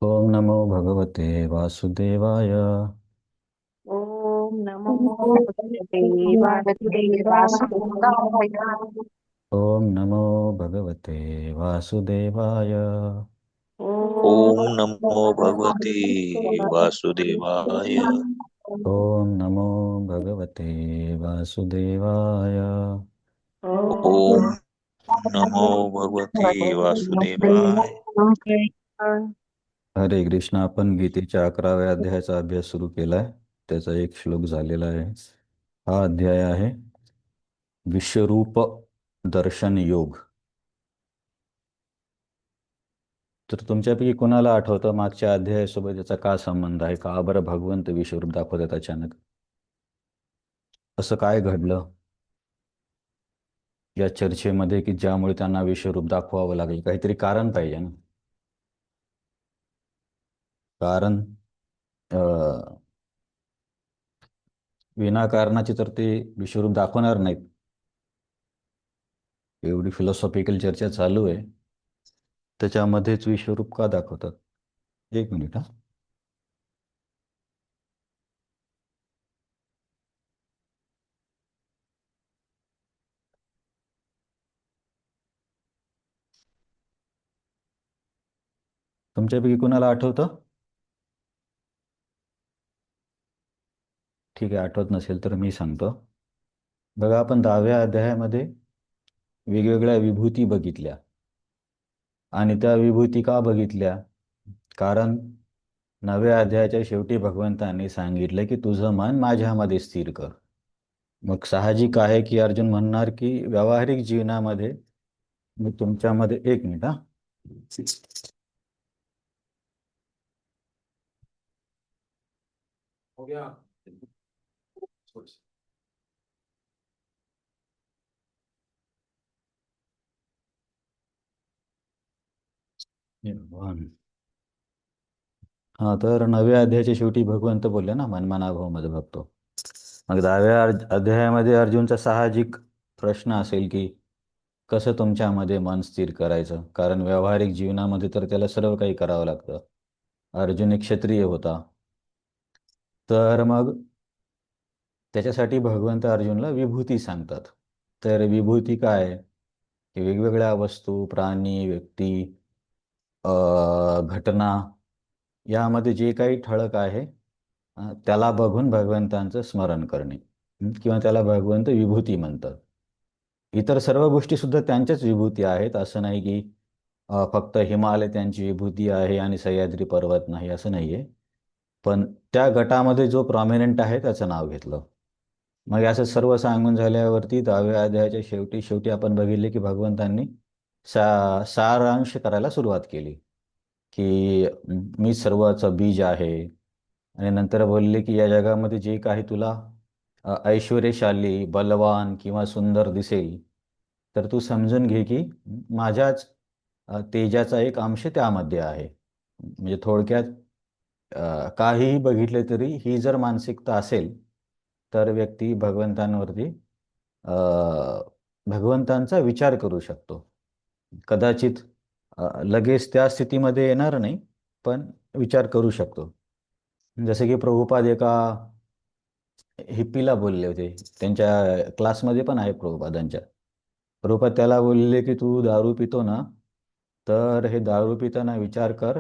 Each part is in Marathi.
ओम नमो भगवते वासुदेवाय। ओम नमो भगवते वासुदेवाय। ओम नमो भगवते वासुदेवाय। ओम ओम नमो भगवते वासुदेवाय। ओम नमो भगवते वासुदेवाय। ओम नमो भगवते वासुदेवाय। हरे कृष्ण. आपण गीतेच्या 11व्या अध्यायाचा अभ्यास सुरू केलाय. त्याचा एक श्लोक झालेला आहे. हा अध्याय आहे विश्वरूप दर्शन योग. तर तुमच्यापैकी कोणाला आठवतं मागच्या अध्यायासोबत याचा का संबंध आहे? का बरं भगवंत विश्वरूप दाखवतात अचानक? असं काय घडलं या चर्चेमध्ये की ज्यामुळे त्यांना विश्वरूप दाखवावं लागेल? काहीतरी कारण पाहिजे ना. कारण विनाकारणाचे तर ते विश्वरूप दाखवणार नाहीत. एवढी फिलॉसॉफिकल चर्चा चालू आहे, त्याच्यामध्येच विश्वरूप का दाखवतात? एक मिनिट हा. तुमच्यापैकी कोणाला आठवतं? ठीक आहे, आठवत नसेल तर मी सांगतो. बघा, आपण 10व्या अध्यायामध्ये वेगवेगळ्या विभूती बघितल्या. आणि त्या विभूती का बघितल्या? कारण 9व्या अध्यायाच्या शेवटी भगवंतांनी सांगितलं की तुझं मन माझ्यामध्ये स्थिर कर. मग साहजिक आहे की अर्जुन म्हणणार की व्यावहारिक जीवनामध्ये मी तुमच्यामध्ये, एक मिनिट हा. हो गया. हा, तर 9व्या अध्यायाच्या शेवटी भगवंत बोलले ना, मनमना भाव मद भक्तो. मग 10व्या अध्यायामध्ये अर्जुनचा साहजिक प्रश्न असेल की कसं तुमच्यामध्ये मन स्थिर करायचं, कारण व्यावहारिक जीवनामध्ये तर त्याला सर्व काही करावं लागतं. अर्जुन एक क्षत्रिय होता. तर मग त्याच्यासाठी भगवंत अर्जुनला विभूती सांगतात. तर विभूती काय आहे? की वेगवेगळ्या वस्तू, प्राणी, व्यक्ती, घटना यामध्ये जे काही ठळक आहे त्याला बघून भगवंतांचं स्मरण करणे. किंवा त्याला भगवंत विभूती म्हणतात. इतर सर्व गोष्टी सुद्धा त्यांच्याच विभूती आहेत. असं नाही की फक्त हिमालय त्यांची विभूती आहे आणि सह्याद्री पर्वत नाही, असं नाही आहे. पण त्या गटामध्ये जो प्रॉमिनंट आहे त्याचं नाव घेतलं. मग असं सर्व सांगून झाल्यावरती 10व्या अध्यायाच्या शेवटी शेवटी आपण बघितले की भगवंतांनी सारांश करायला सुरुवात केली की मी सर्वाचं बीज आहे. आणि नंतर बोलले की या जगामध्ये जे काही तुला ऐश्वर्यशाली, बलवान किंवा सुंदर दिसेल, तर तू समजून घे की माझ्याच तेजाचा एक अंश त्यामध्ये आहे. म्हणजे थोडक्यात काहीही बघितले तरी ही जर मानसिकता असेल तर व्यक्ती भगवंतांवरती अ, भगवंतांचा विचार करू शकतो. कदाचित लगेच त्या स्थितीमध्ये येणार नाही, पण विचार करू शकतो. जसे की प्रभुपाद एका हिप्पीला बोलले होते. त्यांच्या क्लासमध्ये पण आहे प्रभुपादांच्या. प्रभुपाद त्याला बोलले की तू दारू पितो ना, तर हे दारू पिताना विचार कर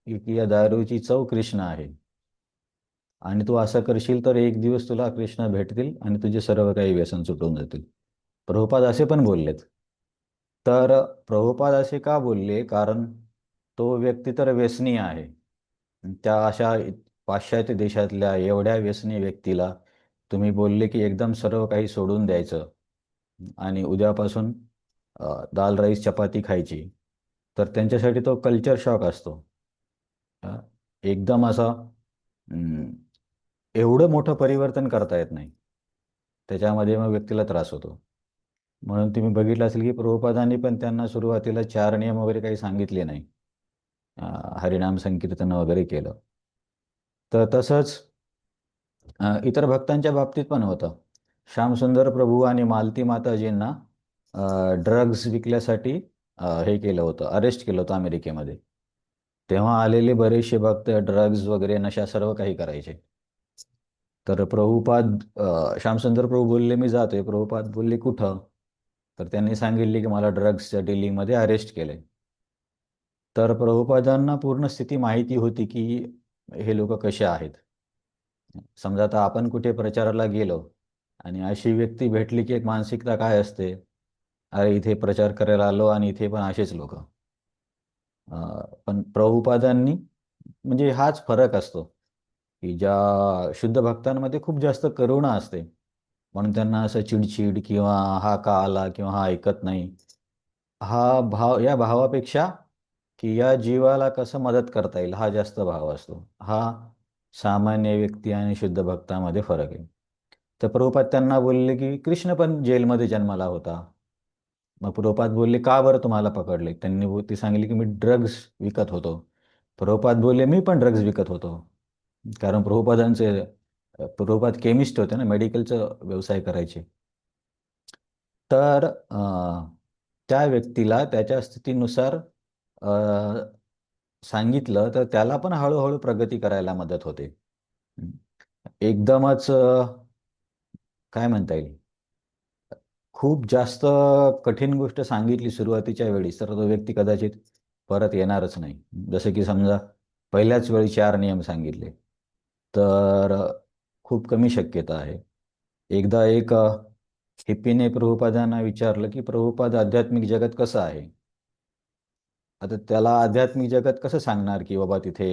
की या दारूची चव कृष्ण आहे. आणि तू असं करशील तर एक दिवस तुला कृष्ण भेटतील आणि तुझे सर्व काही व्यसन सुटून जातील. प्रभुपाद असे पण बोललेत. तर प्रभुपाद असे का बोलले? कारण तो व्यक्ती तर व्यसनी आहे. त्या अशा पाश्चात्य देशातल्या एवढ्या व्यसनी व्यक्तीला तुम्ही बोलले की एकदम सर्व काही सोडून द्यायचं आणि उद्यापासून दाल राईस चपाती खायची, तर त्यांच्यासाठी तो कल्चर शॉक असतो. अ, एकदम असा एवढं मोठं परिवर्तन करता येत नाही. त्याच्यामध्ये मग व्यक्तीला त्रास होतो. म्हणून तुम्ही बघितलं असेल की प्रभुपादांनी पण त्यांना सुरुवातीला 4 नियम वगैरे काही सांगितले नाही. हरिनाम संकीर्तन वगैरे केलं. तर तसंच इतर भक्तांच्या बाबतीत पण होतं. श्यामसुंदर प्रभू आणि मालती माताजींना ड्रग्ज विकल्यासाठी हे केलं होतं, अरेस्ट केलं होतं अमेरिकेमध्ये. तेव्हा आलेले बरेचसे भक्त ड्रग्ज वगैरे नशा सर्व काही करायचे. तर प्रभुपाद श्यामसुंदर प्रभू बोलले मी जातोय. प्रभुपाद बोलले कुठं? तर त्यांनी सांगितले की मला ड्रग्सच्या डीलिंगमध्ये अरेस्ट केले. तर प्रभुपादांना पूर्ण स्थिती माहिती होती की हे लोक कसे आहेत. समजा आता आपण कुठे प्रचाराला गेलो आणि अशी व्यक्ती भेटली की एक मानसिकता काय असते, अरे इथे प्रचार करायला आलो आणि इथे पण असेच लोक. पण प्रभुपादांनी म्हणजे हाच फरक असतो की ज्या शुद्ध भक्तांमध्ये खूप जास्त करुणा असते, म्हणून त्यांना असं चिडचिड किंवा हा का आला किंवा हा ऐकत नाही, हा भाव, या भावापेक्षा की या जीवाला कसं मदत करता येईल हा जास्त भाव असतो. हा सामान्य व्यक्ती आणि शुद्ध भक्तामध्ये फरक आहे. तर प्रभुपाद त्यांना बोलले की कृष्ण पण जेलमध्ये जन्माला होता. मग प्रभुपाद बोलले का बरं तुम्हाला पकडले? त्यांनी ती सांगितली की मी ड्रग्ज विकत होतो. प्रभुपाद बोलले मी पण ड्रग्ज विकत होतो. कारण प्रभुपाद केमिस्ट होते ना, मेडिकलचं व्यवसाय करायचे. तर त्या व्यक्तीला त्याच्या स्थितीनुसार अ, सांगितलं तर त्याला पण हळूहळू प्रगती करायला मदत होते. हं. एकदमच काय म्हणता येईल, खूप जास्त कठीण गोष्ट सांगितली सुरुवातीच्या वेळी तर तो व्यक्ती कदाचित परत येणारच नाही. जसं की समजा पहिल्याच वेळी 4 नियम सांगितले तर खूप कमी शक्यता आहे. एकदा एक हिप्पीने प्रभुपादांना विचारलं की प्रभुपाद आध्यात्मिक जगत कसं आहे? आता त्याला आध्यात्मिक जगत कसं सांगणार की बाबा तिथे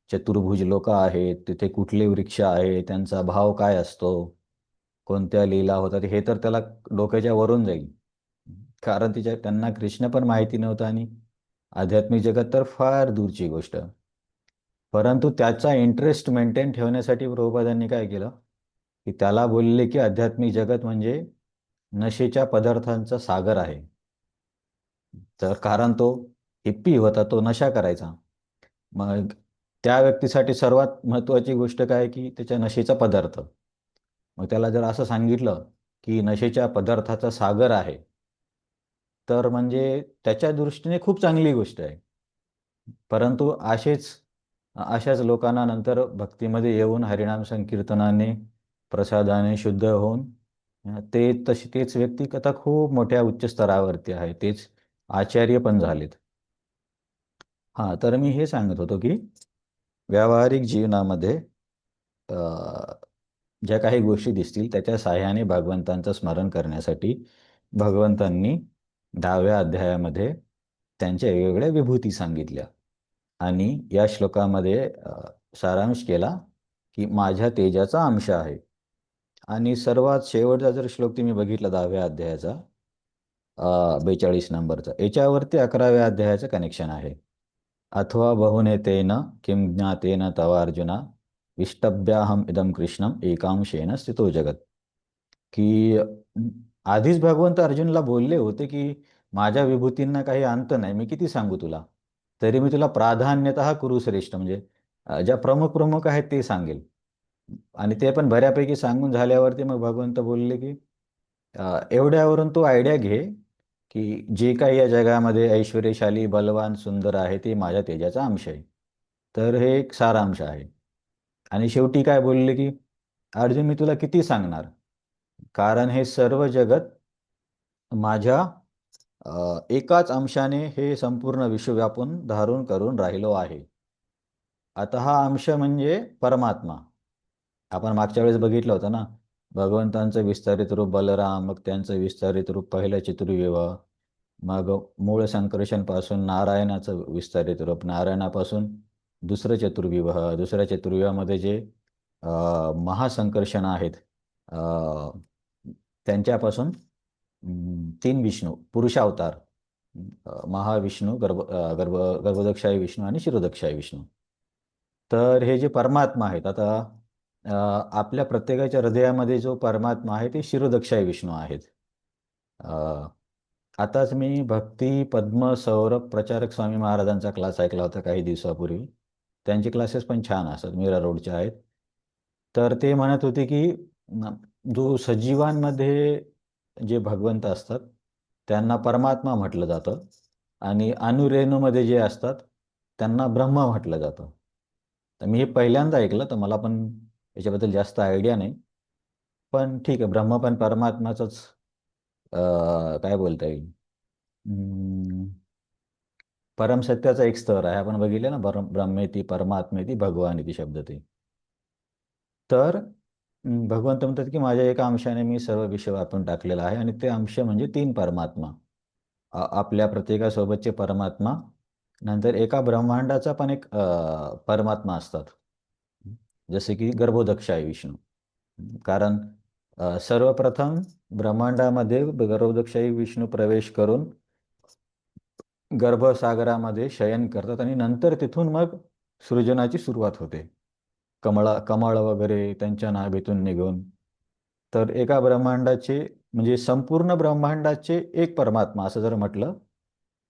चतुर्भुज लोक आहेत, तिथे कुठले वृक्ष आहे, त्यांचा भाव काय असतो, कोणत्या लीला होतात, हे तर त्याला डोक्याच्या वरून जाईल. कारण त्यांना कृष्ण पण माहिती नव्हतं आणि आध्यात्मिक जगत तर फार दूरची गोष्ट. परंतु त्याचा इंटरेस्ट मेंटेन ठेवण्यासाठी प्रभुपादांनी काय केलं की त्याला बोलले की आध्यात्मिक जगत म्हणजे नशेच्या पदार्थांचा सागर आहे. तर कारण तो हिप्पी होता, तो नशा करायचा. मग त्या व्यक्तीसाठी सर्वात महत्त्वाची गोष्ट काय की त्याच्या नशेचा पदार्थ. मग त्याला जर असं सांगितलं की नशेच्या पदार्थाचा सागर आहे, तर म्हणजे त्याच्या दृष्टीने खूप चांगली गोष्ट आहे. परंतु अशाच लोकांना नंतर भक्तीमध्ये येऊन हरिनाम संकीर्तनाने, प्रसादाने शुद्ध होऊन तेच व्यक्ती आता खूप मोठ्या उच्च स्तरावरती आहे. तेच आचार्य पण झालेत. हां, तर मी हे सांगत होतो की व्यावहारिक जीवनामध्ये अ, ज्या काही गोष्टी दिसतील त्याच्या साहाय्याने भगवंतांचं स्मरण करण्यासाठी भगवंतांनी 10व्या अध्यायामध्ये त्यांच्या वेगवेगळ्या विभूती सांगितल्या आणि या श्लोकामध्ये सारांश केला की माझ्या तेजाचा अंश आहे. आणि सर्वात शेवटचा जर श्लोक तुम्ही बघितला 10व्या अध्यायाचा 42 नंबरचा, याच्यावरती 11व्या अध्यायाचं कनेक्शन आहे. अथवा बहुनेतेन किं ज्ञातेन तव अर्जुना विष्टभ्याहम इदम कृष्णम एकांशेन स्थितो जगत. की आधीच भगवंत अर्जुनला बोलले होते की माझ्या विभूतींना काही अंत नाही, मी किती सांगू तुला, तरी मी तुला प्राधान्यतः कुरु श्रेष्ठ म्हणजे ज्या प्रमुख प्रमुख आहेत ते सांगेल. आणि ते पण बऱ्यापैकी सांगून झाल्यावरती मग भगवंत बोलले की एवढ्यावरून तू आयडिया घे की जे काही या जगामध्ये ऐश्वर्यशाली बलवान सुंदर आहे ते माझ्या तेजाचा अंश आहे. तर हे एक सारांश आहे. आणि शेवटी काय बोलले की अर्जुन मी तुला किती सांगणार, कारण हे सर्व जगत माझ्या एकाच अंशाने हे संपूर्ण विश्व व्यापून धारण करून राहिलो आहे. आता हा अंश म्हणजे परमात्मा. आपण मागच्या वेळेस बघितलं होतं ना, भगवंतांचं विस्तारित रूप बलराम, मग त्यांचं विस्तारित रूप पहिलं चतुर्विवाह, मग मूळ संकर्षणपासून नारायणाचं विस्तारित रूप, नारायणापासून दुसरं चतुर्विवाह, दुसऱ्या चतुर्विवाहामध्ये जे महासंकर्षण आहेत त्यांच्यापासून 3 विष्णू पुरुषावतार, महाविष्णू, गर्भोदकशाही विष्णू आणि शिरोदकशाही विष्णू. तर हे जे परमात्मा आहेत, आता आपल्या प्रत्येकाच्या हृदयामध्ये जो परमात्मा आहे ते शिरोदकशाही विष्णू आहेत. आताच मी भक्ती पद्म सौरभ प्रचारक स्वामी महाराजांचा क्लास ऐकला होता काही दिवसापूर्वी. त्यांचे क्लासेस पण छान असतात, मीरा रोडचे आहेत. तर ते म्हणत होते की न- जो सजीवांमध्ये जे भगवंत असतात त्यांना परमात्मा म्हटलं जातं आणि अनुरेणूमध्ये जे असतात त्यांना ब्रह्म म्हटलं जातं. तर मी हे पहिल्यांदा ऐकलं, तर मला पण याच्याबद्दल जास्त आयडिया नाही. पण ठीक आहे, ब्रह्म पण परमात्माचंच काय बोलता येईल, परमसत्याचा एक स्तर आहे. आपण बघितलं ना, ब्रह्मेती परमात्मेती भगवान शब्द ते. तर भगवंत म्हणतात की माझ्या एका अंशाने मी सर्व विश्व व्यापून टाकलेला आहे, आणि ते अंश म्हणजे तीन परमात्मा. आपल्या प्रत्येकासोबतचे परमात्मा, नंतर एका ब्रह्मांडाचा पण एक परमात्मा असतात, जसे की गर्भोदक्ष आहे विष्णू. कारण सर्वप्रथम ब्रह्मांडामध्ये गर्भोदक्षायी विष्णू प्रवेश करून गर्भसागरामध्ये शयन करतात, आणि नंतर तिथून मग सृजनाची सुरुवात होते. कमळ वगैरे त्यांच्या नाभीतून निघून. तर एका ब्रह्मांडाचे म्हणजे संपूर्ण ब्रह्मांडाचे एक परमात्मा असं जर म्हटलं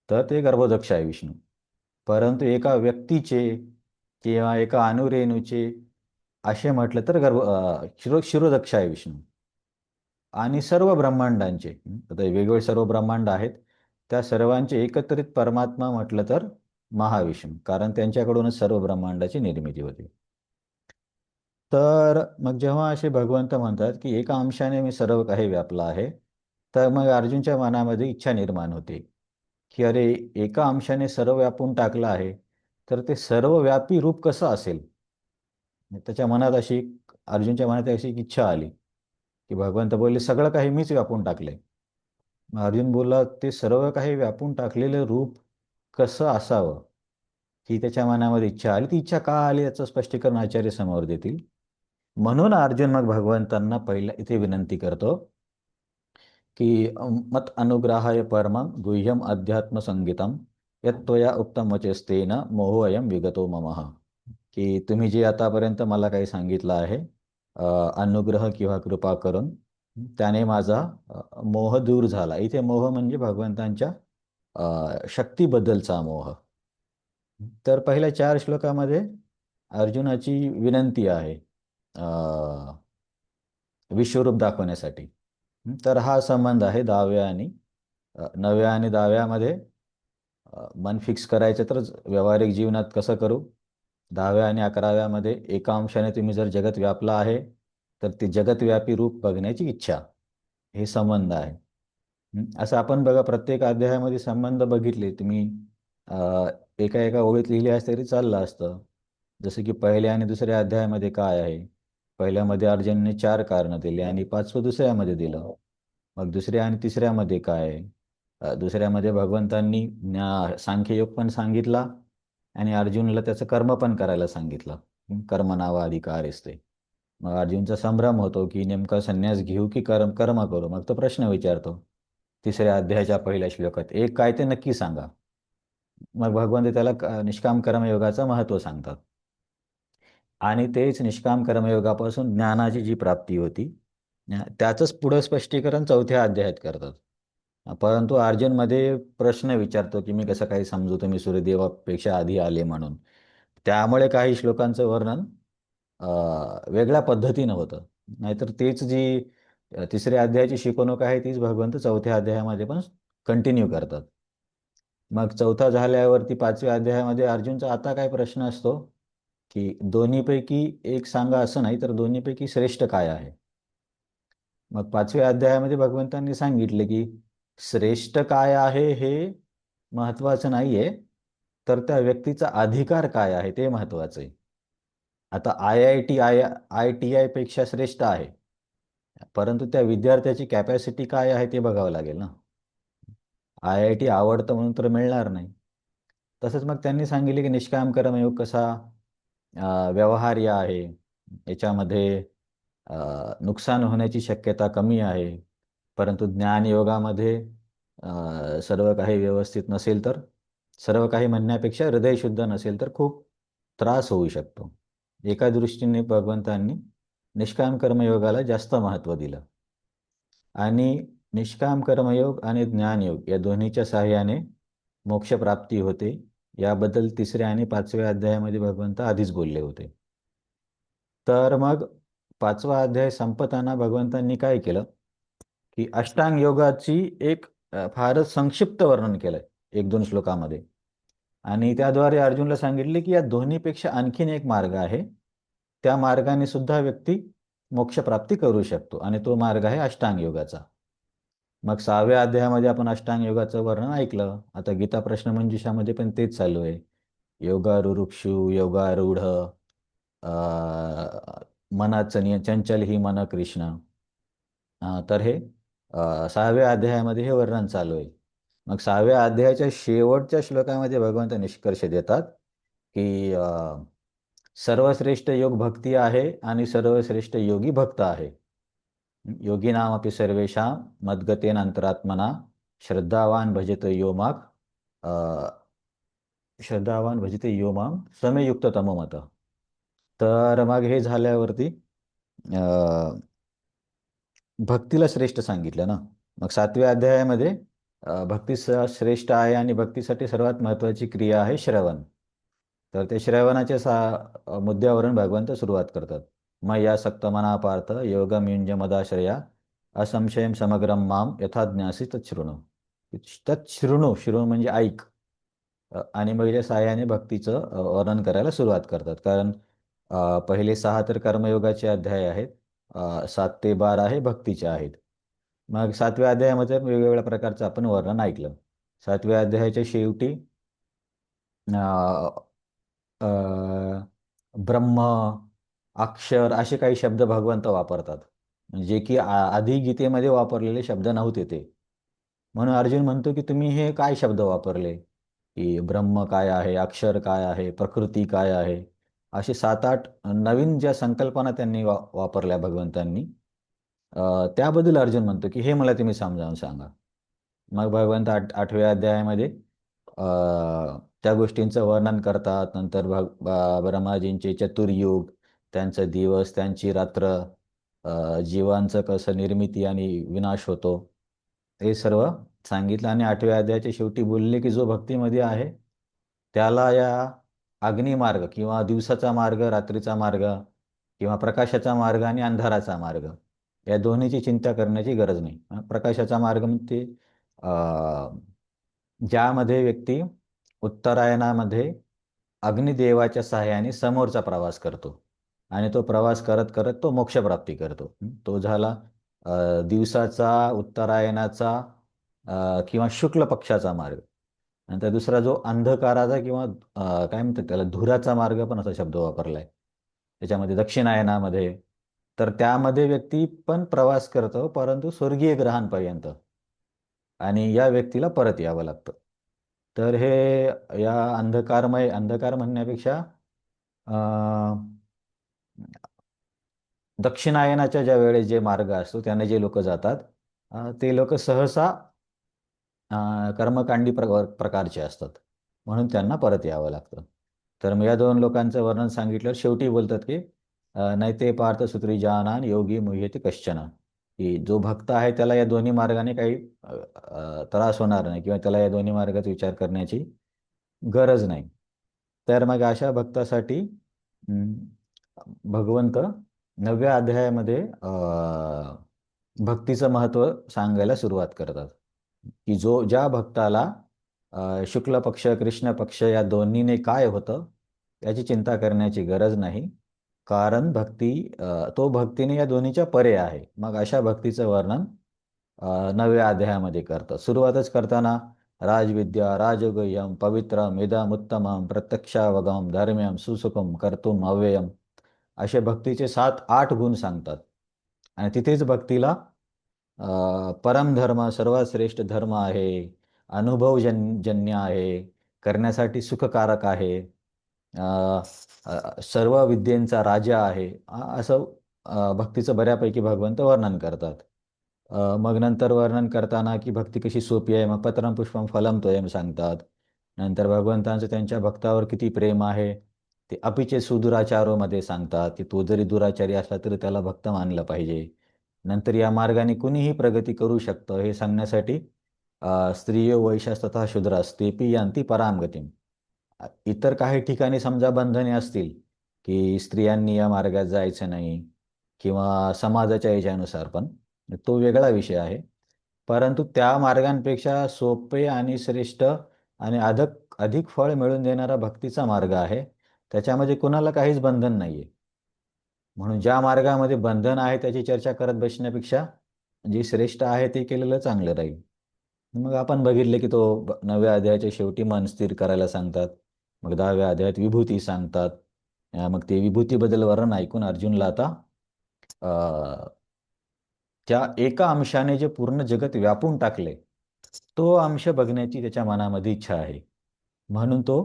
तर ते गर्भोदक्ष आहे विष्णू. परंतु एका व्यक्तीचे किंवा एका अणुरेणूचे असे म्हटलं तर शिरोदक्ष आहे विष्णू. आणि सर्व ब्रह्मांडांचे, आता वेगवेगळे सर्व ब्रह्मांड आहेत, त्या सर्वांचे एकत्रित परमात्मा म्हटलं तर महाविष्णू, कारण त्यांच्याकडूनच सर्व ब्रह्मांडाची निर्मिती होते. तर मग जेव्हा असे भगवंत म्हणतात की एका अंशाने मी सर्व काही व्यापला आहे, तर मग अर्जुनच्या मनामध्ये इच्छा निर्माण होते की अरे, एका अंशाने सर्व व्यापून टाकलं आहे, तर ते सर्वव्यापी रूप कसं असेल. त्याच्या मनात अशी, अर्जुनच्या मनात अशी एक इच्छा आली की भगवंत बोलले सगळं काही मीच व्यापून टाकले. मग अर्जुन बोलला ते सर्व काही व्यापून टाकलेलं रूप कसं असावं, ही त्याच्या मनामध्ये इच्छा आली. ती इच्छा का आली याचं स्पष्टीकरण आचार्य समोर देतील. म्हणून अर्जुन मग भगवंतांना पहिल्या इथे विनंती करतो की मत अनुग्रहाय परमं गुह्यम अध्यात्म संगीतम यत्त्वया उत्तम वचस्तेन मोहोऽयं विगतो ममः. की तुम्ही जे आतापर्यंत मला काही सांगितलं आहे, अनुग्रह किंवा कृपा करून, त्याने माझा मोह दूर झाला. इथे मोह म्हणजे भगवंतांच्या शक्तीबद्दलचा मोह. तर पहिल्या 4 श्लोकामध्ये अर्जुनाची विनंती आहे विश्वरूप दाखवण्यासाठी. तर हा संबंध आहे 10व्या आणि 9व्या आणि 10व्यामध्ये. मन फिक्स करायचं तर व्यावहारिक जीवनात कसं करू. 10व्या आणि 11व्यामध्ये एका अंशाने तुम्ही जर जगत व्यापला आहे, तर ते जगतव्यापी रूप बघण्याची इच्छा, हे संबंध आहे. असं आपण बघा प्रत्येक अध्यायामध्ये संबंध बघितले तुम्ही, एका एका ओळीत लिहिले असते तरी चाललं असतं. जसं की पहिल्या आणि दुसऱ्या अध्यायामध्ये काय आहे, पहिल्यामध्ये अर्जुनने 4 कारणं दिली आणि 5वं दुसऱ्यामध्ये दिलं. मग दुसऱ्या आणि तिसऱ्यामध्ये काय आहे, दुसऱ्यामध्ये भगवंतांनी सांख्ययोग पण सांगितला आणि अर्जुनला त्याचं कर्म पण करायला सांगितलं. कर्म नावा अधिकार असते. मग अर्जुनचा संभ्रम होतो की नेमका संन्यास घेऊ की कर्म करू. मग तो प्रश्न विचारतो तिसऱ्या अध्यायाच्या पहिल्या श्लोकात, एक काय ते नक्की सांगा. मग भगवंत त्याला निष्काम कर्मयोगाचं महत्त्व सांगतात. आणि तेच निष्काम कर्मयोगापासून ज्ञानाची जी प्राप्ती होती, त्याचंच पुढं स्पष्टीकरण 4थ्या अध्यायात करतात. परंतु अर्जुनमध्ये प्रश्न विचारतो की मी कसं काही समजू, तुम्ही सूर्यदेवापेक्षा आधी आले म्हणून. त्यामुळे काही श्लोकांचं वर्णन वेगळ्या पद्धतीनं होतं. नाहीतर तेच जी तिसऱ्या अध्यायाची शिकवणूक आहे, तीच भगवंत 4थ्या अध्यायामध्ये पण कंटिन्यू करतात. मग 4था झाल्यावरती 5व्या अध्यायामध्ये अर्जुनचा आता काय प्रश्न असतो की दोन्हीपैकी एक सांगा असं नाही, तर दोन्हीपैकी श्रेष्ठ काय आहे. मग 5व्या अध्यायामध्ये भगवंतांनी सांगितले की श्रेष्ठ काय आहे हे महत्त्वाचं नाहीये, तर त्या व्यक्तीचा अधिकार काय आहे ते महत्त्वाचं आहे. आता IIT पेक्षा श्रेष्ठ आहे, परंतु त्या विद्यार्थ्याची कॅपॅसिटी काय आहे ते बघावं लागेल ना. IIT आवडतं म्हणून तर मिळणार नाही. तसंच मग त्यांनी सांगितले की निष्काम कर्मयोग कसा व्यवहार्य आहे, याच्यामध्ये नुकसान होण्याची शक्यता कमी आहे. परंतु ज्ञानयोगामध्ये सर्व काही व्यवस्थित नसेल तर, सर्व काही म्हणण्यापेक्षा हृदय शुद्ध नसेल तर खूप त्रास होऊ शकतो. एका दृष्टीने भगवंतांनी निष्काम कर्मयोगाला जास्त महत्त्व दिलं. आणि निष्काम कर्मयोग आणि ज्ञानयोग या दोन्हीच्या सहाय्याने मोक्षप्राप्ती होते, याबद्दल 3ऱ्या आणि 5व्या अध्यायामध्ये भगवंत आधीच बोलले होते. तर मग 5वा अध्याय संपताना भगवंतांनी काय केलं की अष्टांग योगाची एक फारच संक्षिप्त वर्णन केलंय 1-2 श्लोकामध्ये. आणि त्याद्वारे अर्जुनला सांगितले की या दोन्हीपेक्षा आणखीन एक मार्ग आहे, त्या मार्गाने सुद्धा व्यक्ती मोक्षप्राप्ती करू शकतो आणि तो मार्ग आहे अष्टांग योगाचा. मग 6व्या अध्यायामध्ये आपण अष्टांग योगाचं वर्णन ऐकलं. आता गीता प्रश्नमंजुषामध्ये पण तेच चालू आहे. योगारुरुक्षु योगारूढ मनाचं चंचल ही मन कृष्ण. तर हे 6व्या अध्यायामध्ये हे वर्णन चालू आहे. मग 6व्या अध्यायाच्या शेवटच्या श्लोकामध्ये भगवंत निष्कर्ष देतात की सर्वश्रेष्ठ योग भक्ती आहे आणि सर्वश्रेष्ठ योगी भक्त आहे. योगिनामपि सर्वेषां मद्गतेन अंतरात्मना श्रद्धावान भजते यो मां श्रद्धावान भजते यो मां समेयुक्त तमोमत. तर मग हे झाल्यावरती भक्तीला श्रेष्ठ सांगितलं ना. मग 7व्या अध्यायामध्ये भक्ती श्रेष्ठ आहे आणि भक्तीसाठी सर्वात महत्त्वाची क्रिया आहे श्रवण. तर ते श्रवणाच्या मुद्द्यावरून भगवंत सुरुवात करतात. मया सक्तमना पार्थ योगम युञ्ज मदाश्रया असंशयम समग्रम माम यथा ज्ञासी तच्छृणु. तच्छृणु, शृणु म्हणजे ऐक. आणि मग या साह्याने भक्तीचं वर्णन करायला सुरुवात करतात. कारण पहिले 6 तर कर्मयोगाचे अध्याय आहेत, 7 ते 12 हे भक्तीचे आहेत. मग 7व्या अध्यायामध्ये वेगवेगळ्या प्रकारचं आपण वर्णन ऐकलं. 7व्या अध्यायाच्या शेवटी ब्रह्म, अक्षर असे काही शब्द भगवंत वापरतात, जे की आधी गीतेमध्ये वापरलेले शब्द नव्हते ते. म्हणून अर्जुन म्हणतो की तुम्ही हे काय शब्द वापरले, की ब्रह्म काय आहे, अक्षर काय आहे, प्रकृती काय आहे, असे 7-8 नवीन ज्या संकल्पना त्यांनी वापरल्या भगवंतांनी, त्याबद्दल अर्जुन म्हणतो की हे मला तुम्ही समजावून सांगा. मग भगवंत 8व्या अध्यायामध्ये त्या गोष्टींचं वर्णन करतात. नंतर ब्रह्माजींचे चतुर्युग, त्यांचं दिवस, त्यांची रात्र, जीवांचं कसं निर्मिती आणि विनाश होतो, हे सर्व सांगितलं. आणि 8व्या अध्यायाच्या शेवटी बोलले की जो भक्तीमध्ये आहे त्याला या अग्निमार्ग किंवा दिवसाचा मार्ग, रात्रीचा मार्ग किंवा प्रकाशाचा मार्ग आणि अंधाराचा मार्ग या दोन्हीची चिंता करण्याची गरज नाही. प्रकाशाचा मार्ग म्हणजे ज्यामध्ये व्यक्ती उत्तरायणामध्ये अग्निदेवाच्या सहाय्याने समोरचा प्रवास करतो आणि तो प्रवास करत करत तो मोक्षप्राप्ती करतो. तो झाला दिवसाचा, उत्तरायणाचा किंवा शुक्ल पक्षाचा मार्ग. नंतर दुसरा जो अंधकाराचा किंवा काय म्हणतात त्याला, धुराचा मार्ग पण असा शब्द वापरला आहे त्याच्यामध्ये, दक्षिणायनामध्ये. तर त्यामध्ये व्यक्ती पण प्रवास करतो परंतु स्वर्गीय ग्रहांपर्यंत, आणि या व्यक्तीला परत यावं लागतं. तर हे या अंधकार म्हणण्यापेक्षा दक्षिणायनाच्या ज्या वेळेस जे मार्ग असतो त्याने जे लोक जातात, ते लोक सहसा कर्मकांडी प्रकारचे असतात, म्हणून त्यांना परत यावं लागतं. तर मग या 2 लोकांचं वर्णन सांगितलं. शेवटी बोलतात की नैते पार्थ सुत्रिजानान योगी मुह्यते कश्चन, की जो भक्त आहे त्याला या दोन्ही मार्गाने काही त्रास होणार नाही किंवा त्याला या दोन्ही मार्गात विचार करण्याची गरज नाही. तर मग अशा भक्तासाठी भगवंत 9व्या अध्यायामध्ये भक्तीचं महत्त्व सांगायला सुरुवात करतात, की ज्या भक्ताला शुक्ल पक्ष, कृष्ण पक्ष या दोन्हीने काय होतं याची चिंता करण्याची गरज नाही, कारण तो भक्तीने या दोन्हीच्या परे आहे. मग अशा भक्तीचं वर्णन 9व्या अध्यायामध्ये करतात. सुरुवातच करताना राजविद्या राजगुह्यम पवित्रम इदमुत्तमम प्रत्यक्षावगम धर्म्यम सुसुखम कर्तुम अव्ययम असे भक्तीचे 7-8 गुण सांगतात. आणि तिथेच भक्तीला परमधर्म, सर्वात श्रेष्ठ धर्म आहे, अनुभवजन्य आहे, करण्यासाठी सुखकारक आहे, सर्व विद्येंचा राजा आहे, असं भक्तीचं बऱ्यापैकी भगवंत वर्णन करतात. मग नंतर वर्णन करताना की भक्ती कशी सोपी आहे, मग पत्रम पुष्पम फलम तोयम सांगतात. नंतर भगवंतांचं त्यांच्या भक्तावर किती प्रेम आहे ते अपिचे सुदुराचारोमध्ये सांगतात, की तो जरी दुराचारी असला तरी त्याला भक्त मानलं पाहिजे. नंतर या मार्गाने कुणीही प्रगती करू शकतं हे सांगण्यासाठी स्त्रियो वैशास्तथा शूद्रास तेपी यांती पराम गतिम. इतर काही ठिकाणी समजा बंधने असतील की स्त्रियांनी या मार्गात जायचं नाही किंवा समाजाच्या याच्यानुसार, पण तो वेगळा विषय आहे. परंतु त्या मार्गांपेक्षा सोपे आणि श्रेष्ठ आणि अधिक फळ मिळवून देणारा भक्तीचा मार्ग आहे. त्याच्यामध्ये कुणाला काहीच बंधन नाहीये. म्हणून ज्या मार्गामध्ये बंधन आहे त्याची चर्चा करत बसण्यापेक्षा जी श्रेष्ठ आहे ते केलेलं चांगलं राहील. मग आपण बघितले की तो 9व्या अध्यायाच्या शेवटी मन स्थिर करायला सांगतात. मग 10व्या अध्यायात विभूती सांगतात. मग ते विभूतीबद्दल वर्णन ऐकून अर्जुनला आता त्या एका अंशाने जे पूर्ण जगत व्यापून टाकले तो अंश बघण्याची त्याच्या मनामध्ये इच्छा आहे. म्हणून तो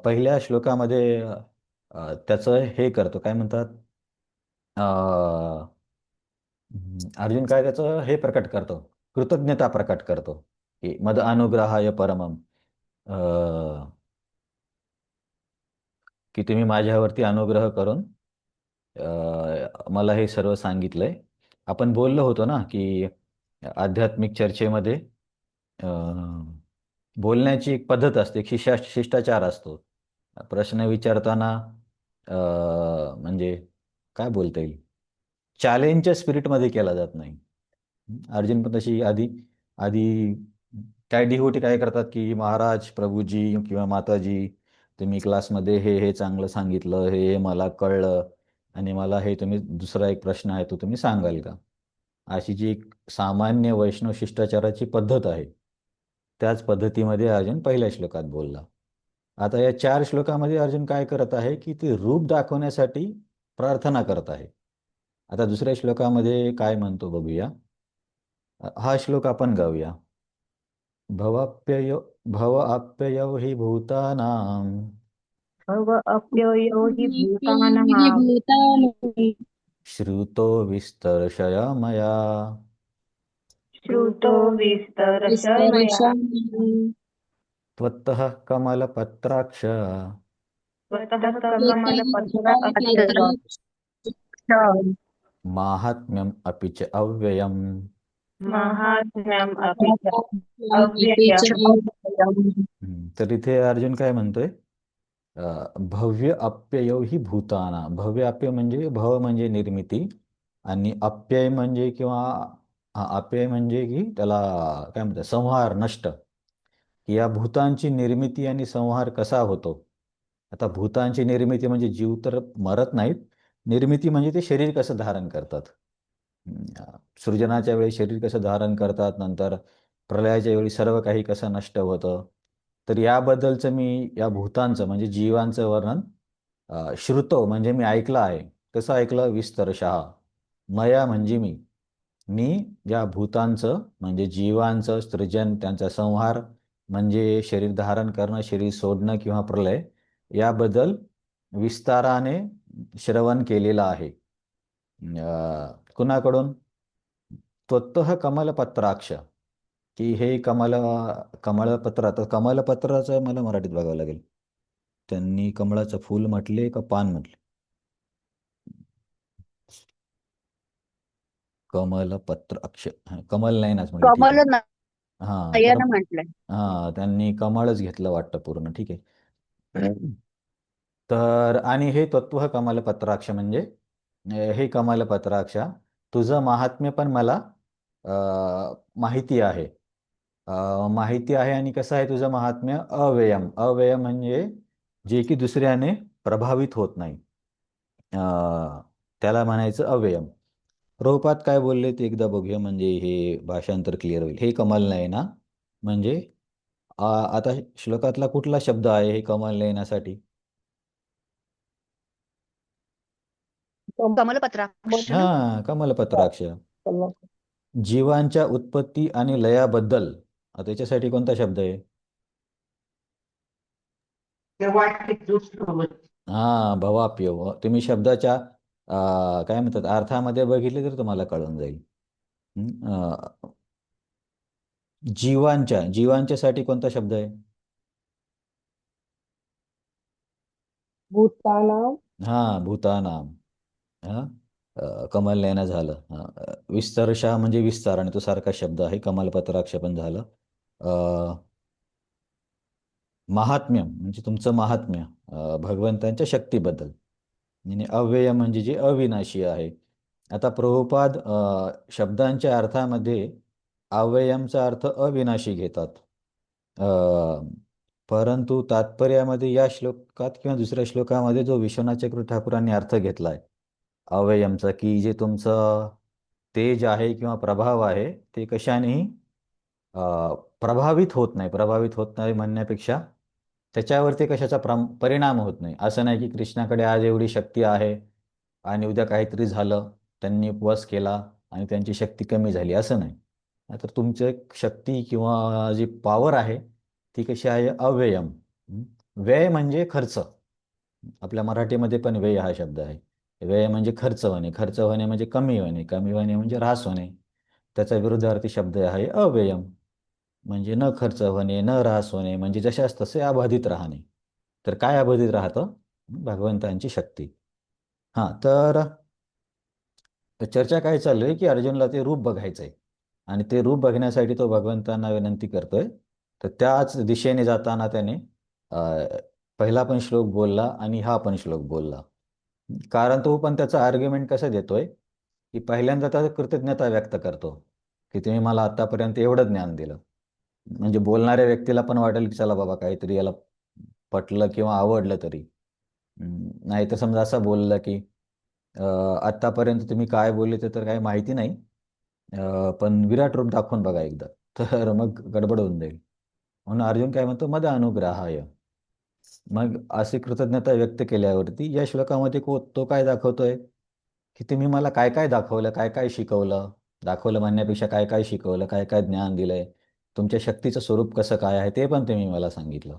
पहिल्या श्लोकामध्ये त्याचं हे करतो, काय म्हणतात, अर्जुन काय त्याचं हे प्रकट करतो, कृतज्ञता प्रकट करतो की मद अनुग्रहाय परमम, की तुम्ही माझ्यावरती अनुग्रह करून मला हे सर्व सांगितलंय. आपण बोललो होतो ना की आध्यात्मिक चर्चेमध्ये बोलण्याची एक पद्धत असते, एक शिष्टाचार असतो. प्रश्न विचारताना म्हणजे काय बोलता येईल, चॅलेंजच्या स्पिरिटमध्ये केला जात नाही. अर्जुन पण तशी आधी आधी काय डिव्होटी काय करतात की महाराज, प्रभूजी किंवा माताजी, तुम्ही क्लासमध्ये हे चांगलं सांगितलं, हे मला कळलं आणि मला हे तुम्ही दुसरा एक प्रश्न आहे तो तुम्ही सांगाल का, अशी जी एक सामान्य वैष्णव शिष्टाचाराची पद्धत आहे त्याच पद्धतीमध्ये अर्जुन पहिल्या श्लोकात बोलला. आता या 4 श्लोकामध्ये अर्जुन काय करत आहे की ते रूप दाखवण्यासाठी प्रार्थना करत आहे. आता दुसऱ्या श्लोकामध्ये काय म्हणतो बघूया. हा श्लोक आपण गाऊया. भव आप्ययो हि भूतानां भव अप्ययो हि भूतानां श्रुतो विस्तर्शय मया श्रुतो विस्तरशमया त्वत्तः कमलपत्राक्ष स्वतः कमलपत्राक्ष माहात्म्यम अपि च अव्ययम्. महात्म्यम अपि च अव्ययम्. तर इथे अर्जुन काय म्हणतोय, भव्य अप्ययो ही भूताना. भव्य अप्यय म्हणजे भव म्हणजे निर्मिती आणि अप्यय म्हणजे किंवा अप्यय म्हणजे की त्याला काय म्हणतात, संहार, नष्ट, की या भूतांची निर्मिती आणि संहार कसा होतो. आता भूतांची निर्मिती म्हणजे जीव तर मरत नाहीत, निर्मिती म्हणजे ते शरीर कसं धारण करतात. सृजनाच्या वेळी शरीर कसं धारण करतात, नंतर प्रलयाच्या वेळी सर्व काही कसं नष्ट होतं. तर याबद्दलचं मी या भूतांचं म्हणजे जीवांचं वर्णन श्रुतो म्हणजे मी ऐकलं आहे. कसं ऐकलं, विस्तरशः, मया म्हणजे मी या भूतांचं म्हणजे जीवांचं सृजन, त्यांचा संहार म्हणजे शरीर धारण करणं, शरीर सोडणं किंवा प्रलय, याबद्दल विस्ताराने श्रवण केलेलं आहे. कुणाकडून, त्वत्तः कमलपत्राक्ष, की हे कमळपत्र. आता कमलपत्राचं मला मराठीत बघावं लागेल. त्यांनी कमळाचं फूल म्हटले का पान म्हटले, कमलपत्र अक्ष, कमल नाही नाच म्हटलं, ठीक कमल आहे. हां तर नयन म्हटलंय. त्यांनी कमळच घेतलं वाटतं पूर्ण, ठीक आहे. तर आणि हे तत्व कमलपत्राक्ष म्हणजे हे कमलपत्राक्ष, तुझं महात्म्य पण मला माहिती आहे. माहिती आहे आणि कसं आहे तुझं महात्म्य, अव्ययम. अव्ययम म्हणजे जे की दुसऱ्याने प्रभावित होत नाही, त्याला म्हणायचं अव्ययम. प्रभुपाद काय बोलले ते एकदा बघूया, म्हणजे हे भाषांतर क्लिअर होईल. हे कमल नयना म्हणजे आता श्लोकातला कुठला शब्द आहे हे कमल नयनासाठी? कमलपत्राक्ष ना? हा, कमलपत्राक्ष. जीवांच्या उत्पत्ती आणि लयाबद्दल त्याच्यासाठी कोणता शब्द आहे? हा, भवाप्य. तुम्ही शब्दाच्या काय म्हणतात अर्थामध्ये बघितले तर तुम्हाला कळून जाईल. जीवांच्या साठी कोणता शब्द आहे? भूतानां. हा, भूतानाम. हा, कमल नयना झालं. विस्तरशा म्हणजे विस्तार आणि तो सारखा शब्द आहे. कमलपत्राक्ष पण झालं. महात्म्यम म्हणजे तुमचं महात्म्य भगवंतांच्या शक्तीबद्दल, आणि अव्यय म्हणजे जे अविनाशी आहे. आता प्रभुपाद शब्दांच्या अर्थामध्ये अव्ययमचा अर्थ अविनाशी घेतात. परंतु तात्पर्यामध्ये या श्लोकात किंवा दुसऱ्या श्लोकामध्ये जो विश्वनाथ चक्रवर्ती ठाकूरांनी अर्थ घेतलाय अवयमचा, की जे तुमचं तेज आहे किंवा प्रभाव आहे ते कशानेही प्रभावित होत नाही. प्रभावित होत नाही म्हणण्यापेक्षा त्याच्यावरती कशाचा परिणाम होत नाही. असं नाही की कृष्णाकडे आज एवढी शक्ती आहे आणि उद्या काहीतरी झालं, त्यांनी उपवास केला आणि त्यांची शक्ती कमी झाली, असं नाही. तर तुमचं एक शक्ती किंवा जी पॉवर आहे ती कशी आहे, अव्ययम. हं? व्यय म्हणजे खर्च. आपल्या मराठीमध्ये पण व्यय हा शब्द आहे. व्यय म्हणजे खर्च होणे, खर्च होणे म्हणजे कमी होणे, कमी होणे म्हणजे ह्रास होणे. त्याचा विरुद्धार्थी शब्द आहे अव्ययम. म्हणजे न खर्च होणे, न ऱ्हास होणे, म्हणजे जशास तसे अबाधित राहणे. तर काय अबाधित राहतं? भगवंतांची शक्ती. हां, तर चर्चा काय चालू आहे, की अर्जुनला ते रूप बघायचं आहे आणि ते रूप बघण्यासाठी तो भगवंतांना विनंती करतोय. तर त्याच दिशेने जाताना त्याने अ, पहिला पण श्लोक बोलला आणि हा पण श्लोक बोलला. कारण तो पण त्याचा आर्ग्युमेंट कसं देतोय, की पहिल्यांदा तर कृतज्ञता व्यक्त करतो, की तुम्ही मला आतापर्यंत एवढं ज्ञान दिलं. म्हणजे बोलणाऱ्या व्यक्तीला पण वाटेल, की चला बाबा काहीतरी याला पटलं किंवा आवडलं तरी. नाहीतर समजा असं बोललं, की आत्तापर्यंत तुम्ही काय बोलले ते तर काही माहिती नाही. पण विराट रूप दाखवून बघा एकदा. तर मग गडबड होऊन जाईल. म्हणून अर्जुन काय म्हणतो, मद अनुग्रहाय. मग अशी कृतज्ञता व्यक्त केल्यावरती या श्लोकामध्ये तो काय दाखवतोय, की तुम्ही मला काय काय दाखवलं, काय काय शिकवलं. दाखवलं म्हणण्यापेक्षा काय काय शिकवलं, काय काय ज्ञान दिलंय, तुमच्या शक्तीचं स्वरूप कसं काय आहे ते पण तुम्ही मला सांगितलं.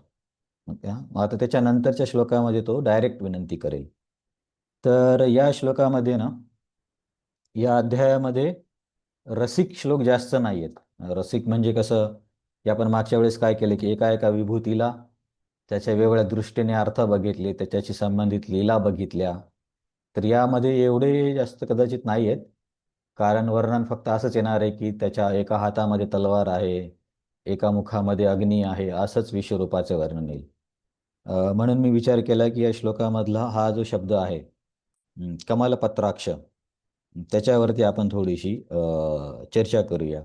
मग आता त्याच्या नंतरच्या श्लोकामध्ये तो डायरेक्ट विनंती करेल. तर या श्लोकामध्ये ना, या अध्यायामध्ये रसिक श्लोक जास्त नाही आहेत. रसिक म्हणजे कसं, की आपण मागच्या वेळेस काय केलं, की एका एका विभूतीला त्याच्या वेगवेगळ्या दृष्टीने अर्थ बघितले, त्याच्याशी संबंधित लीला बघितल्या. तर यामध्ये एवढे जास्त कदाचित नाही आहेत. कारण वर्णन फक्त असंच येणार आहे, की त्याच्या एका हातामध्ये तलवार आहे, एका मुखामध्ये अग्नी आहे, असंच विश्वरूपाचं वर्णन येईल. म्हणून मी विचार केला, की या श्लोकामधला हा जो शब्द आहे, कमलपत्राक्ष, त्याच्यावरती आपण थोडीशी चर्चा करूया.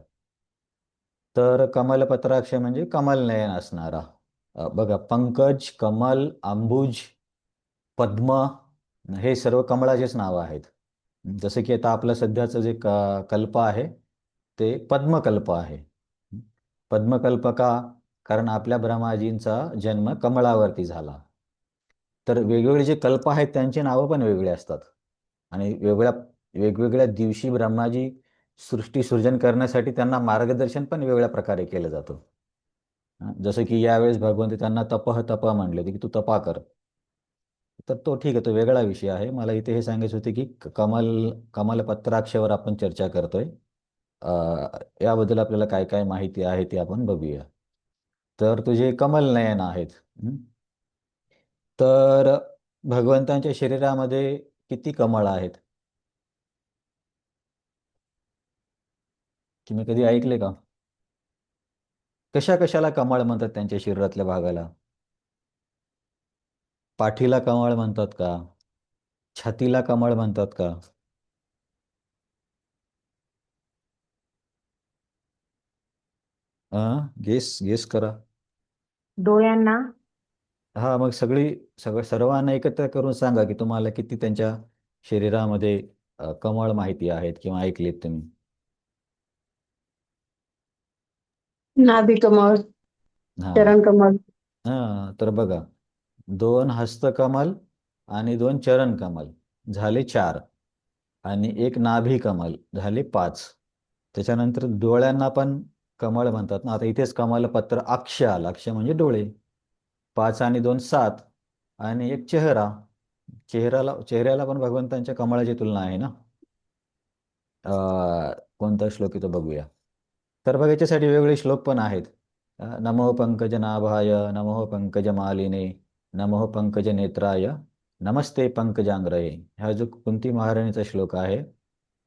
तर कमलपत्राक्ष म्हणजे कमलनयन असणारा. बघा, पंकज, कमल, अंबुज, पद्म हे सर्व कमळाचेच नावं आहेत. जसं की आता आपलं सध्याचं जे कल्प आहे ते पद्मकल्प आहे. पद्मकल्प का? कारण आपल्या ब्रह्माजींचा जन्म कमळावरती झाला. तर वेगवेगळे जे कल्प आहेत त्यांची नावं पण वेगळी असतात आणि वेगवेगळ्या दिवशी ब्रह्माजी सृष्टी सृजन करण्यासाठी त्यांना मार्गदर्शन पण वेगळ्या प्रकारे केलं जातं. जसं की यावेळेस भगवंत त्यांना तपः तपः म्हणले होते, की तू तपा कर. तर तो ठीक आहे, तो वेगळा विषय आहे. मला इथे हे सांगायचं होते, की कमलपत्राक्षावर आपण चर्चा करतोय. अ, याबद्दल आपल्याला काय काय माहिती आहे ते आपण बघूया. तर तुझे कमल नयन आहेत. हं? तर भगवंतांच्या शरीरामध्ये किती कमळ आहेत? तुम्ही कधी ऐकले का? कशा कशाला कमळ म्हणतात त्यांच्या शरीरातल्या भागाला? पाठीला कमळ म्हणतात का? छातीला कमळ म्हणतात का? गेस गेस करा. डोळ्यांना. हा, मग सर्वांना एकत्र करून सांगा, की तुम्हाला किती त्यांच्या शरीरामध्ये कमळ माहिती आहेत किंवा ऐकलेत तुम्ही. नाभी कमळ, हा. चरण कमळ. तर बघा, 2 हस्तकमल आणि 2 चरण कमल झाले 4 आणि 1 नाभी कमल झाले 5. त्याच्यानंतर डोळ्यांना पण कमळ म्हणतात ना. आता इथेच कमलपत्र अक्ष आलं. अक्ष म्हणजे डोळे. 5 आणि 2 7 आणि एक चेहरा. चेहऱ्याला पण भगवंतांच्या कमळाची तुलना आहे ना. कोणता श्लोक आहे तो बघूया. तर बघा, याच्यासाठी वेगवेगळे श्लोक पण आहेत. नमो पंकजनाभाय, नमो पंकजमालिने, नमो पंकजनेत्राय, नमस्ते पंकजांग्रये. हा जो कुंती महाराणीचा श्लोक आहे,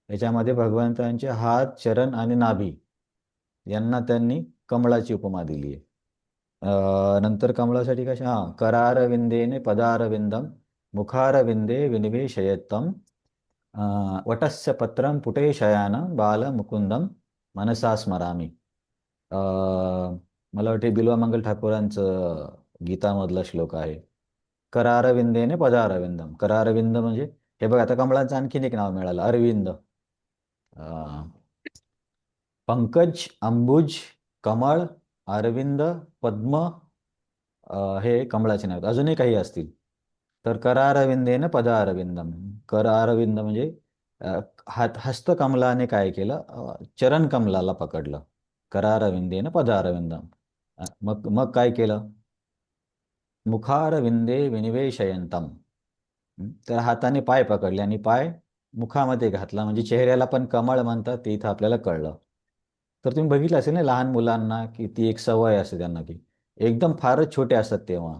याच्यामध्ये भगवंतांचे हात, चरण आणि नाभी यांना त्यांनी कमळाची उपमा दिली आहे. नंतर कमळासाठी कशा, करारविंदेने पदारविंदम, मुखारविंदे विनिवेशयत्तम, वटस्य पत्रं पुटे शयानं बालमुकुंदम मनसा स्मरामी. मला वाटते बिल्वामंगल ठाकूरांचं गीतामधला श्लोक आहे. करारविंदेने पदारविंदम. करारविंद म्हणजे हे बघ, आता कमळाचं आणखीन एक नाव मिळालं, अरविंद. अं, पंकज, अंबुज, कमळ, अरविंद, पद्म, हे कमळाचे नाव आहेत. अजूनही काही असतील. तर करारविंदेन पदारविंदम. करारविंद म्हणजे हस्तकमलाने काय केलं, चरण कमलाला पकडलं. करारविंदेन पदारविंदम. मग मग काय केलं, मुखारविंदे विनिवेशयंतम. तर हाताने पाय पकडले आणि पाय मुखामध्ये घातला, म्हणजे चेहऱ्याला पण कमळ म्हणतात ते इथं आपल्याला कळलं. तर तुम्ही बघितलं असेल ना लहान मुलांना, की ती एक सवय असते त्यांना, की एकदम फारच छोटे असतात तेव्हा,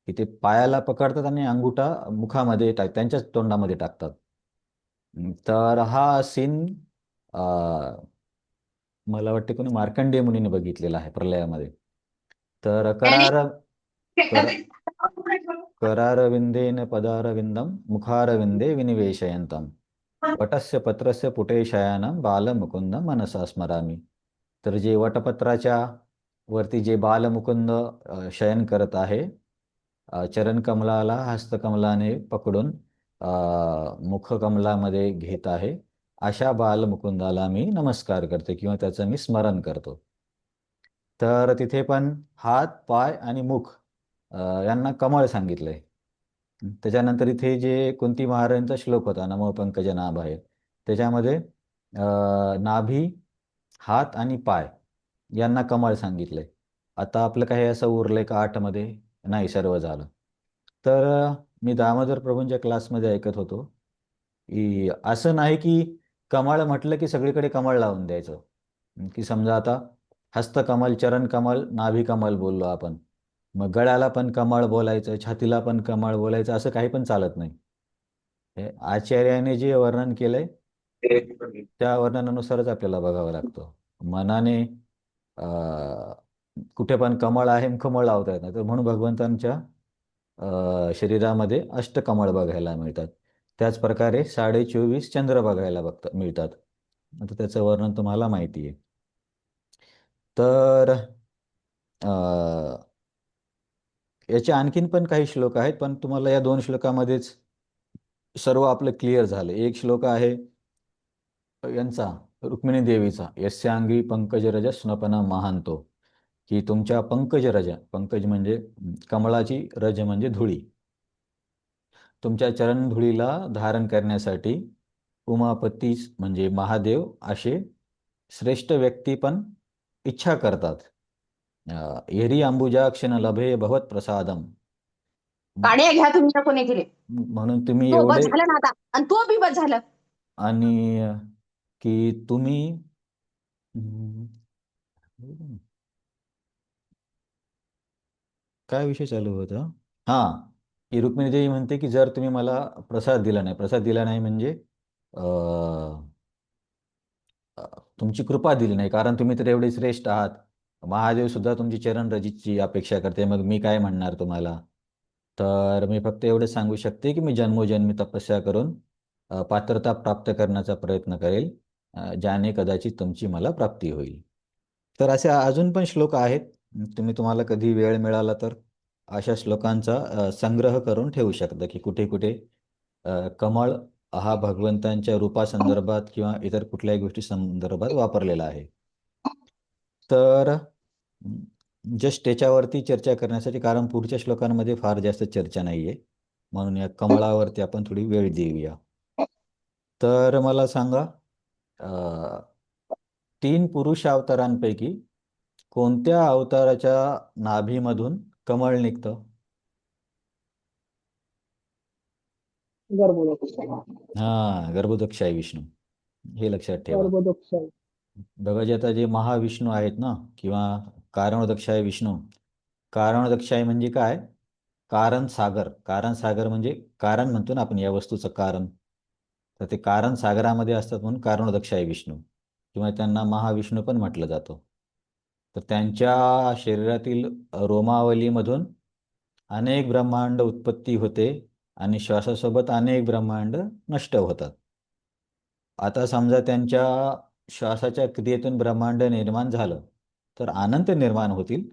की ते पायाला पकडतात आणि अंगुठा मुखामध्ये त्यांच्याच तोंडामध्ये टाकतात. तर हा सीन मला वाटते कोणी मार्कंडेय मुनीने बघितलेला आहे प्रलयामध्ये. तर कर करारविंदेन पदारविंदम मुखारविंदे विनिवेशयंतम. वटस्य पत्रस्य पुटे शयानं बालमुकुंद मनसा स्मरामी. तर जे वटपत्राच्या वरती जे बालमुकुंद शयन करत आहे, चरणकमलाला हस्तकमलाने पकडून मुखकमलामध्ये घेत आहे, अशा बालमुकुंदाला मी नमस्कार करते किंवा त्याचं मी स्मरण करतो. तर तिथे पण हात, पाय आणि मुख यांना कमळ सांगितलंय. त्याच्यानंतर इथे जे कुंती महाराजांचा श्लोक होता, नमो पंकज नाभाय, त्याच्यामध्ये नाभी, हात आणि पाय यांना कमळ सांगितलंय. आता आपलं काही असं उरलंय का आठमध्ये? नाही, सर्व झालं. तर मी दामोदर प्रभूंच्या क्लासमध्ये ऐकत होतो, की असं नाही की कमळ म्हटलं की सगळीकडे कमळ लावून द्यायचं. की समजा आता हस्तकमल, चरणकमल, नाभिकमल बोललो आपण, मग गळ्याला पण कमळ बोलायचं, छातीला पण कमळ बोलायचं, असं काही पण चालत नाही. हे आचार्याने जे वर्णन केलंय त्या वर्णनानुसारच आपल्याला बघावं लागतं. मनाने कुठे पण कमळ आहे कमळ लावता येत नाही. तर म्हणून भगवंतांच्या शरीरामध्ये अष्टकमळ बघायला मिळतात. त्याच प्रकारे 24.5 चंद्र बघायला मिळतात. आता त्याचं वर्णन तुम्हाला माहिती आहे. तर याचे आणखीन पण काही श्लोक आहेत, पण तुम्हाला या 2 श्लोकामध्येच सर्व आपलं क्लिअर झालं. एक श्लोक आहे यांचा, रुक्मिणी देवीचा, यस्यांगी पंकजरज स्नपना महांतो, की तुमच्या पंकजरज, पंकज म्हणजे कमळाची, रज म्हणजे धुळी, तुमच्या चरणधुळीला धारण करण्यासाठी उमापती म्हणजे महादेव असे श्रेष्ठ व्यक्ती पण इच्छा करतात. एरी अंबुजाक्षण लभे भवत प्रसादम. काड्या घ्या तुम्ही नको केले. म्हणून तुम्ही तो बस एवढे, झालं ना आता, आणि तो बी बस झालं. आणि की तुम्ही काय विषय चालू होता? हां, की रुक्मिणीदेवी म्हणते की जर तुम्ही मला प्रसाद दिला नाही म्हणजे तुमची कृपा दिली नाही, कारण तुम्ही तर एवढे श्रेष्ठ आहात. महादेव सुद्धा तुमची चरणरजीची अपेक्षा करते, मग मी काय म्हणणार तुम्हाला? तर मी फक्त एवढं सांगू शकते की मी जन्मोजन्मी तपस्या करून पात्रता प्राप्त करण्याचा प्रयत्न करेल, ज्याने कदाचित तुमची मला प्राप्ती होईल. तर असे अजून पण श्लोक आहेत. तुम्हाला कधी वेळ मिळाला तर अशा श्लोकांचा संग्रह करून ठेवू शकता, की कुठे कुठे कमळ हा भगवंतांच्या रूपासंदर्भात किंवा इतर कुठल्याही गोष्टी संदर्भात वापरलेला आहे. तर जस्ट त्याच्यावरती चर्चा करण्यासाठी, कारण पुढच्या श्लोकांमध्ये फार जास्त चर्चा नाही आहे, म्हणून या कमळावरती आपण थोडी वेळ देऊया. तर मला सांगा, 3 पुरुष अवतारांपैकी कोणत्या अवताराच्या नाभीमधून कमळ निघतं? गर्भोदक्षाय विष्णू, हे लक्षात ठेवा. बघा, जे आता जे महाविष्णू आहेत ना, किंवा कारणोदक्षाय विष्णू, कारणोदक्षाय म्हणजे काय? कारण सागर. कारण सागर म्हणजे कारण म्हणतो ना आपण या वस्तूचं कारण, तर ते कारण सागरामध्ये असतात म्हणून कारणोदक्षाय विष्णू, किंवा त्यांना महाविष्णू पण म्हटलं जातं. तर त्यांच्या शरीरातील रोमावलीमधून अनेक ब्रह्मांड उत्पत्ती होते आणि श्वासासोबत अनेक ब्रह्मांड नष्ट होतात. आता समजा त्यांच्या श्वासाच्या क्रियेतून ब्रह्मांड निर्माण झालं तर अनंत निर्माण होतील,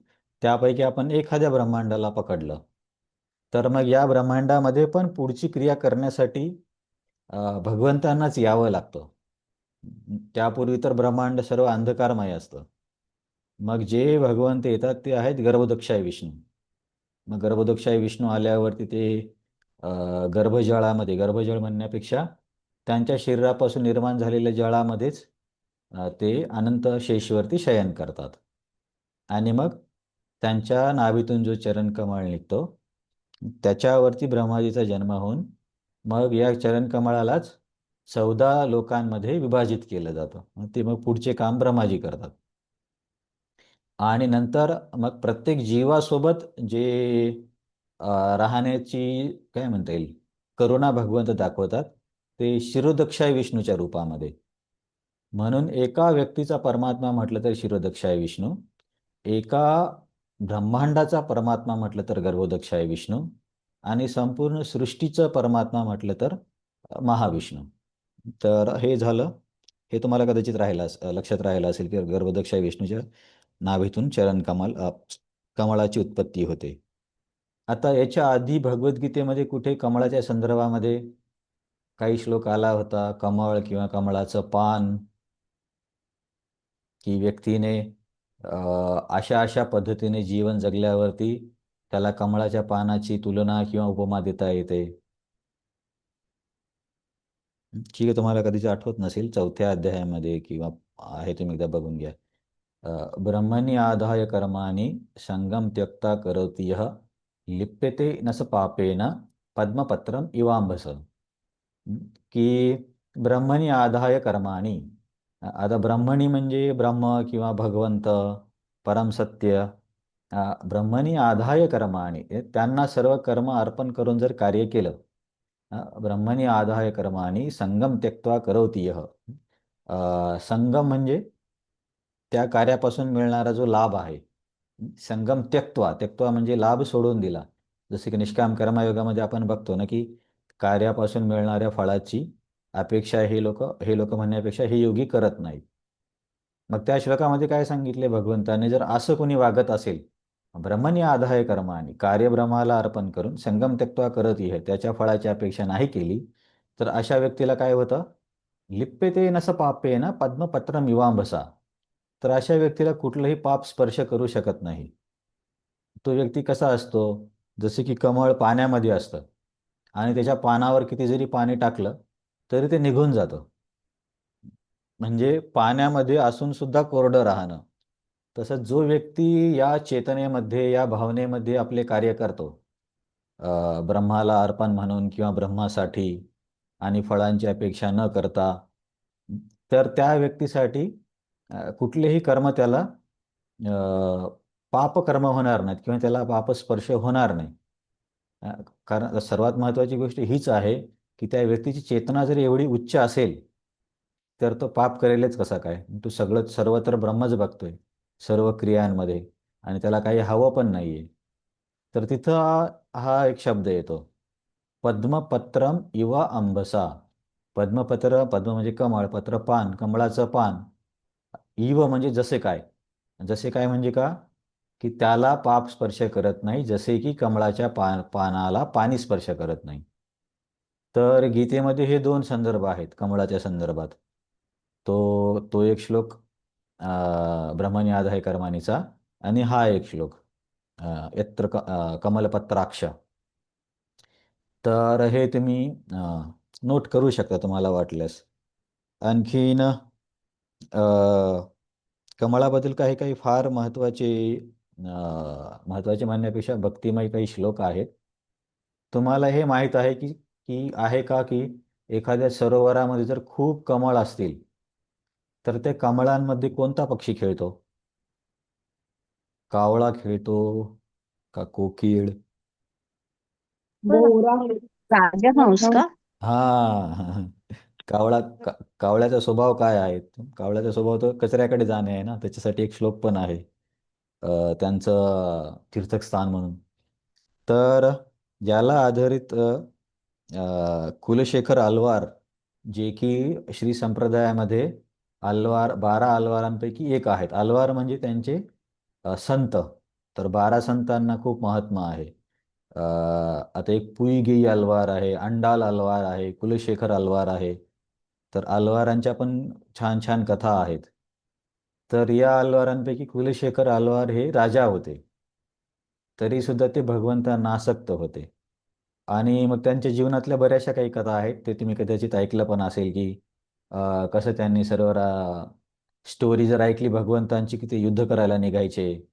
त्यापैकी आपण एखाद्या ब्रह्मांडाला पकडलं तर मग या ब्रह्मांडामध्ये पण पुढची क्रिया करण्यासाठी भगवंतांनाच यावं लागतं. त्यापूर्वी तर ब्रह्मांड सर्व अंधकारमय असतं. मग जे भगवंत येतात ते आहेत गर्भोदक्षाय विष्णू. मग गर्भोदक्षाय विष्णू आल्यावरती ते गर्भजळ म्हणण्यापेक्षा त्यांच्या शरीरापासून निर्माण झालेल्या जळामध्येच ते अनंत शेषवरती शयन करतात. आणि मग त्यांच्या नाभीतून जो चरणकमळ निघतो त्याच्यावरती ब्रह्माजीचा जन्म होऊन मग या चरणकमळालाच 14 लोकांमध्ये विभाजित केलं जातं. ते मग पुढचे काम ब्रह्माजी करतात. आणि नंतर मग प्रत्येक जीवासोबत जे राहण्याची काय म्हणता येईल करुणा भगवंत दाखवतात ते शिरोदक्षाय विष्णूच्या रूपामध्ये. म्हणून एका व्यक्तीचा परमात्मा म्हटलं तर शिरोदक्षाय विष्णू, एका ब्रह्मांडाचा परमात्मा म्हटलं तर गर्भोदक्षाय विष्णू आणि संपूर्ण सृष्टीचं परमात्मा म्हटलं तर महाविष्णू. तर हे झालं. हे तुम्हाला कदाचित लक्षात राहिलं असेल की गर्भोदक्षाय विष्णूच्या नाभीतून कमळाची उत्पत्ती होते. आता याच्या आधी भगवद्गीतेमध्ये कुठे कमळाच्या संदर्भामध्ये काही श्लोक आला होता, कमळ किंवा कमळाचं पान, की व्यक्तीने अशा अशा पद्धतीने जीवन जगल्यावरती त्याला कमळाच्या पानाची तुलना किंवा उपमा देता येते. ठीक आहे, तुम्हाला कधीच आठवत नसेल 4थ्या अध्यायामध्ये किंवा आहे तुम्ही एकदा बघून घ्या. ब्रह्मणी आदाय कर्माणी संगम त्यक्ता करोति यः लिप्यते न स पापेन पद्मपत्रम इवांभस. की ब्रह्मणी आदाय कर्माणी. आता ब्रह्मणी म्हणजे ब्रह्म किंवा भगवंत परम सत्य. ब्रह्मणी आदाय कर्माणी त्यांना सर्व कर्म अर्पण करून जर कार्य केलं, ब्रह्मणी आदाय कर्माणी संगम त्यक्त्वा करोति यः. संगम म्हणजे त्या कार्यापासून मिळणारा जो लाभ आहे. संगम त्यक्त्वा, त्यक्त्वा म्हणजे लाभ सोडून दिला. जसे की निष्काम कर्मयोगामध्ये आपण बघतो ना की कार्यापासून मिळणाऱ्या फळाची अपेक्षा हे लोक म्हणण्यापेक्षा हे योगी करत नाहीत. मग त्या श्लोकामध्ये काय सांगितले भगवंताने, जर असं कोणी वागत असेल, ब्रह्मणी आदाय कर्माणी कार्य ब्रह्माला अर्पण करून संगम त्यक्त्वा करत आहे त्याच्या फळाची अपेक्षा नाही केली, तर अशा व्यक्तीला काय होतं, लिप्यते नस पापेन पद्मपत्रम इवांभसा. तर अशा व्यक्तीला कुठलंही पाप स्पर्श करू शकत नाही. तो व्यक्ती कसा असतो, जसे की कमळ पाण्यामध्ये असतं आणि त्याच्या पानावर किती जरी पाणी टाकलं तरी ते निघून जातं. म्हणजे पाण्यामध्ये असून सुद्धा कोरडं राहणं. तसंच जो व्यक्ती या चेतनेमध्ये या भावनेमध्ये आपले कार्य करतो, ब्रह्माला अर्पण म्हणून किंवा ब्रह्मासाठी आणि फळांची अपेक्षा न करता, तर त्या व्यक्तीसाठी कुठलेही कर्म त्याला पापकर्म होणार नाहीत किंवा त्याला पापस्पर्श होणार नाही. कारण सर्वात महत्त्वाची गोष्ट हीच आहे की त्या व्यक्तीची चेतना जर एवढी उच्च असेल तर तो पाप करेलच कसा काय. तो सर्वत्र ब्रह्मच बघतोय सर्व क्रियांमध्ये आणि त्याला काही हवं पण नाहीये. तर तिथं हा एक शब्द येतो, पद्मपत्रम इवा अंबसा. पद्म म्हणजे कमळ, पत्र पान, कमळाचं पान. इव म्हणजे जसे काय. जसे काय म्हणजे का, की त्याला पाप स्पर्श करत नाही, जसे की कमळाच्या पानाला पाणी स्पर्श करत नाही. तर गीतेमध्ये हे 2 संदर्भ आहेत कमळाच्या संदर्भात. तो एक श्लोक ब्रह्मणी आदाय कर्माणीचा आणि हा एक श्लोक यत्र कमलपत्राक्ष. तर हे तुम्ही नोट करू शकता तुम्हाला वाटल्यास. आणखीन कमळाबद्दल काही काही फार महत्त्वाचे म्हणण्यापेक्षा भक्तिमय काही श्लोक आहेत. तुम्हाला हे माहीत आहे की की आहे का की एखाद्या सरोवरामध्ये जर खूप कमळ असतील तर त्या कमळांमध्ये कोणता पक्षी खेळतो? कावळा खेळतो का कोकिळ? राजहंस का? हा. कावळ्याचा स्वभाव काय आहे? कावळ्याचा स्वभाव तो कचऱ्याकडे जाणे आहे ना. त्याच्यासाठी एक श्लोक पण आहे त्यांचं तीर्थस्थान म्हणून. तर याला आधारित कुलशेखर आल्वार, जे की श्री संप्रदायामध्ये 12 आल्वारांपैकी एक आहेत. आल्वार म्हणजे त्यांचे संत. तर 12 संतांना खूप महात्मा आहे. आता एक पुईगेई आल्वार आहे, अंडाल आल्वार आहे, कुलशेखर आल्वार आहे. तर आल्वारांच्या पण छान छान कथा आहेत. तर या आल्वारांपैकी कुलशेखर आल्वार हे राजा होते. तरी सुद्धा ते भगवंतांना आसक्त होते. आणि मग त्यांच्या जीवनातल्या बऱ्याचशा काही कथा आहेत, ते तुम्ही कदाचित ऐकलं पण असेल, की कसं त्यांनी सर्व स्टोरी जर ऐकली भगवंतांची, की ते युद्ध करायला निघायचे.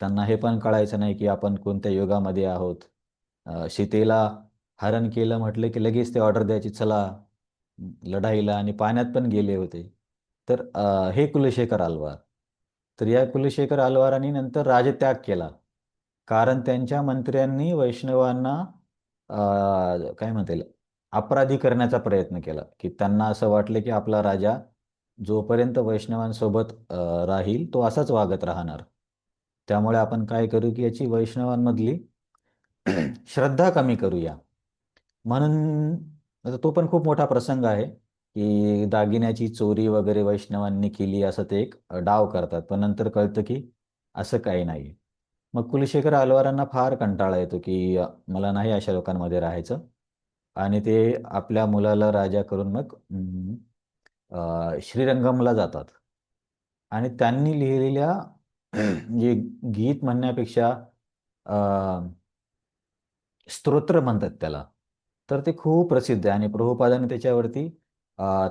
त्यांना हे पण कळायचं नाही की आपण कोणत्या युगामध्ये आहोत. सीतेला हरण केलं म्हटलं की लगेच ते ऑर्डर द्यायची, चला लढाईला, आणि पाण्यात पण गेले होते. तर हे कुलशेखर आल्वार. तर या कुलशेखर आल्वारांनी नंतर राजत्याग केला. कारण त्यांच्या मंत्र्यांनी वैष्णवांना काय म्हणता येईल, अपराधी करण्याचा प्रयत्न केला, की त्यांना असं वाटलं की आपला राजा जोपर्यंत वैष्णवांसोबत राहील तो असाच वागत राहणार. त्यामुळे आपण काय करू, की याची वैष्णवांमधली श्रद्धा कमी करूया. म्हणून आता तो पण खूप मोठा प्रसंग आहे, की दागिन्याची चोरी वगैरे वैष्णवांनी केली असं ते एक डाव करतात. पण नंतर कळतं की असं काही नाही. मग कुलशेखर आल्वारांना फार कंटाळा येतो, की मला नाही अशा लोकांमध्ये राहायचं. आणि ते आपल्या मुलाला राजा करून मग श्रीरंगमला जातात. आणि त्यांनी लिहिलेल्या जे गीत म्हणण्यापेक्षा अ, स्तोत्र म्हणतात त्याला, तर ते खूप प्रसिद्ध आहे. आणि प्रभुपादांनी त्याच्यावरती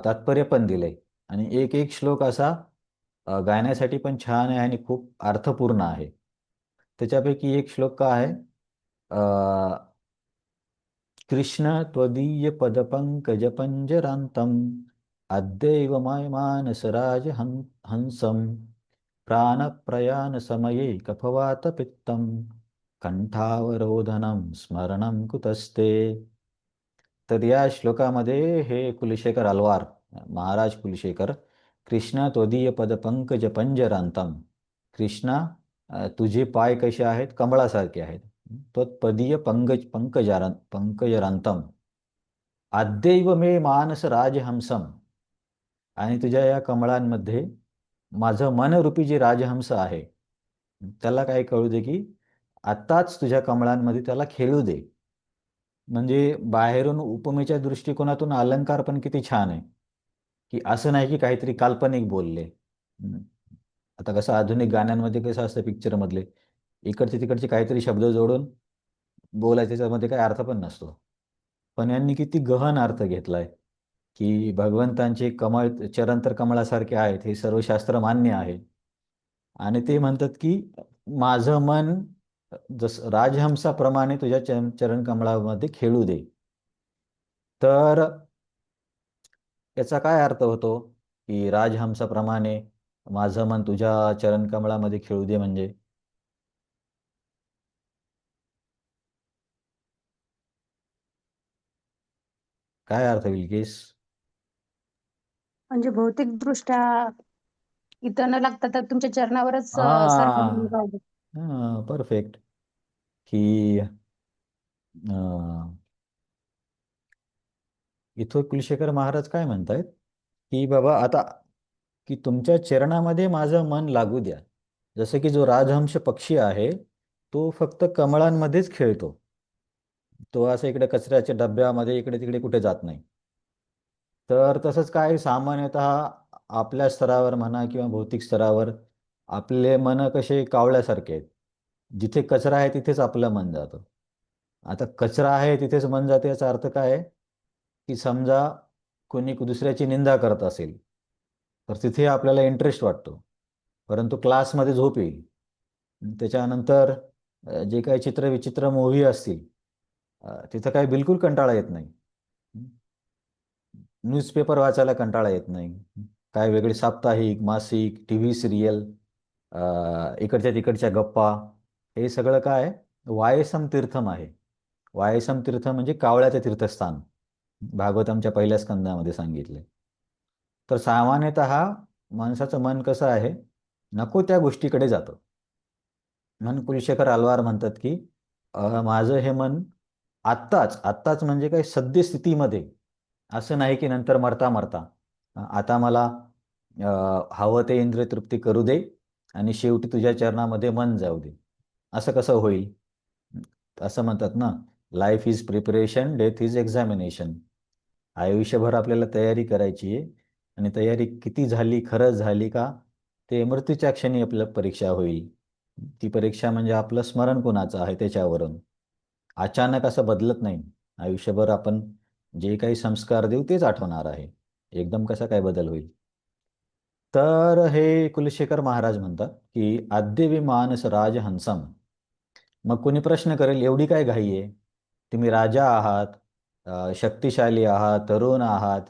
तात्पर्य पण दिलंय. आणि एक एक श्लोक असा गायण्यासाठी पण छान आहे आणि खूप अर्थपूर्ण आहे. त्याच्यापैकी एक श्लोक काय आहे, कृष्ण त्वदीय पदपङ्कजपञ्जरान्तम् अद्यैव मानसराज हंसं प्राणप्रयाणसमये कफवातपित्तं कंठावरोधनं स्मरणं कुतस्ते. तर या श्लोकामध्ये हे कुलशेखर आल्वार, महाराज कुलशेखर, कृष्णा त्वदीय पदपंकज पंजरांतम, कृष्णा तुझे पाय कसे आहेत, कमळासारखे आहेत. त्वत्पदीय पंकजरांतम अद्यैव मे मानस राजहंसम, आणि तुझ्या या कमळांमध्ये माझं मनरूपी जे राजहंस आहे त्याला काय कळू दे, की आत्ताच तुझ्या कमळांमध्ये त्याला खेळू दे. म्हणजे बाहेरून उपमेच्या दृष्टिकोनातून अलंकार पण किती छान आहे, की असं नाही की काहीतरी काल्पनिक बोलले. हम्म. आता कसं आधुनिक गाण्यांमध्ये कसं असतं, पिक्चरमधले इकडचे तिकडचे काहीतरी शब्द जोडून बोलायचे, त्याच्यामध्ये काही अर्थ पण नसतो. पण यांनी किती गहन अर्थ घेतलाय, की भगवंतांचे कमळ चरण तर कमळासारखे आहेत, हे सर्व शास्त्र मान्य आहे. आणि ते म्हणतात की माझं मन जसं राजहंसाप्रमाणे तुझ्या चरण कमळामध्ये खेळू दे. तर याचा काय अर्थ होतो, की राजहंसाप्रमाणे माझं मन तुझ्या चरण कमळामध्ये खेळू दे म्हणजे? काय अर्थ होईल केस? म्हणजे भौतिकदृष्ट्या इथं न लागता तर तुमच्या चरणावरच सारखं मन हा, राहू दे. हा, परफेक्ट. की इथं कुलशेखर महाराज काय म्हणतायत, की बाबा आता की तुमच्या चरणामध्ये माझं मन लागू द्या. जसं की जो राजहंस पक्षी आहे तो फक्त कमळांमध्येच खेळतो. तो असं इकडे कचऱ्याच्या डब्यामध्ये इकडे तिकडे कुठे जात नाही. तर तसंच काय सामान्यतः आपल्या स्तरावर म्हणा किंवा भौतिक स्तरावर आपले मन कसे कावळ्यासारखे आहेत. जिथे कचरा आहे तिथेच आपलं मन जातं. आता कचरा आहे तिथेच मन जाते याचा अर्थ काय आहे, की समजा कोणी दुसऱ्याची निंदा करत असेल तर तिथे आपल्याला इंटरेस्ट वाटतो. परंतु क्लासमध्ये झोप येईल. त्याच्यानंतर जे काही चित्रविचित्र मूव्ही असतील तिथं काही बिलकुल कंटाळा येत नाही. न्यूजपेपर वाचायला कंटाळा येत नाही. काय वेगळे साप्ताहिक, मासिक, टी व्ही सिरियल, इकडच्या तिकडच्या गप्पा, हे सगळं काय वायसम तीर्थम आहे. वायसम तीर्थ म्हणजे कावळ्याचे तीर्थस्थान, भागवतांच्या पहिल्या स्कंदामध्ये सांगितले. तर सामान्यतः माणसाचं मन कसं आहे, नको त्या गोष्टीकडे जातं. म्हणून कुलशेखर आल्वार म्हणतात, की माझं हे मन आत्ताच आत्ताच म्हणजे काही सद्यस्थितीमध्ये, असं नाही की नंतर मरता मरता आता मला हवं ते इंद्रिय तृप्ती करू दे आणि शेवटी तुझ्या चरणामध्ये मन जाऊ दे. असं कसं होईल? असं म्हणतात ना, life is preparation, death is examination. आयुष्यभर आपल्याला तयारी करायची आहे आणि तयारी किती झाली, खरंच झाली का, ते मृत्यूच्या क्षणी आपल्याला परीक्षा होईल. ती परीक्षा म्हणजे आपलं स्मरण कोणाचं आहे त्याच्यावरून. अचानक असं बदलत नाही. आयुष्यभर आपण जे काही संस्कार देऊ तेच आठवणार आहे. एकदम कसा काय बदल होईल? तर हे कुलशेखर महाराज म्हणतात की आद्य मानस राजहंसम. मग कोणी प्रश्न करेल, एवढी काय घाई आहे? तुम्ही राजा आहात, शक्तिशाली आहात, तरुण आहात.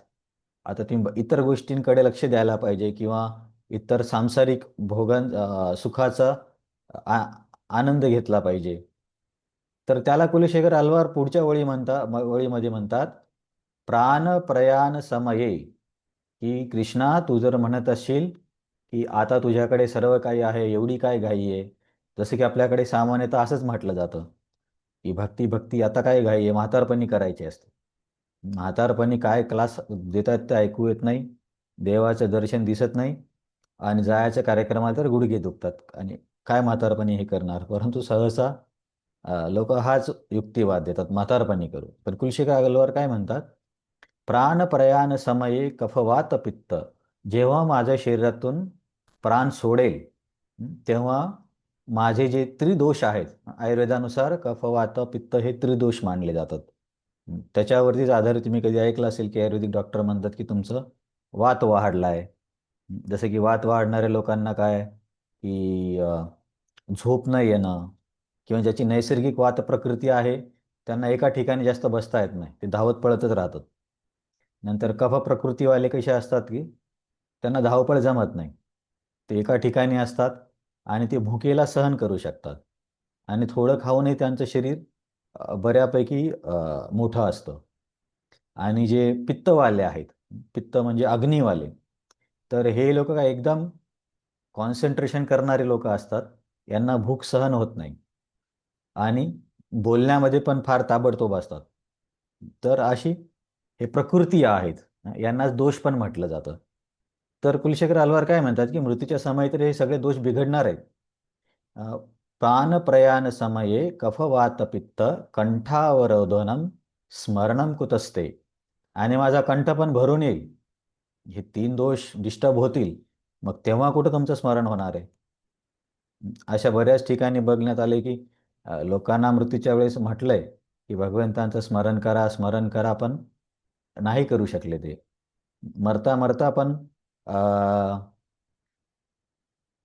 आता तुम्ही इतर गोष्टींकडे लक्ष द्यायला पाहिजे किंवा इतर सांसारिक सुखाचा आ- आनंद घेतला पाहिजे. तर त्याला कुलशेखर अलवार पुढच्या वळीमध्ये म्हणतात, प्राण प्रयाण समये, की कृष्णा तू जर म्हणत असशील की आता तुझ्याकडे सर्व काही आहे, एवढी काय घाई आहे. जसं की आपल्याकडे सामान्यतः असंच म्हटलं जातं की भक्ती भक्ती आता काय घाई आहे, म्हातारपणी करायची असते. म्हातारपणी काय क्लास देतात ते ऐकू येत नाही, देवाचं दर्शन दिसत नाही आणि जायच्या कार्यक्रमाला तर गुडघे दुखतात आणि काय म्हातारपणी हे करणार. परंतु सहसा लोक हाच युक्तिवाद देतात, म्हातारपणी करू. पण कुलशेखर अगलवार काय म्हणतात, प्राण प्रयाण समये कफवात पित्त. जेव्हा माझ्या शरीरातून प्राण सोडेल, तेव्हा माझे जे त्रिदोष आहेत, आयुर्वेदानुसार कफ वात पित्त हे त्रिदोष मानले जातात. त्याच्यावरतीच आधारित तुम्ही कधी ऐकलं असेल की आयुर्वेदिक डॉक्टर म्हणतात की तुमचं वात वाढला आहे. जसं की वात वाढणाऱ्या लोकांना काय, की झोप न येणं किंवा ज्याची नैसर्गिक वात प्रकृती आहे त्यांना एका ठिकाणी जास्त बसता येत नाही, ते धावत पळतच राहतात. नंतर कफ प्रकृतीवाले कसे असतात की त्यांना धावपळ जमत नाही, ते एका ठिकाणी असतात आणि ते भुकेला सहन करू शकतात आणि थोडं खाऊनही त्यांचं शरीर बऱ्यापैकी मोठं असतं. आणि जे पित्तवाले आहेत, पित्त म्हणजे अग्निवाले, तर हे लोक काय एकदम कॉन्सन्ट्रेशन करणारे लोक असतात. यांना भूक सहन होत नाही आणि बोलण्यामध्ये पण फार ताबडतोब असतात. तर अशी हे प्रकृती आहेत, यांनाच दोष पण म्हटलं जातं. तर कुलशेखर अलवार काय म्हणतात की मृत्यूच्या समयी तर हे सगळे दोष बिघडणार आहेत. अ, प्राण प्रयाण समये कफवात पित्त कंठावरोधनम स्मरणम कुतस्ते. आणि माझा कंठ पण भरून येईल, हे तीन दोष डिस्टर्ब होतील, मग तेव्हा कुठं तुमचं स्मरण होणार आहे? अशा बऱ्याच ठिकाणी बघण्यात आले की लोकांना मृत्यूच्या वेळेस म्हटलंय की भगवंतांचं स्मरण करा, स्मरण करा, पण नाही करू शकले ते. मरता मरता पण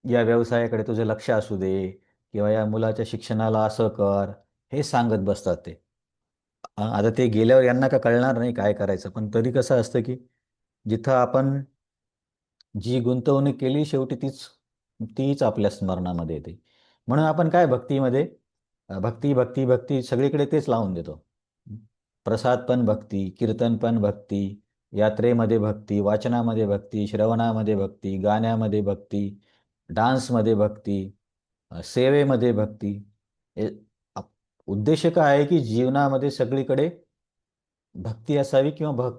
या व्यवसायाकडे तुझं लक्ष असू दे किंवा या मुलाच्या शिक्षणाला असं कर, हे सांगत बसतात ते. आता ते गेल्यावर यांना का कळणार नाही काय करायचं, पण तरी कसं असतं की जिथं आपण जी गुंतवणूक केली शेवटी तीच तीच आपल्या स्मरणामध्ये येते. म्हणून आपण काय भक्तीमध्ये भक्ती भक्ती भक्ती सगळीकडे तेच लावून देतो. प्रसाद पण भक्ती, कीर्तन पण भक्ती, यात्रेमध्ये भक्ती, वाचनामध्ये भक्ती, श्रवणामध्ये भक्ती, गाण्यामध्ये भक्ती, डान्समध्ये भक्ती, सेवेमध्ये भक्ती. हे उद्देश काय आहे की जीवनामध्ये सगळीकडे भक्ती असावी किंवा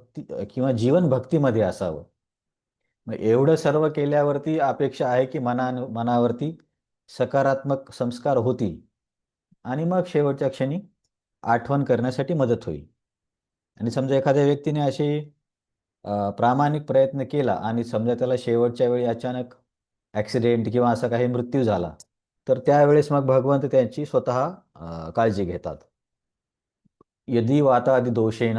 किंवा जीवन भक्तीमध्ये असावं. मग एवढं सर्व केल्यावरती अपेक्षा आहे की मनावरती सकारात्मक संस्कार होतील आणि मग शेवटच्या क्षणी आठवण करण्यासाठी मदत होईल. आणि समजा एखाद्या व्यक्तीने असे प्रामाणिक प्रयत्न केला आणि समजा त्याला शेवटच्या वेळी अचानक ॲक्सिडेंट किंवा असा काही मृत्यू झाला, तर त्यावेळेस मग भगवंत त्यांची स्वतः काळजी घेतात. यदि वातादि दोषेण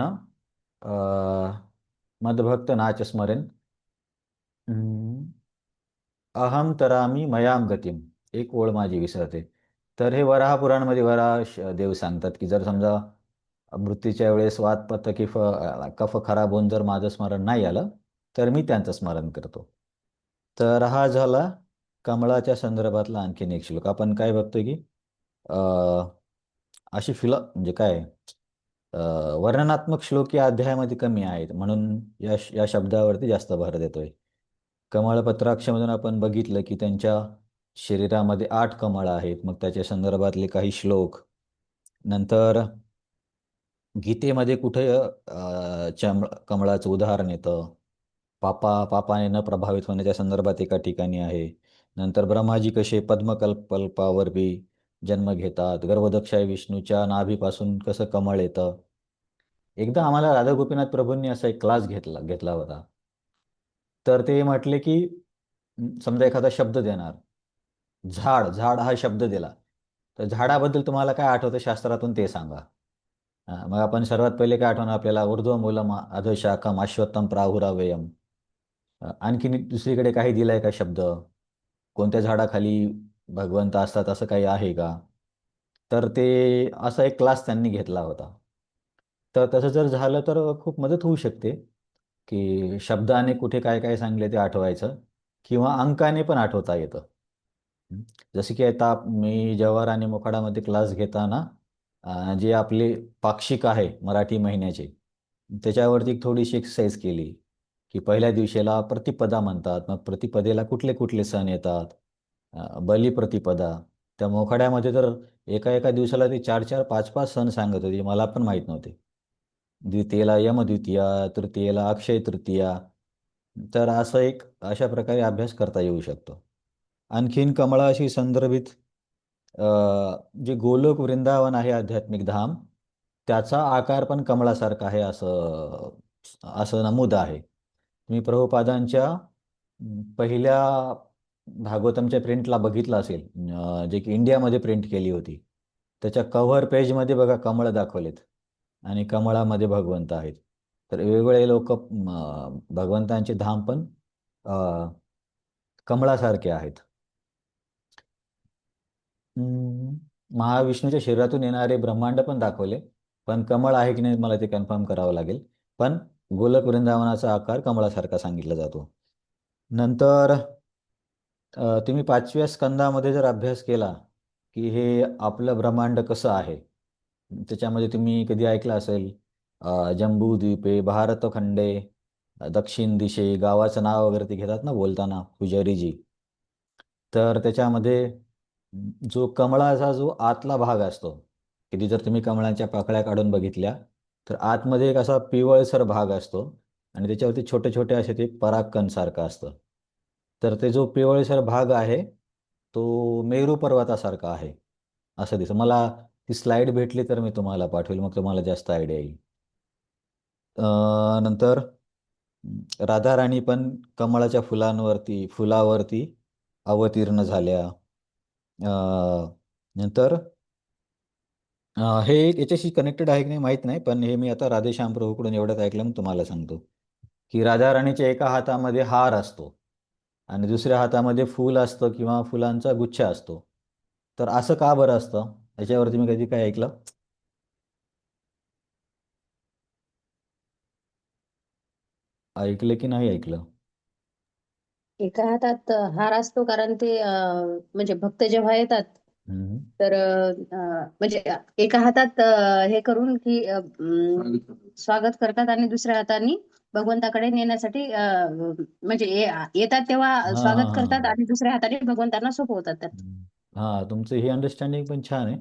मदभक्त नाच स्मरेन अहम तरामी मयाम गतीम. एक ओळ माझी विसरते. तर हे वराह पुराणमध्ये देव सांगतात की जर समजा मृत्यूच्या वेळेस वातपत कफ खराब होऊन जर माझं स्मरण नाही आलं तर मी त्यांचं स्मरण करतो. तर हा झाला कमळाच्या संदर्भातला आणखीन एक श्लोक. आपण काय बघतोय की अशी म्हणजे काय वर्णनात्मक श्लोक या अध्यायामध्ये कमी आहेत, म्हणून या शब्दावरती जास्त भर देतोय. कमळपत्राक्षमधून आपण बघितलं की त्यांच्या शरीरामध्ये 8 कमळ आहेत, मग त्याच्या संदर्भातले काही श्लोक. नंतर गीतेमध्ये कुठे कमळाचं उदाहरण येतं, पापाने न प्रभावित होण्याच्या संदर्भात एका ठिकाणी आहे. नंतर ब्रह्माजी कसे पद्मकल्पावर बी जन्म घेतात, गर्भोदकशाही विष्णूच्या नाभीपासून कसं कमळ येतं. एकदा आम्हाला राधा गोपीनाथ प्रभूंनी असा एक क्लास घेतला घेतला होता. तर ते म्हटले की समजा एखादा शब्द देणार, झाड, झाड हा शब्द दिला, तर झाडाबद्दल तुम्हाला काय आठवतं शास्त्रातून ते सांगा. मग आपण सर्वात पहिले काय आठवणार आपल्याला, ऊर्ध्वमूलम अधोशाखम अश्वत्थम प्राहुराव्ययम. आणखीन दुसरीकडे काही दिलाय का शब्द, कोणत्या झाडाखाली भगवंत असतात असं काही आहे का? तर ते असा एक क्लास त्यांनी घेतला होता. तर तसं जर झालं तर खूप मदत होऊ शकते, की शब्दाने कुठे काय काय सांगले ते आठवायचं, किंवा अंकाने पण आठवता येतं. हं. जसे की आता मी जव्हार आणि मोखाडामध्ये क्लास घेताना जे आपले पाक्षिक आहे मराठी महिन्याचे, त्याच्यावरती एक थोडीशी एक्सरसाइज केली, की पहिल्या दिवशीला प्रतिपदा म्हणतात, मग प्रतिपदेला कुठले कुठले सण येतात. बलिप्रतिपदा. त्या मोखाड्यामध्ये तर एका एका दिवसाला ते 4-4, 5-5 सण सांगत होते, मला पण माहीत नव्हते. द्वितीयेला यमद्वितीया, तृतीयेला अक्षय तृतीया. तर असं एक अशा प्रकारे अभ्यास करता येऊ शकतो. आणखीन कमळाशी संदर्भित अ, जे गोलोक वृंदावन आहे आध्यात्मिक धाम, त्याचा आकार पण कमळासारखा आहे असं असं नमूद आहे. तुम्ही प्रभुपादांच्या पहिल्या भागवतमच्या प्रिंटला बघितलं असेल, जे की इंडियामध्ये प्रिंट केली होती. त्याच्या कव्हर पेजमध्ये बघा कमळ दाखवलेत आणि कमळामध्ये भगवंत आहेत. तर वेगवेगळे लोक भगवंतांचे धाम पण अ, कमळासारखे आहेत. महाविष्णूच्या शरीरातून येणारे ब्रह्मांड पण दाखवले, पण कमळ आहे की नाही मला ते कन्फर्म करावं लागेल. पण गोलक वृंदावनाचा आकार कमळासारखा सांगितला जातो. नंतर तुम्ही 5व्या स्कंदामध्ये जर अभ्यास केला, की हे आपलं ब्रह्मांड कसं आहे, त्याच्यामध्ये तुम्ही कधी ऐकलं असेल, जम्बूद्वीपे भारतखंडे, दक्षिण दिशे, गावाचं नाव वगैरे ते घेतात ना बोलताना पुजारीजी. तर त्याच्यामध्ये जो कमळाचा जो आतला भाग असतो, की जर तुम्ही कमळाच्या पाकळ्या काढून बघितल्या, तर आतमध्ये एक असा पिवळसर भाग असतो आणि त्याच्यावरती छोटे छोटे असे ते परागकणसारखं असतं. तर ते जो पिवळसर भाग आहे तो मेरू पर्वतासारखा आहे असं दिसतं मला. ती स्लाईड भेटली तर मी तुम्हाला पाठवेल, मग तुम्हाला जास्त आयडिया येईल. नंतर राधाराणी पण कमळाच्या फुलावरती अवतीर्ण झाल्या. नंतर हे याच्याशी कनेक्टेड आहे की नाही माहीत नाही, पण हे मी आता राधेश्याम प्रभूकडून एवढंच ऐकलं मग तुम्हाला सांगतो, की राधाराणीच्या एका हातामध्ये हार असतो आणि दुसऱ्या हातामध्ये फूल असतं किंवा फुलांचा गुच्छ असतो. तर असं का बरं असतं, याच्यावरती मी कधी काय ऐकलं? ऐकलं की नाही ऐकलं? एका हातात हार असतो कारण ते म्हणजे भक्त जेव्हा येतात हम्म. तर म्हणजे एका हातात हे करून की स्वागत करतात आणि दुसऱ्या हाताने भगवंताकडे नेण्यासाठी म्हणजे येतात तेव्हा हां हां स्वागत करतात हां. आणि दुसऱ्या हाताने भगवंतांना सोपवतात त्यात. हां, तुमचं ही अंडरस्टँडिंग पण छान आहे.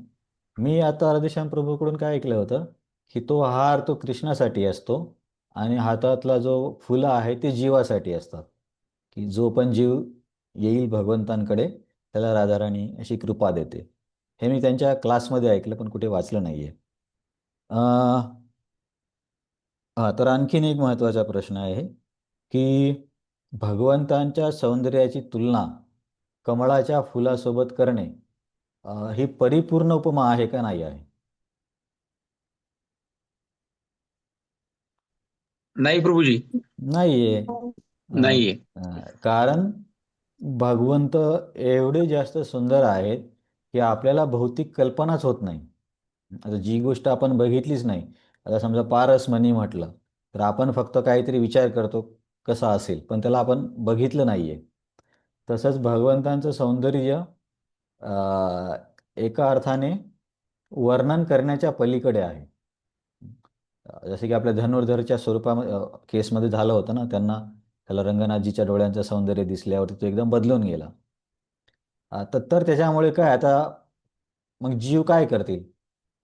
मी आता राधेश्याम प्रभूकडून काय ऐकलं होतं, की तो हार तो कृष्णासाठी असतो आणि हातातला जो फुलं आहे ते जीवासाठी असतात, की जो पण जीव येईल भगवंतांकडे त्याला राधाराणी अशी कृपा देते. हे मी त्यांच्या क्लासमध्ये ऐकलं पण कुठे वाचलं नाहीये. हां, तर आणखीन एक महत्त्वाचा प्रश्न आहे, की भगवंतांच्या सौंदर्याची तुलना कमळाच्या फुलासोबत करणे ही परिपूर्ण उपमा आहे का नाही आहे? नाही प्रभूजी, नाहीये. नाहीये. कारण भगवंत एवढे जास्त सुंदर आहेत, की आपल्याला भौतिक कल्पनाच होत नाही. आता जी गोष्ट आपण बघितलीच नाही, आता समजा पारसमणी म्हटलं, तर आपण फक्त काहीतरी विचार करतो कसा असेल, पण त्याला आपण बघितलं नाहीये. तसंच भगवंतांचं सौंदर्य अ, एका अर्थाने वर्णन करण्याच्या पलीकडे आहे. जसे की आपल्या धनुर्धरच्या स्वरूपामध्ये केसमध्ये झालं होतं ना, त्याला रंगनाथजीच्या डोळ्यांचं सौंदर्य दिसल्यावरती तो एकदम बदलून गेला. तर त्याच्यामुळे काय आता मग जीव काय करतील?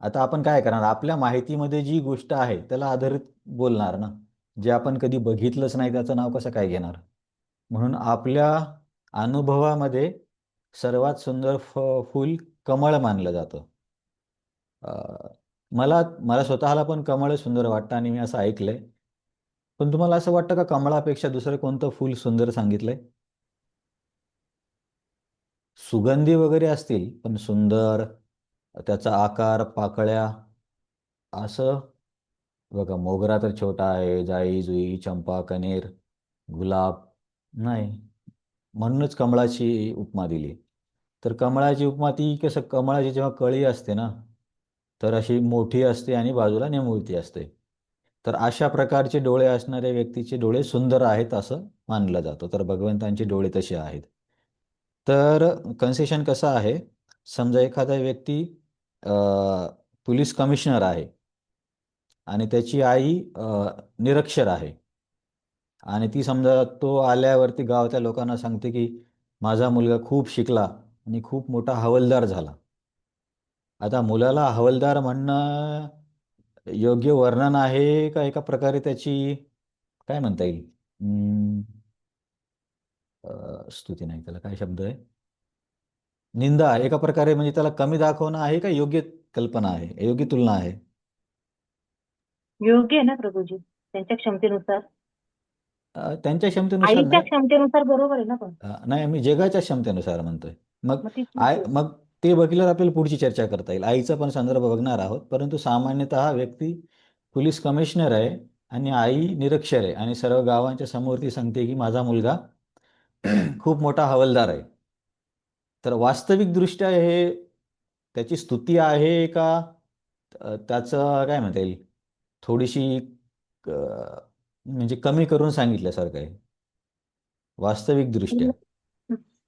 आता आपण काय करणार? आपल्या माहितीमध्ये जी गोष्ट आहे त्याला आधारित बोलणार ना. जे आपण कधी बघितलंच नाही त्याचं नाव कसं काय घेणार? म्हणून आपल्या अनुभवामध्ये सर्वात सुंदर फूल कमळ मानलं जातं. अ, मला मला स्वतःला पण कमळ सुंदर वाटतं आणि मी असं ऐकलंय. पण तुम्हाला असं वाटतं का कमळापेक्षा दुसरं कोणतं फूल सुंदर सांगितलंय? सुगंधी वगैरे असतील, पण सुंदर, त्याचा आकार, पाकळ्या, असं बघा, मोगरा तर छोटा आहे, जाई, जुई, चंपा, कनेर, गुलाब नाही. म्हणूनच कमळाची उपमा दिली. तर कमळाची उपमा ती कसं, कमळाची जेव्हा कळी असते ना, तर अशी मोठी असते आणि बाजूला निमुळती असते. तर अशा प्रकारचे डोळे असणाऱ्या व्यक्तीचे डोळे सुंदर आहेत असं मानलं जातं. तर भगवंतांचे डोळे तसे आहेत. तर कन्सेशन कसं आहे, समजा एखादा व्यक्ती अ, पोलीस कमिशनर आहे आणि त्याची आई निरक्षर आहे आणि ती समजा तो आल्यावरती गावातल्या लोकांना सांगते की माझा मुलगा खूप शिकला आणि खूप मोठा हवालदार झाला. आता मुलाला हवालदार म्हणणं योग्य वर्णन आहे का एका प्रकारे त्याची काय म्हणता येईल, स्तुती नाही, त्याला काय शब्द आहे, निंदा आहे एका प्रकारे, म्हणजे त्याला कमी दाखवणं आहे का योग्य कल्पना आहे, योग्य तुलना आहे? योग्य आहे ना प्रभूजी, त्यांच्या क्षमतेनुसार, त्यांच्या क्षमतेनुसार आईच्या नाही. क्षमतेनुसार बरोबर आहे ना पण. नाही, मी जगाच्या क्षमतेनुसार म्हणतोय. मग मग ती ठीक आहे. मग ते बघितल्यावर आपल्याला पुढची चर्चा करता येईल. आईचा पण संदर्भ बघणार आहोत, परंतु सामान्यतः व्यक्ती पोलीस कमिशनर आहे आणि आई निरक्षर आहे आणि सर्व गावांच्या समोर ती सांगते की माझा मुलगा खूप मोठा हवालदार आहे. तर वास्तविकदृष्ट्या हे त्याची स्तुती आहे का त्याचं काय म्हणता येईल, थोडीशी अ, म्हणजे कमी करून सांगितल्यासारखं आहे वास्तविकदृष्ट्या?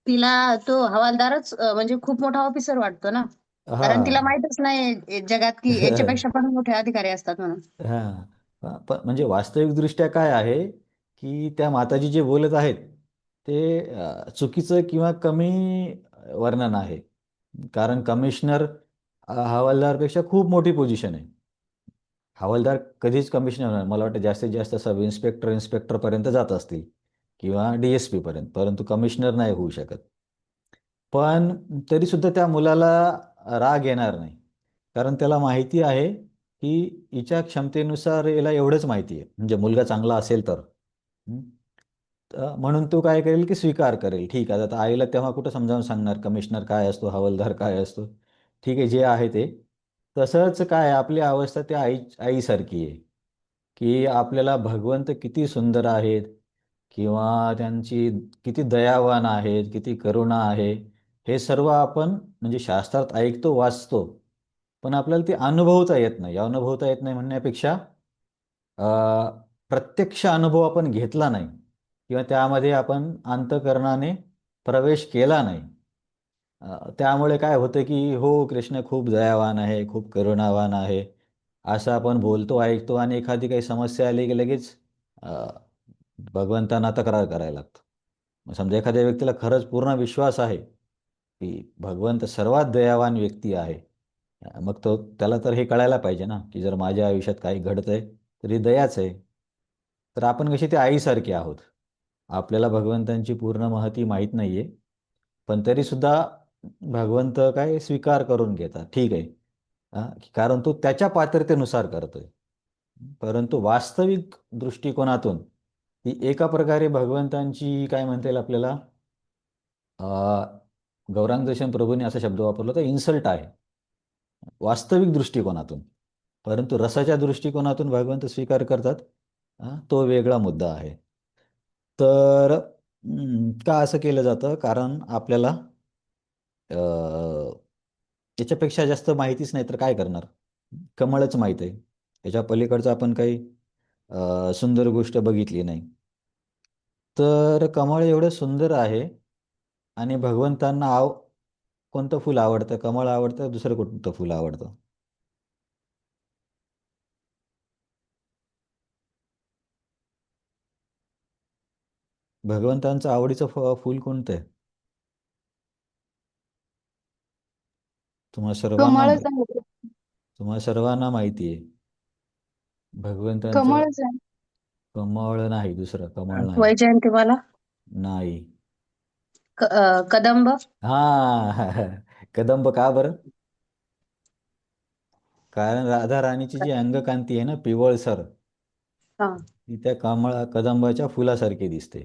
तिला तो हवालदारच म्हणजे खूप मोठा ऑफिसर वाटतो ना, हा. कारण तिला माहितच नाही जगात की याच्यापेक्षा पण मोठे अधिकारी असतात म्हणून. हां. पण म्हणजे वास्तविकदृष्ट्या काय आहे, की त्या माताजी जे बोलत आहेत, ते चुकीचं किंवा कमी वर्णन आहे. कारण कमिशनर हवालदारपेक्षा खूप मोठी पोझिशन आहे. हवालदार कधीच कमिशनर नाही. मला वाटतं जास्तीत जास्त सब इन्स्पेक्टर, इन्स्पेक्टरपर्यंत जात असतील किंवा DSP पर्यंत, परंतु कमिशनर नाही होऊ शकत. पण तरीसुद्धा त्या मुलाला राग येणार नाही. कारण त्याला माहिती आहे, की हिच्या क्षमतेनुसार याला एवढंच माहिती आहे. म्हणजे मुलगा चांगला असेल तर. हं. म्हणून तो काय करेल, की स्वीकार करेल. ठीक आहे, आता आईला तेव्हा कुठं समजावून सांगणार कमिशनर काय असतो, हवालदार काय असतो. ठीक आहे, जे आहे ते. तसंच काय आपली अवस्था त्या आईसारखी आहे, की आपल्याला भगवंत किती सुंदर आहेत किंवा त्यांची किती दयावान आहेत, किती करुणा आहे, हे सर्व आपण म्हणजे शास्त्रात ऐकतो, वाचतो. पण आपल्याला ते अनुभवता येत नाही. अनुभवता येत नाही म्हणण्यापेक्षा अ, प्रत्यक्ष अनुभव आपण घेतला नाही किंवा त्यामध्ये आपण अंतःकरणाने प्रवेश केला नाही. त्यामुळे काय होतं, की हो, कृष्ण खूप दयावान आहे, खूप करुणावान आहे, असं आपण बोलतो, ऐकतो आणि एखादी काही समस्या आली की लगेच अ, भगवंतांना तक्रार करायला लागतो. मग समजा एखाद्या व्यक्तीला खरंच पूर्ण विश्वास आहे, की भगवंत सर्वात दयावान व्यक्ती आहे. मग त्याला तर हे कळायला पाहिजे ना, की जर माझ्या आयुष्यात काही घडतंय तर ही दयाच आहे. तर आपण कशी त्या आईसारखी आहोत. आपल्याला भगवंतांची पूर्ण महती माहीत नाहीये, पण तरीसुद्धा भगवंत काय स्वीकार करून घेतात. ठीक आहे. कारण तो त्याच्या पात्रतेनुसार करतोय. परंतु वास्तविक दृष्टिकोनातून ही एका प्रकारे भगवंतांची काय म्हणता येईल आपल्याला, अ, गौरांग दर्शन प्रभूंनी असा शब्द वापरला होता, इन्सल्ट आहे वास्तविक दृष्टिकोनातून. परंतु रसाच्या दृष्टिकोनातून भगवंत स्वीकार करतात, तो वेगळा मुद्दा आहे. तर का असं केलं जातं? कारण आपल्याला याच्यापेक्षा जास्त माहितीच नाही तर काय करणार? कमळच माहीत आहे. त्याच्या पलीकडचं आपण काही सुंदर गोष्ट बघितली नाही. तर कमळ एवढं सुंदर आहे आणि भगवंतांना कोणतं फुल आवडतं? कमळ आवडतं, दुसरं कोणतं फुल आवडतं? भगवंतांचं आवडीचं फुल कोणतं आहे? तुम्हा सर्वांना कमळच माहिती आहे. तुम्हा सर्वांना माहिती आहे. भगवंतांचं कमळच आहे. कमळ नाही, दुसरं कमळ नाही. वैजयंतीमाला, नाही. कदंब. हा कदंब का बरं? कारण राधा राणीची जी अंगकांती आहे ना पिवळसर, हा. ती त्या कदंबाच्या फुलासारखी दिसते.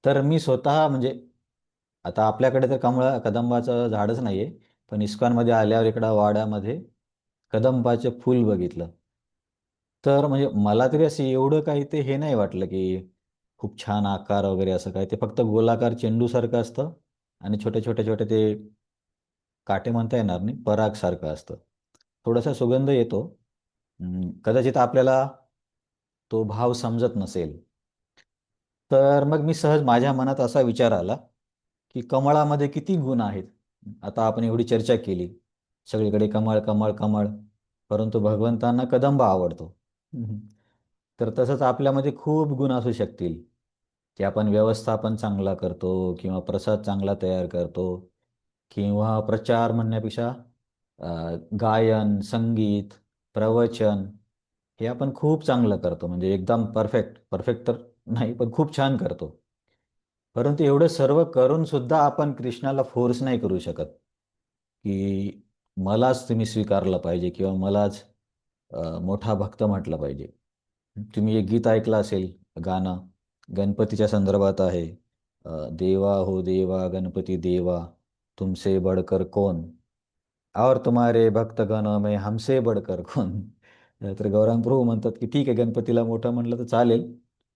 तर मी स्वतः म्हणजे आता आपल्याकडे तर कदंबाचं झाडच नाहीये, पण इस्कॉनमध्ये आल्यावर इकडं वाड्यामध्ये कदंबाचे फूल बघितलं. तर म्हणजे मला तरी असं एवढं काही ते हे नाही वाटलं की खूप छान आकार वगैरे असं काय. ते फक्त गोलाकार चेंडूसारखं असतं आणि छोटे छोटे छोटे ते काटे म्हणता येणार नाही, परागसारखं असतं. थोडासा सुगंध येतो. कदाचित आपल्याला तो भाव समजत नसेल. तर मग मी सहज माझ्या मनात असा विचार आला की कमळामध्ये किती गुण आहेत. आता आपण एवढी चर्चा केली, सगळीकडे कमळ कमळ कमळ, परंतु भगवंतांना कदंब आवडतो. हम्म. तर तसंच आपल्यामध्ये खूप गुण असू शकतील की आपण व्यवस्थापन चांगला करतो किंवा प्रसाद चांगला तयार करतो किंवा प्रचार म्हणण्यापेक्षा गायन, संगीत, प्रवचन हे आपण खूप चांगलं करतो, म्हणजे एकदम परफेक्ट परफेक्ट तर नाही पण खूप छान करतो. परंतु एवढं सर्व करून सुद्धा आपण कृष्णाला फोर्स नाही करू शकत की मलाच तुम्ही स्वीकारलं पाहिजे किंवा मलाच मोठा भक्त म्हटलं पाहिजे. तुम्ही एक गीत ऐकलं असेल, गाणं गणपतीच्या संदर्भात आहे. देवा हो देवा गणपती देवा, तुमसे बडकर कौन, और तुम्हारे भक्तगण में हमसे बडकर कौन. तर गौरांग प्रभू म्हणतात की ठीक आहे, गणपतीला मोठं म्हणलं तर चालेल,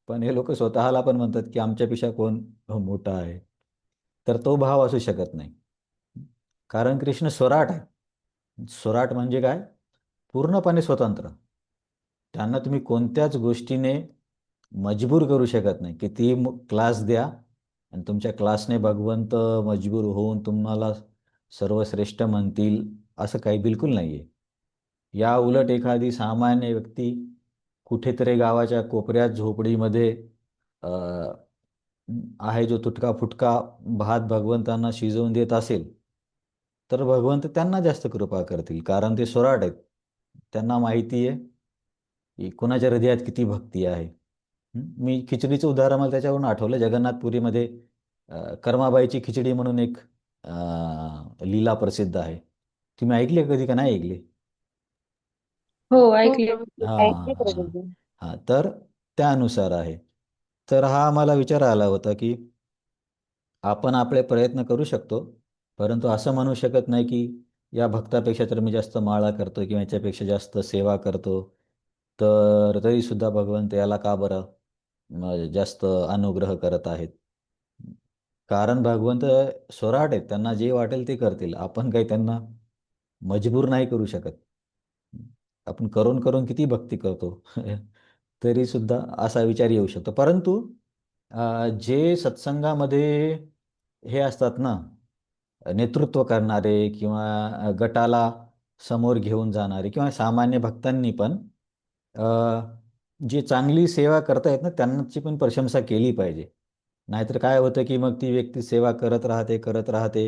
पण हे लोक स्वतःला पण म्हणतात की आमच्यापेक्षा कोण मोठा आहे. तर तो भाव असू शकत नाही. कारण कृष्ण स्वराट आहे. स्वराट म्हणजे काय? पूर्णपणे स्वतंत्र. त्यांना तुम्ही कोणत्याच गोष्टीने मजबूर करू शकत नाही. किती क्लास द्या आणि तुमच्या क्लासने भगवंत मजबूर होऊन तुम्हाला सर्वश्रेष्ठ म्हणतील असं काही बिलकुल नाही आहे. या उलट एखादी सामान्य व्यक्ती कुठेतरी गावाच्या कोपऱ्यात झोपडीमध्ये अ, आहे जो तुटका फुटका भात भगवंतांना शिजवून देत असेल, तर भगवंत त्यांना जास्त कृपा करतील, कारण ते स्वराट आहेत. त्यांना माहिती आहे की कोणाच्या हृदयात किती भक्ती आहे. मी खिचडीचं उदाहरण मला त्याच्यावरून आठवलं. जगन्नाथपुरीमध्ये कर्माबाईची खिचडी म्हणून एक लीला प्रसिद्ध आहे. तुम्ही ऐकली आहे कधी का नाही ऐकली? हो, हो ऐकले. प्रभूजी, हां ऐकले हां हां प्रभूजी. हां. तर त्यानुसार आहे. तर हा मला विचार आला होता की आपण आपले प्रयत्न करू शकतो, परंतु असं म्हणू शकत नाही की या भक्तापेक्षा तर मी जास्त माळा करतो किंवा याच्यापेक्षा जास्त सेवा करतो, तर तरीसुद्धा भगवंत याला का बरं जास्त अनुग्रह करत आहेत. कारण भगवंत स्वराट आहेत, त्यांना जे वाटेल ते करतील. आपण काही त्यांना मजबूर नाही करू शकत. आपण करून करून किती भक्ती करतो. तरी सुद्धा असा विचार येऊ शकतो. परंतु जे सत्संगामध्ये हे असतात ना, नेतृत्व करणारे किंवा गटाला समोर घेऊन जाणारे किंवा सामान्य भक्तांनी पण अ, जी चांगली सेवा करतायत ना, त्यांची पण प्रशंसा केली पाहिजे. नाहीतर काय होतं की मग ती व्यक्ती सेवा करत राहते, करत राहते.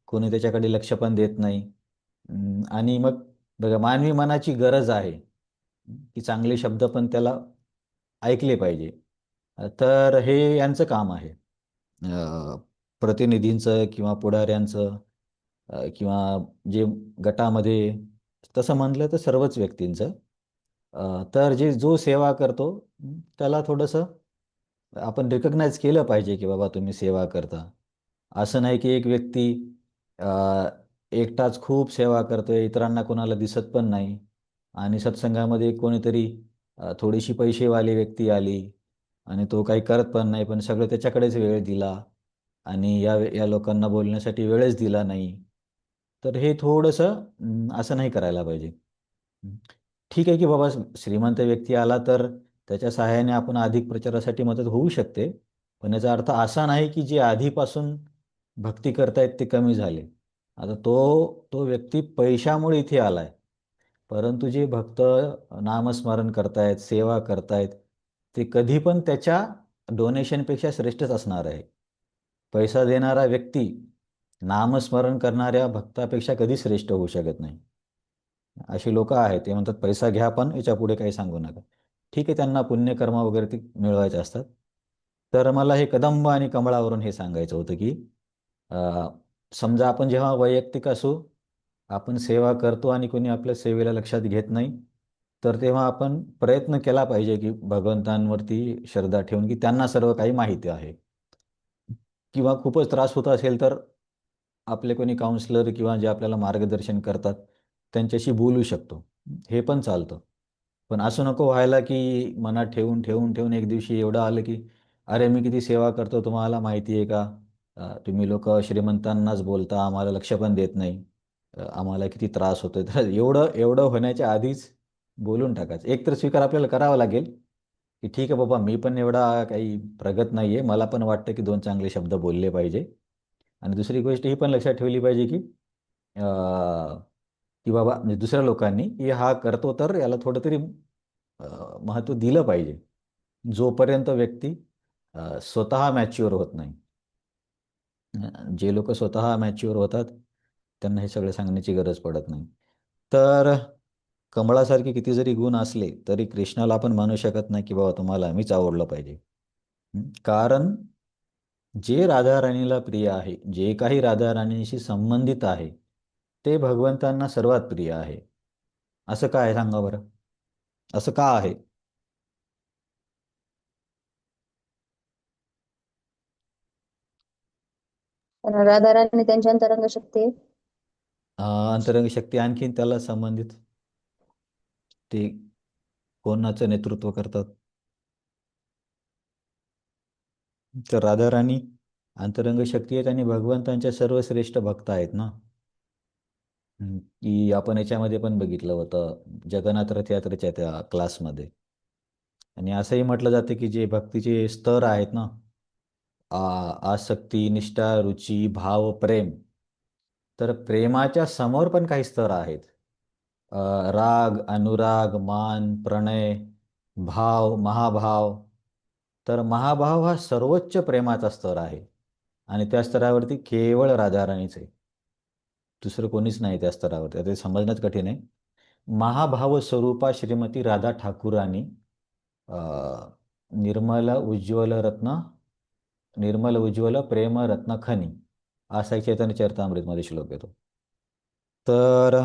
कोणी त्याच्याकडे लक्ष पण देत नाही. आणि मग बघा, मानवी मनाची गरज आहे की चांगले शब्द पण त्याला ऐकले पाहिजे. तर हे यांचं काम आहे. प्रतिनिधींचं किंवा पुढाऱ्यांचं किंवा जे गटामध्ये, तसं म्हटलं तर सर्वच व्यक्तींचं. तर जो सेवा करतो त्याला थोडंसं आपण रिकग्नाइज केलं पाहिजे की बाबा तुम्ही सेवा करता. असं नाही की एक व्यक्ती अ, एकटाच खूप सेवा करतोय, इतरांना कोणाला दिसत पण नाही आणि सत्संगामध्ये कोणीतरी थोडीशी पैसेवाली व्यक्ती आली आणि तो काही करत पण नाही, पण सगळं त्याच्याकडेच वेळ दिला आणि या या लोकांना बोलण्यासाठी वेळच दिला नाही. तर हे थोडंसं असं नाही करायला पाहिजे. हं. ठीक आहे की बाबा श्रीमंत व्यक्ती आला तर त्याच्या सहाय्याने आपण अधिक प्रचारासाठी मदत होऊ शकते. पण याचा अर्थ असा नाही की जे आधीपासून भक्ती करतायत ते कमी झाले. आता तो व्यक्ती पैशामुळे इथे आलाय. परंतु जे भक्त नामस्मरण करतायत, सेवा करतायत, ते कधी पण त्याच्या डोनेशनपेक्षा श्रेष्ठच असणार आहे. पैसा देणारा व्यक्ती नामस्मरण करणाऱ्या भक्तापेक्षा कधी श्रेष्ठ होऊ शकत नाही. अशी लोकं आहेत, ते म्हणतात पैसा घ्या पण याच्यापुढे काही सांगू नका. ठीक आहे, त्यांना पुण्यकर्म वगैरे ते मिळवायचे असतात. तर मला हे कदंब आणि कमळावरून हे सांगायचं होतं की समजा आपण जेव्हा वैयक्तिक असू, आपण सेवा करतो आणि कोणी आपल्या सेवेला लक्षात घेत नाही, तर तेव्हा आपण प्रयत्न केला पाहिजे की भगवंतांवरती श्रद्धा ठेवून की त्यांना सर्व काही माहिती आहे. किंवा खूपच त्रास होत असेल तर आपले कोणी काउन्सिलर किंवा जे आपल्याला मार्गदर्शन करतात त्यांच्याशी बोलू शकतो. हे पण चालतं. पण असं नको व्हायला की मनात ठेवून ठेवून ठेवून एक दिवशी एवढं आलं की अरे मी किती सेवा करतो तुम्हाला माहिती आहे का? तुम्ही लोक श्रीमंतांनाच बोलता, आम्हाला लक्ष पण देत नाही. आम्हाला किती त्रास होतोय. तर एवढं एवढं होण्याच्या आधीच बोलून टाकायचं. एक तर स्वीकार आपल्याला करावा लागेल की ठीक आहे बाबा, मी पण एवढा काही प्रगत नाही आहे, मला पण वाटतं की दोन चांगले शब्द बोलले पाहिजे. आणि दुसरी गोष्ट ही पण लक्षात ठेवली पाहिजे की की बाबा म्हणजे दुसऱ्या लोकांनी की हा करतो तर याला थोडं तरी महत्त्व दिलं पाहिजे. जोपर्यंत व्यक्ती स्वतः मॅच्युअर होत नाही. जे लोक स्वतः मॅच्युअर होतात त्यांना हे सगळं सांगण्याची गरज पडत नाही. तर कमळासारखे किती जरी गुण असले तरी कृष्णाला आपण म्हणू शकत नाही की बाबा तुम्हाला मीच आवडलं पाहिजे. कारण जे राधाराणीला प्रिय आहे, जे काही राधाराणीशी संबंधित आहे, ते भगवंतांना सर्वात प्रिय आहे. असं का आहे सांगा बरं? असं का आहे? कारण राधाराणी त्यांच्या अंतरंग शक्ती आहे. अंतरंग शक्ती आणखीन त्याला संबंधित ते कोणाचं नेतृत्व करतात? तर राधाराणी अंतरंग शक्ती आहेत आणि भगवंतांच्या सर्वश्रेष्ठ भक्त आहेत ना. की आपण याच्यामध्ये पण बघितलं होतं जगन्नाथ रथयात्रेच्या त्या क्लासमध्ये. आणि असंही म्हटलं जातं की जे भक्तीचे स्तर आहेत ना, आसक्ती, निष्ठा, रुची, भाव, प्रेम, तर प्रेमाच्या समोर पण काही स्तर आहेत. राग, अनुराग, मान, प्रणय, भाव, महाभाव. तर महाभाव हा सर्वोच्च प्रेमाचा स्तर आहे आणि त्या स्तरावरती केवळ राधाराणीच आहे. दुसरं कोणीच नाही त्या स्तरावरती. ते समजणंच कठीण आहे. महाभाव स्वरूपा श्रीमती राधा ठाकूरानी अ, निर्मल उज्ज्वल रत्न निर्मल उज्ज्वल प्रेम रत्न खनी, असा एक चैतन्य चरितामृतमध्ये श्लोक येतो. तर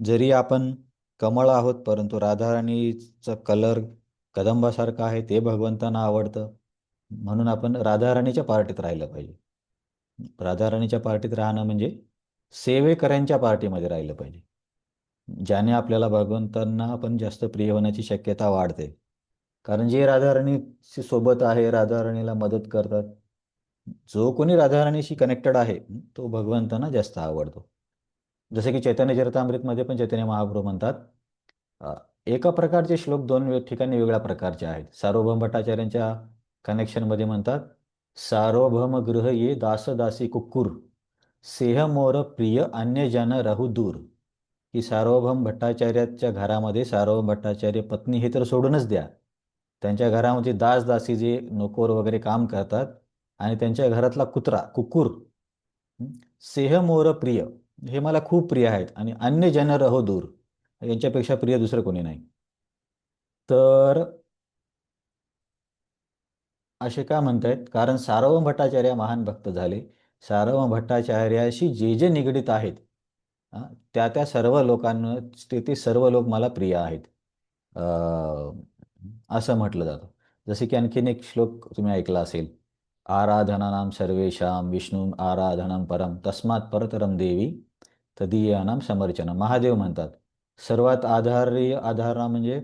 जरी आपण कमळ आहोत परंतु राधाराणीचं कलर कदंबासारखं आहे, ते भगवंतांना आवडतं. म्हणून आपण राधाराणीच्या पार्टीत राहिलं पाहिजे. राधाराणीच्या पार्टीत राहणं म्हणजे सेवेकऱ्यांच्या पार्टीमध्ये राहिलं पाहिजे. ज्याने आपल्याला भगवंतांना आपण जास्त प्रिय होण्याची शक्यता वाढते. कारण जे राधाराणीशी सोबत आहे, राधाराणीला मदत करतात, जो कोणी राधाराणीशी कनेक्टेड आहे तो भगवंतांना जास्त आवडतो. जसे की चैतन्य चरितामृतमध्ये पण चैतन्य महाप्रभू म्हणतात, अ, एका प्रकारचे श्लोक दोन ठिकाणी वेगळ्या प्रकारचे आहेत. सार्वभौम भट्टाचार्यांच्या कनेक्शनमध्ये म्हणतात, सार्वभौम गृह ये दास दासी कुक्कुर, सेह मोर प्रिय अन्य जन रहू दूर. की सार्वभौम भट्टाचार्याच्या घरामध्ये सार्वभौम भट्टाचार्य पत्नी हे तर सोडूनच द्या, त्यांच्या घरामध्ये दास दासी जे नोकर वगैरे काम करतात आणि त्यांच्या घरातला कुत्रा कुक्कुर, सेह मोर प्रिय, हे मला खूप प्रिय आहेत आणि अन्य जन रहो दूर, यांच्यापेक्षा प्रिय दुसरं कोणी नाही. तर असे का म्हणतायत? कारण सार्वभौम भट्टाचार्य महान भक्त झाले. सार्वभौम भट्टाचार्याशी जे जे निगडीत आहेत, अ, त्या त्या सर्व लोकांना ते ते सर्व लोक मला प्रिय आहेत, अ, असं म्हटलं जातं. जसे की आणखीन एक श्लोक तुम्ही ऐकला असेल, आराधनानां सर्वेषां विष्णू आराधनं परम तस्मात् परतरम देवी तदीयानां समर्चनम. महादेव म्हणतात सर्वात आधार म्हणजे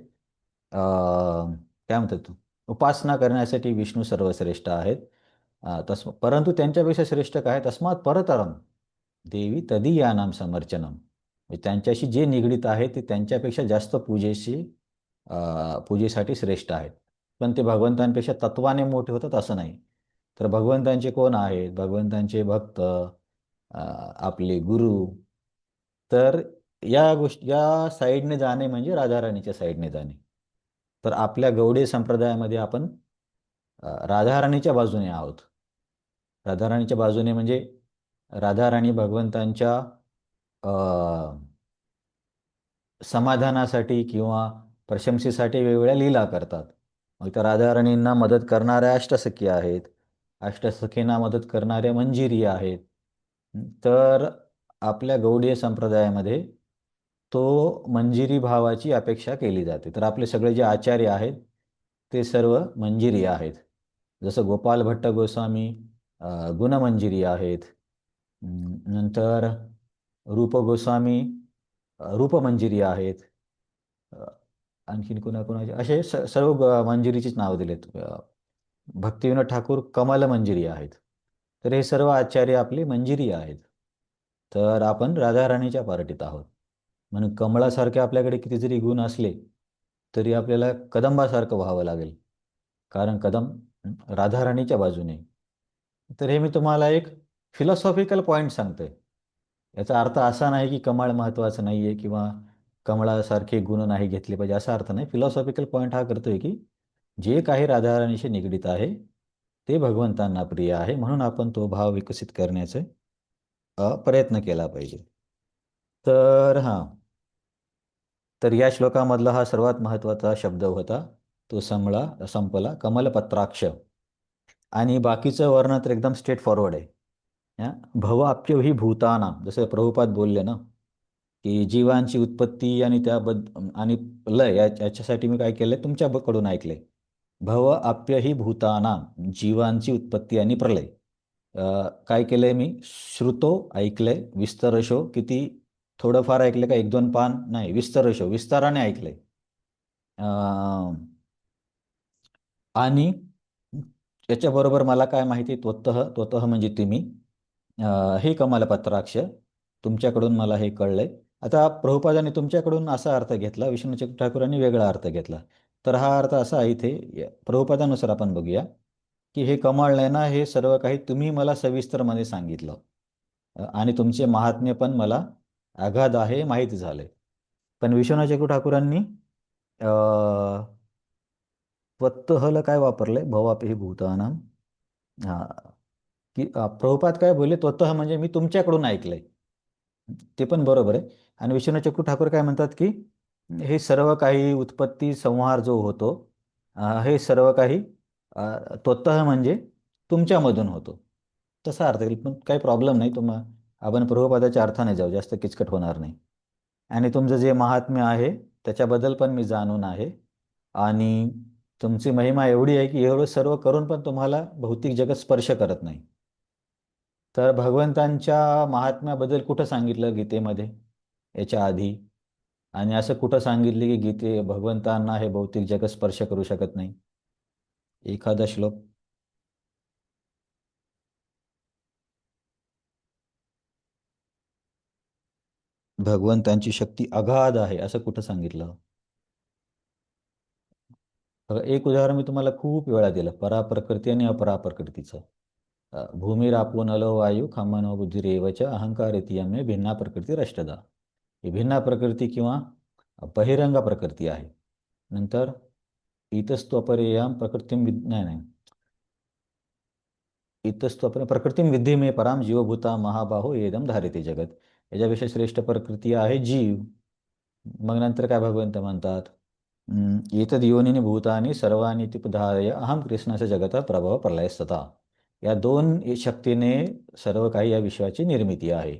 काय म्हणतात, उपासना करण्यासाठी विष्णू सर्वश्रेष्ठ आहेत. परंतु त्यांच्यापेक्षा श्रेष्ठ काय? तस्मात परतरम देवी तदीयानां समर्चनम. म्हणजे त्यांच्याशी जे निगडीत आहे ते त्यांच्यापेक्षा जास्त पूजेसाठी श्रेष्ठ आहेत. पण ते भगवंतांपेक्षा तत्वाने मोठे होतात असं नाही. तर भगवंतांचे कोण आहेत? भगवंतांचे भक्त, आपले गुरु. तर या साईडने जाणे म्हणजे राधाराणीच्या साईडने जाणे. तर आपल्या गौडीय संप्रदायामध्ये आपण राधाराणीच्या बाजूने आहोत. राधाराणीच्या बाजूने म्हणजे राधाराणी भगवंतांच्या अ, समाधानासाठी किंवा प्रशंसेसाठी वेगवेगळ्या लीला करतात. मग त्या राधाराणींना मदत करणाऱ्या अष्टसखी आहेत, अष्टसखींना मदत करणाऱ्या मंजिरी आहेत. तर आपल्या गौडीय संप्रदायामध्ये तो मंजिरी भावाची अपेक्षा केली जाते. तर आपले सगळे जे आचार्य आहेत ते सर्व मंजिरी आहेत. जसं गोपाल भट्ट गोस्वामी गुणमंजिरी आहेत. नंतर रूप गोस्वामी रूपमंजिरी आहेत. अ, आणखीन कोणाकोणाचे असे सर्व मंजिरीचीच नावं दिलेत. भक्तिविनोद ठाकूर कमल मंजिरी आहेत. तर हे सर्व आचार्य आपले मंजिरी आहेत. तर आपण राधाराणीच्या पार्टीत आहोत. म्हणून कमळासारखे आपल्याकडे किती जरी गुण असले तरी आपल्याला कदंबासारखं व्हावं लागेल, कारण कदम राधाराणीच्या बाजूने. तर हे मी तुम्हाला एक फिलॉसॉफिकल पॉईंट सांगतोय. याचा अर्थ असा नाही की कमळ महत्त्वाचं नाही आहे किंवा कमळासारखे गुण नाही घेतले पाहिजे, असा अर्थ नाही. फिलॉसॉफिकल पॉईंट हा करतोय की जे काही राधाराणीशी निगडीत आहे ते भगवंतांना प्रिय आहे, म्हणून आपण तो भाव विकसित करण्याचे प्रयत्न केला पाहिजे. तर तर या श्लोकामधला हा सर्वात महत्त्वाचा शब्द होता, तो संपला कमलपत्राक्ष. आणि बाकीचं वर्ण तर एकदम स्ट्रेट फॉरवर्ड आहे. भवाप्य ही भूतानाम, जसं प्रभुपाद बोलले ना की जीवांची उत्पत्ती आणि आणि लय याच्यासाठी मी काय केलंय तुमच्याकडून ऐकलंय. भव आप्य ही भूतानाम, जीवांची उत्पत्ती आणि प्रलय. काय केलंय मी, श्रुतो ऐकलंय, विस्तरशो किती थोडंफार ऐकलं का, 1-2 पान नाही, विस्तरशो विस्ताराने ऐकलंय. आणि याच्याबरोबर मला काय माहिती, त्वतः म्हणजे तुम्ही, हे कमलपत्राक्ष, तुमच्याकडून मला हे कळलंय. आता प्रभुपादांनी तुमच्याकडून असा अर्थ घेतला, विष्णू ठाकूरांनी वेगळा अर्थ घेतला. तर हा अर्थ असा आहे इथे प्रभुपादानुसार आपण बघूया की हे कमळ आहे ना, हे सर्व काही तुम्ही मला सविस्तरमध्ये सांगितलं आणि तुमचे महात्म्य पण मला अगाध आहे माहीत झाले. पण विश्वनाथ चक्रवर्ती ठाकूरांनी त्वत्तहला काय वापरलंय, भवापि भूतानाम. हा की प्रभुपाद काय बोलले, त्वतः म्हणजे मी तुमच्याकडून ऐकलंय, ते पण बरोबर आहे. आणि विश्वनाथ चक्रवर्ती ठाकूर काय म्हणतात की हे सर्व काही उत्पत्ती संहार जो होतो हे सर्व काही त्वतः म्हणजे तुमच्यामधून होतो, तसा अर्थ येईल. पण काही प्रॉब्लेम नाही, आपण प्रभुपादाच्या अर्थाने जाऊ, जास्त किचकट होणार नाही. आणि तुमचं जे महात्म्य आहे त्याच्याबद्दल पण मी जाणून आहे. आणि तुमची महिमा एवढी आहे की एवढं सर्व करून पण तुम्हाला भौतिक जगत स्पर्श करत नाही. तर भगवंतांच्या महात्म्याबद्दल कुठं सांगितलं गीतेमध्ये याच्या आधी, आणि असं कुठं सांगितलं की भगवंतांना हे भौतिक जगत स्पर्श करू शकत नाही? एखादा श्लोक. भगवंतांची शक्ती अगाध आहे असं कुठं सांगितलं? एक उदाहरण मी तुम्हाला खूप वेळा दिलं, पराप्रकृती आणि अपराप्रकृतीचं. भूमीरापो नलो वायू खमनो बुद्धिरेवच अहंकार इतियमे भिन्ना प्रकृती रष्टदा. ही भिन्ना प्रकृती किंवा बहिरंग प्रकृती आहे. नंतर इतस्त्वपरेयाम प्रकृतीम नाही नाही इतस्त्वपरे प्रकृतीम विद्धी मे पराम जीवभूता महाबाहो येदम धारिते जगत. याच्यापेक्षा श्रेष्ठ प्रकृती आहे जीव. मग नंतर काय भगवंत म्हणतात, एतद योनिनी भूतानी सर्वानी तिपधारय अहम कृष्णाच्या जगता प्रभाव प्रलयस्तता. या दोन शक्तीने सर्व काही या विश्वाची निर्मिती आहे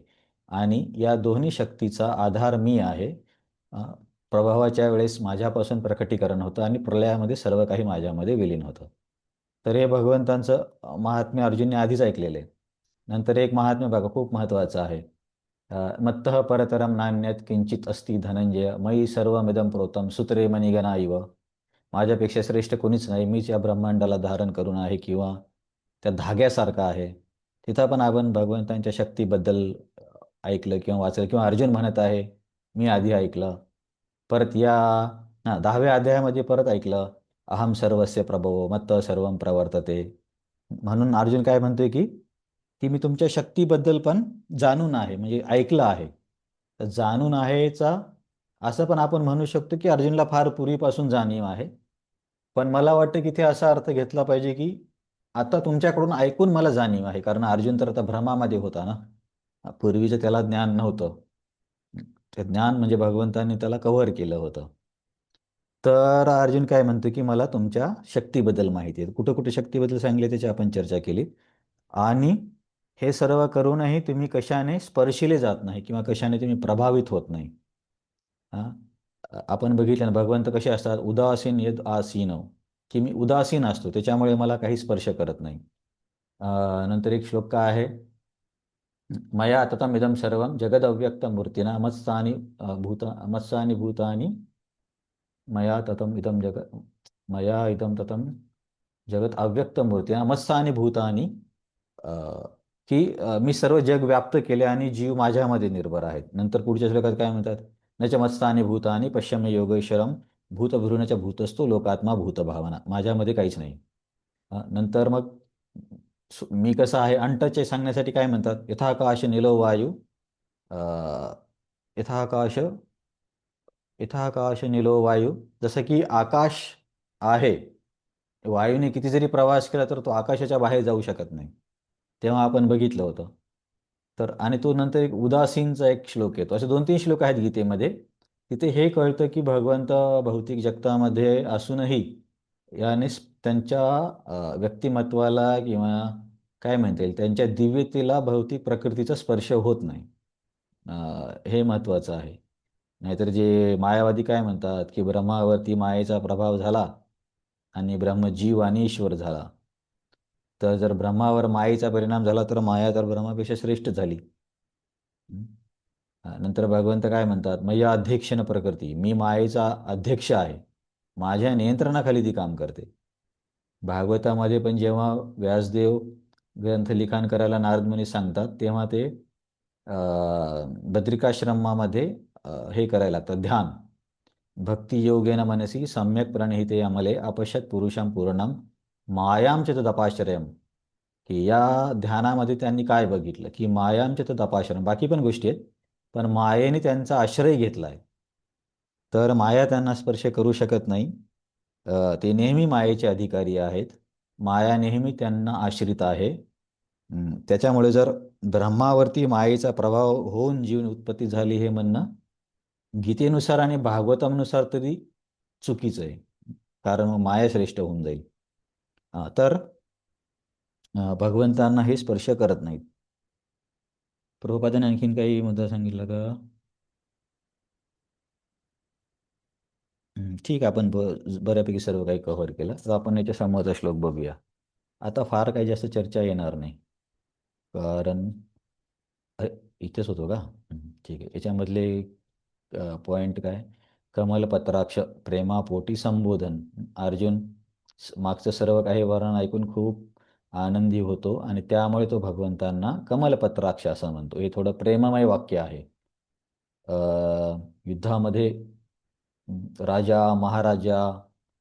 आणि या दोन्ही शक्तीचा आधार मी आहे. प्रभावाच्या वेळेस माझ्यापासून प्रकटीकरण होतं आणि प्रलयामध्ये सर्व काही माझ्यामध्ये विलीन होतं. तर हे भगवंतांचं महात्म्य अर्जुनने आधीच ऐकलेलं आहे. नंतर एक महात्म्य बघा, खूप महत्त्वाचं आहे. मत्तः परतरम नान्यत किंचित अस्ति धनंजय मयी सर्वमिदं प्रोतम सूत्रे मणिगणा इव. माझ्यापेक्षा श्रेष्ठ कोणीच नाही, मीच या ब्रह्मांडाला धारण करून आहे किंवा त्या धाग्यासारखा आहे. तिथं पण आपण भगवंतांच्या शक्तीबद्दल ऐकलं किंवा वाचलं, किंवा अर्जुन म्हणत आहे मी आधी ऐकलं. परत या 10व्या अध्यायामध्ये परत ऐकलं, अहम सर्वस्य प्रभवो मत्तः सर्वं प्रवर्तते. म्हणून अर्जुन काय म्हणतोय की मी तुमच्या शक्तीबद्दल पण जाणून आहे, म्हणजे ऐकलं आहे. तर जाणून आहेचा असं पण आपण म्हणू शकतो की अर्जुनला फार पूर्वीपासून जाणीव आहे. पण मला वाटतं की ते असा अर्थ घेतला पाहिजे की आता तुमच्याकडून ऐकून मला जाणीव आहे, कारण अर्जुन तर आता भ्रमामध्ये होता ना, पूर्वीचं त्याला ज्ञान नव्हतं. ते ज्ञान म्हणजे भगवंतांनी त्याला कव्हर केलं होतं. तर अर्जुन काय म्हणतो की मला तुमच्या शक्तीबद्दल माहिती आहे. कुठं कुठे शक्तीबद्दल सांगितले त्याची आपण चर्चा केली. आणि हे सर्व करूनही तुम्ही कशाने स्पर्शिले जात नाही किंवा कशाने तुम्ही प्रभावित होत नाही. हा, आपण बघितलं ना, भगवंत कसे असतात, उदासीन यद आसीन, की मी उदासीन असतो त्याच्यामुळे मला काही स्पर्श करत नाही. नंतर एक श्लोक काय आहे, मया ततम इदम सर्वम जगद अव्यक्त मूर्तीना मत्सानी भूतानी मया ततम इदम जगत मया इदम ततम जगत अव्यक्त मूर्तीना मत्सानी भूतानी, की मी सर्व जग व्याप्त केले आणि जीव माझ्यामध्ये निर्भर आहेत. नंतर पुढच्या श्लोकात काय म्हणतात, नच मत्सानी भूतानी पश्यम्य योगेश्वरम भूतभृनच्या भूतस्थो लोकात्मा भूतभावना, माझ्यामध्ये काहीच नाही. नंतर मग मी कसं आहे अंटचे सांगण्यासाठी काय म्हणतात, यथाकाश निलो वायू, अ, यथाकाश यथाकाश निलो वायू, जसं की आकाश आहे, वायूने किती जरी प्रवास केला तर तो आकाशाच्या बाहेर जाऊ शकत नाही, तेव्हा आपण बघितलं होतं. तर आणि तो नंतर एक उदासीनचा एक श्लोक येतो, असे 2-3 श्लोक आहेत गीतेमध्ये. तिथे हे कळतं की भगवंत भौतिक जगतामध्ये असूनही याने त्यांच्या व्यक्तिमत्वाला किंवा काय म्हणता येईल त्यांच्या दिव्यतेला भौतिक प्रकृतीचा स्पर्श होत नाही. हे महत्त्वाचं आहे. नाहीतर जे मायावादी काय म्हणतात की ब्रह्मावरती मायेचा प्रभाव झाला आणि ब्रह्म जीव आणि ईश्वर झाला. तर जर ब्रह्मावर मायेचा परिणाम झाला तर माया तर ब्रह्मापेक्षा श्रेष्ठ झाली. नंतर भगवंत काय म्हणतात, मय्या अध्यक्षेन प्रकृती, मी मायेचा अध्यक्ष आहे, माझ्या नियंत्रणाखाली ती काम करते. भागवतामध्ये पण जेव्हा व्यासदेव ग्रंथ लिखाण करायला नारद मुनी सांगतात तेव्हा ते बद्रिकाश्रमामध्ये हे करायला लागतं, ध्यान. भक्तियोगेन मनसी सम्यक प्रणिहिते अमले अपश्यत पुरुषम पूर्णम मायाम च तदपाश्रयम, की या ध्यानामध्ये त्यांनी काय बघितलं की मायाम च तदपाश्रयम, बाकी पण गोष्टी आहेत पण मायेने त्यांचा आश्रय घेतला आहे, तर माया त्यांना स्पर्श करू शकत नाही. ते नेहमी मायेचे अधिकारी आहेत, माया नेहमी त्यांना आश्रित आहे. त्याच्यामुळे जर ब्रह्मावरती मायेचा प्रभाव होऊन जीवन उत्पत्ती झाली हे म्हणणं गीतेनुसार आणि भागवतानुसार तरी चुकीचं आहे, कारण मग माया श्रेष्ठ होऊन जाईल. तर भगवंतांना हे स्पर्श करत नाहीत. प्रभुपादाने आणखीन काही मुद्दा सांगितला का? ठीक आहे, आपण बऱ्यापैकी सर्व काही कव्हर केलं. तर आपण याच्या समोरचा श्लोक बघूया. आता फार काही जास्त चर्चा येणार नाही, कारण अरे इथेच होतो का? ठीक आहे. याच्यामधले पॉईंट काय, कमलपत्राक्ष प्रेमापोटी संबोधन. अर्जुन मागचं सर्व काही वर्णन ऐकून खूप आनंदी होतो आणि त्यामुळे तो भगवंतांना कमलपत्राक्ष असं म्हणतो. हे थोडं प्रेममय वाक्य आहे. युद्धामध्ये राजा, महाराजा,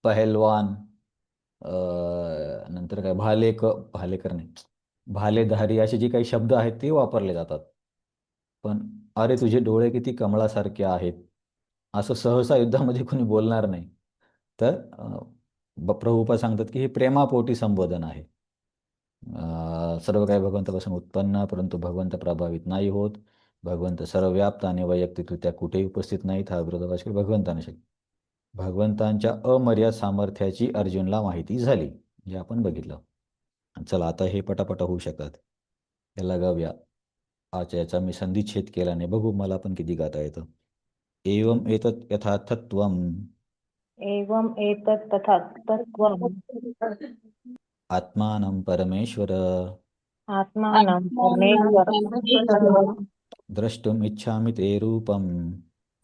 पहलवान, नंतर काय भालेकर नाही, भालेधारी, असे जे काही शब्द आहेत ते वापरले जातात. पण अरे तुझे डोळे किती कमळासारखे आहेत असं सहसा युद्धामध्ये कोणी बोलणार नाही. तर प्रभुपाद सांगतात की हे प्रेमापोटी संबोधन आहे. सर्व काही भगवंतापासून उत्पन्न, परंतु भगवंत प्रभावित नाही होत. भगवंत सर्वव्याप्त आणि वैयक्तिकरित्या कुठेही उपस्थित नाहीत. हा विरोधाभास भगवंताने शक्य. भगवंतांच्या अमर्याद सामर्थ्याची अर्जुनला माहिती झाली, हे आपण बघितलं. चला आता हे पटापटा होऊ शकतात, याला गाऊया. अच्छा, याचा मी संधिच्छेद केला नाही, बघू मला पण किती गाता येतं. एवम एतत् यथार्थत्वम एवम् एतत् तथा तत्त्वम् आत्मानं परमेश्वर आत्मानं परमेश्वरं द्रष्टुम इच्छामि ते रूपम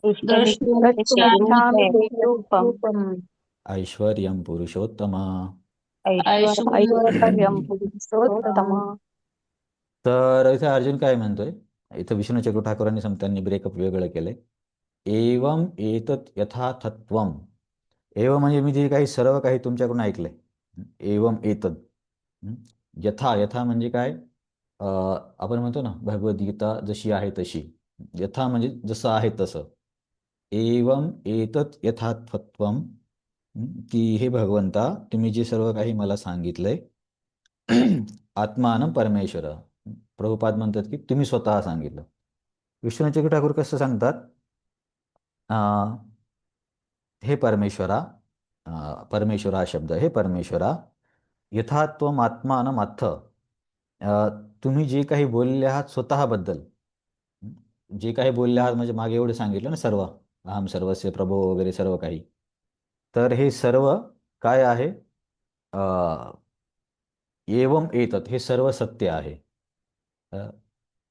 दृष्टुमिच्छामि ते रूपम् ऐश्वर्यं पुरुषोत्तम. ऐश्वर्यं पुरुषोत्तम. तर इथे अर्जुन काय म्हणतोय, इथं विष्णू चक्रवर्ती ठाकूरांनी त्यांनी ब्रेकअप वेगळं केलंय. एवम एतत् यथार्थत्वम. एवं म्हणजे मी जे काही सर्व काही तुमच्याकडून ऐकलंय. एवम एतद. यथा, यथा म्हणजे काय, आपण म्हणतो ना भगवद्गीता जशी आहे तशी. यथा म्हणजे जसं आहे तसं. एवम एतत् यथार्थत्वम, की हे भगवंता तुम्ही जे सर्व काही मला सांगितलंय, आत्मानं परमेश्वर. प्रभुपाद म्हणतात की तुम्ही स्वतः सांगितलं. विष्णू चक्रवर्ती ठाकूर कसं सांगतात, हे परमेश्वरा, परमेश्वरा शब्द, हे परमेश्वरा, यथात्वम आत्मानं अथ, तुम्ही जे काही बोलले आहात स्वतःबद्दल, हं, जे काही बोलले आहात म्हणजे मागे एवढं सांगितलं ना सर्व, अहम सर्वस्य प्रभो वगैरे सर्व काही. तर हे सर्व काय आहे? अ, एवम एतत, हे सर्व सत्य आहे. अ,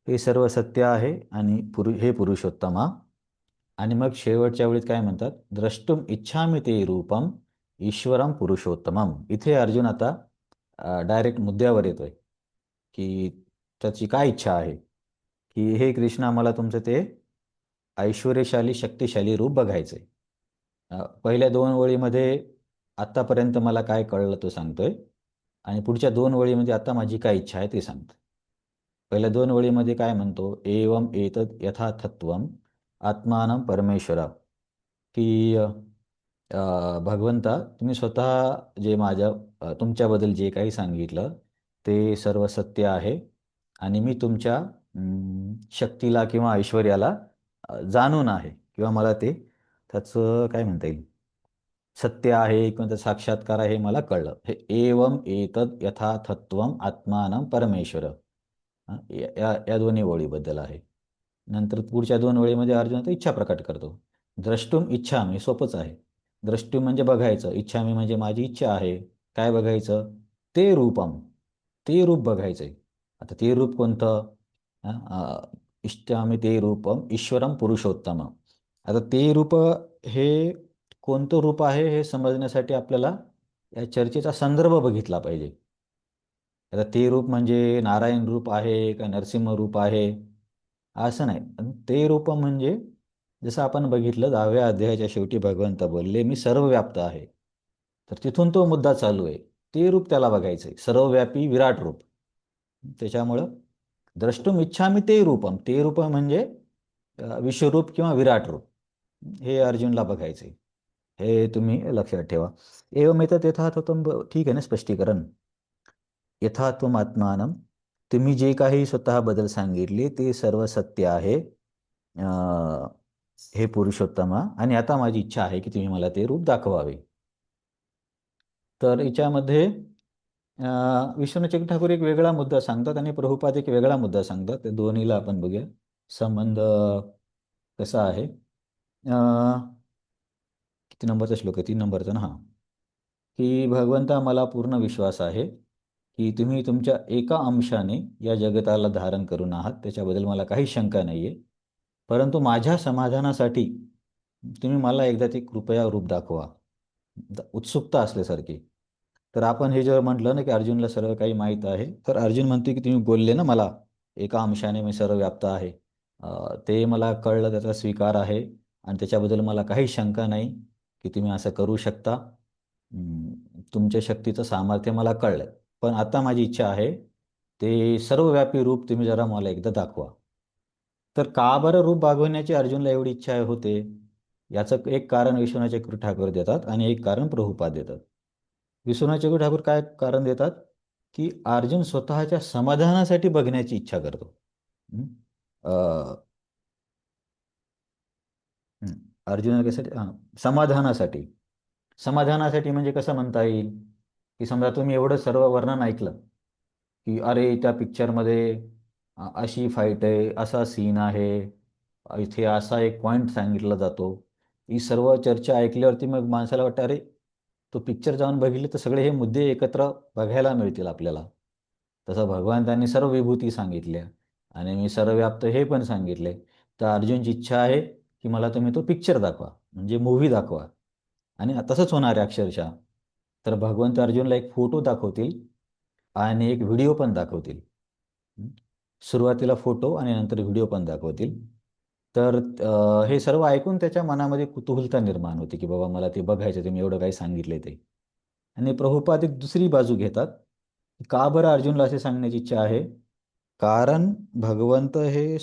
हे सर्व सत्य आहे आणि हे पुरुषोत्तमा. आणि मग शेवटच्या वेळीत काय म्हणतात? द्रष्टुम इच्छामि ते रूपम ईश्वरम पुरुषोत्तमम. इथे अर्जुन आता डायरेक्ट मुद्द्यावर येतोय, की त्याची काय इच्छा आहे, की हे कृष्णा मला तुमचं ते ऐश्वर्यशाली शक्तिशाली रूप बघायचंय. पहिल्या 2 ओळीमध्ये आत्तापर्यंत मला काय कळलं तो सांगतोय आणि पुढच्या 2 ओळीमध्ये आता माझी काय इच्छा आहे ते सांगतो. पहिल्या 2 ओळीमध्ये काय म्हणतो? एवम एतद यथार्थत्वम आत्मानं परमेश्वरा, की भगवंता तुम्ही स्वतः जे तुमच्याबद्दल जे काही सांगितलं ते सर्व सत्य आहे आणि मी तुमच्या शक्तीला किंवा ऐश्वर्याला जाणून आहे, किंवा मला ते त्याचं काय म्हणता येईल, सत्य आहे किंवा त्याचा साक्षात्कार आहे हे मला कळलं. हे एवम एतद यथार्थत्वम आत्मानं परमेश्वर, या दोन्ही ओळीबद्दल आहे. नंतर पुढच्या 2 ओळीमध्ये अर्जुन आता इच्छा प्रकट करतो. द्रष्टुम इच्छामि, सोपंच आहे. द्रष्टुम म्हणजे बघायचं, इच्छामि म्हणजे माझी इच्छा आहे. काय बघायचं? ते रूपम, ते रूप बघायचंय. आता ते रूप कोणतं? इच्छामि ते रूपम ईश्वरम पुरुषोत्तम. आता ते रूप हे कोणतं रूप आहे हे समजण्यासाठी आपल्याला या चर्चेचा संदर्भ बघितला पाहिजे. आता ते रूप म्हणजे नारायण रूप आहे का नरसिंह रूप आहे असं नाही. पण ते रूप म्हणजे जसं आपण बघितलं 10व्या अध्यायाच्या शेवटी भगवंत बोलले, मी सर्वव्याप्त आहे. तर तिथून तो मुद्दा चालू आहे. ते रूप त्याला बघायचंय, सर्वव्यापी विराट रूप. त्याच्यामुळं द्रष्टुम इच्छामि ते रूपम, ते रूप म्हणजे विश्वरूप किंवा विराट रूप, हे अर्जुनला बघायचंय. हे तुम्ही लक्षात ठेवा. एवम एतत् यथार्थत्वम, ठीक आहे ना स्पष्टीकरण. यथात्वम आत्मानं, तुम्ही जे काही स्वतःबद्दल सांगितले ते सर्व सत्य आहे, हे पुरुषोत्तमा, आणि आता माझी इच्छा आहे की तुम्ही मला ते रूप दाखवावे. तर याच्यामध्ये विश्वनाथ ठाकूर एक वेगळा मुद्दा सांगतात आणि प्रभुपाद एक वेगळा मुद्दा सांगतात. ते दोन्हीला आपण बघूया संबंध कसा आहे. किती नंबरचा श्लोक आहे? 3 नंबरचा ना. हां, की भगवंता मला पूर्ण विश्वास आहे की तुम्ही तुमच्या एका अंशाने या जगताला धारण करून आहात, त्याच्याबद्दल मला काही शंका नाही आहे. परंतु माझ्या समाधानासाठी तुम्ही मला एकदा ते कृपया रूप दाखवा, उत्सुकता असल्यासारखी. तर आपण हे जर म्हटलं ना की अर्जुनला सर्व काही माहीत आहे, तर अर्जुन म्हणते की तुम्ही बोलले ना मला एका अंशाने मी सर्व व्याप्त आहे, ते मला कळलं, त्याचा स्वीकार आहे आणि त्याच्याबद्दल मला काही शंका नाही की तुम्ही असं करू शकता. तुमच्या शक्तीचं सामर्थ्य मला कळलं. पण आता माझी इच्छा आहे ते सर्वव्यापी रूप तुम्ही जरा मला एकदा दाखवा. तर का बरं रूप दाखवण्याची अर्जुनला एवढी इच्छा होते? याचं एक कारण विश्वनाथ चक्रवर्ती ठाकूर देतात आणि एक कारण प्रभुपाद देतात. विश्वनाथ चक्रवर्ती ठाकूर काय कारण देतात? की अर्जुन स्वतःच्या समाधानासाठी बघण्याची इच्छा करतो. हं? अ, हं. अर्जुन कशासाठी? हां, समाधानासाठी. समाधानासाठी म्हणजे कसं म्हणता येईल, की समजा तुम्ही एवढं सर्व वर्णन ऐकलं, की अरे त्या पिक्चरमध्ये अशी फाईट आहे, असा सीन आहे, इथे असा एक पॉईंट सांगितला जातो. ही सर्व चर्चा ऐकल्यावरती मग माणसाला वाटतं, अरे तो पिक्चर जाऊन बघितले तर सगळे हे मुद्दे एकत्र बघायला मिळतील आपल्याला. तसं भगवंतांनी सर्व विभूती सांगितल्या आणि मी सर्वव्याप्त हे पण सांगितले. तर अर्जुनची इच्छा आहे, की मला तुम्ही तो पिक्चर दाखवा, म्हणजे मूव्ही दाखवा. आणि तसंच होणार आहे अक्षरशः. तर भगवंत अर्जुनला एक फोटो दाखवतील आणि एक व्हिडिओ पण दाखवतील. हं. सुरुवातीला फोटो आणि नंतर व्हिडिओ पण दाखवतील. तर हे सर्व ऐकून त्याच्या मनामध्ये कुतूहलता निर्माण होते, की बाबा मला ते बघायचं, तुम्ही एवढं काही सांगितले ते. आणि प्रभुपाद एक दुसरी बाजू घेतात. का बरं अर्जुनला असे सांगण्याची इच्छा आहे? कारण भगवंत हे